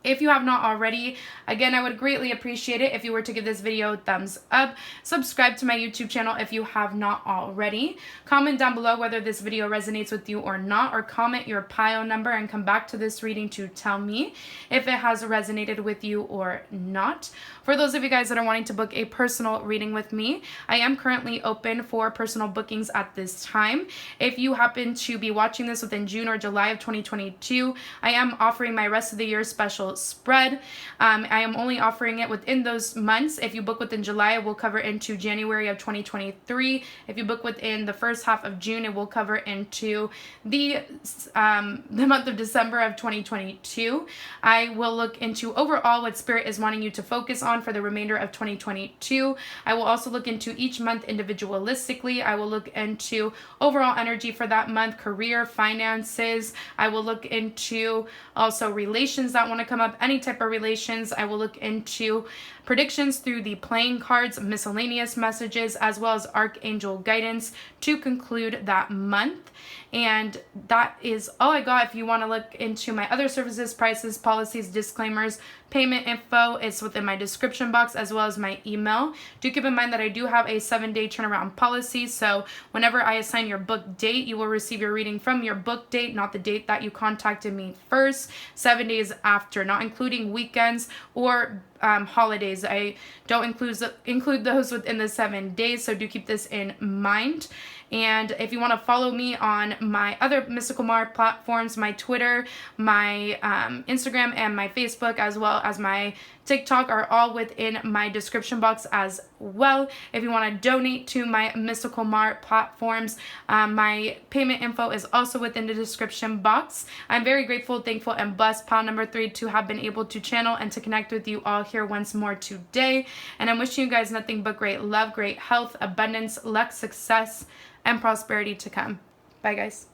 If you have not already, again, I would greatly appreciate it if you were to give this video a thumbs up. Subscribe to my YouTube channel if you have not already. Comment down below whether this video resonates with you or not, or comment your pile number and come back to this reading to tell me if it has resonated with you or not. For those of you guys that are wanting to book a personal reading with me, I am currently open for personal bookings at this time. If you happen to be watching this within June or July of 2022, I am offering my rest of the year special spread. I am only offering it within those months. If you book within July, it will cover into January of 2023. If you book within the first half of June, it will cover into the month of December of 2022. I will look into overall what Spirit is wanting you to focus on for the remainder of 2022. I will also look into each month individualistically. I will look into overall energy for that month, career, finances. I will look into also relations that want to come up, any type of relations. I will look into predictions through the playing cards, miscellaneous messages, as well as Archangel Guidance to conclude that month. And that is all I got. If you want to look into my other services, prices, policies, disclaimers, payment info, it's within my description box, as well as my email. Do keep in mind that I do have a 7-day turnaround policy. So whenever I assign your book date, you will receive your reading from your book date, not the date that you contacted me first, 7 days after, not including weekends or holidays. I don't include those within the 7 days, so do keep this in mind. And if you want to follow me on my other Mystical Mar platforms, my Twitter, my Instagram, and my Facebook, as well as my TikTok, are all within my description box as well. If you want to donate to my Mystical Mar platforms, my payment info is also within the description box. I'm very grateful, thankful, and blessed, pile number 3, to have been able to channel and to connect with you all here once more today. And I'm wishing you guys nothing but great love, great health, abundance, luck, success, and prosperity to come. Bye, guys.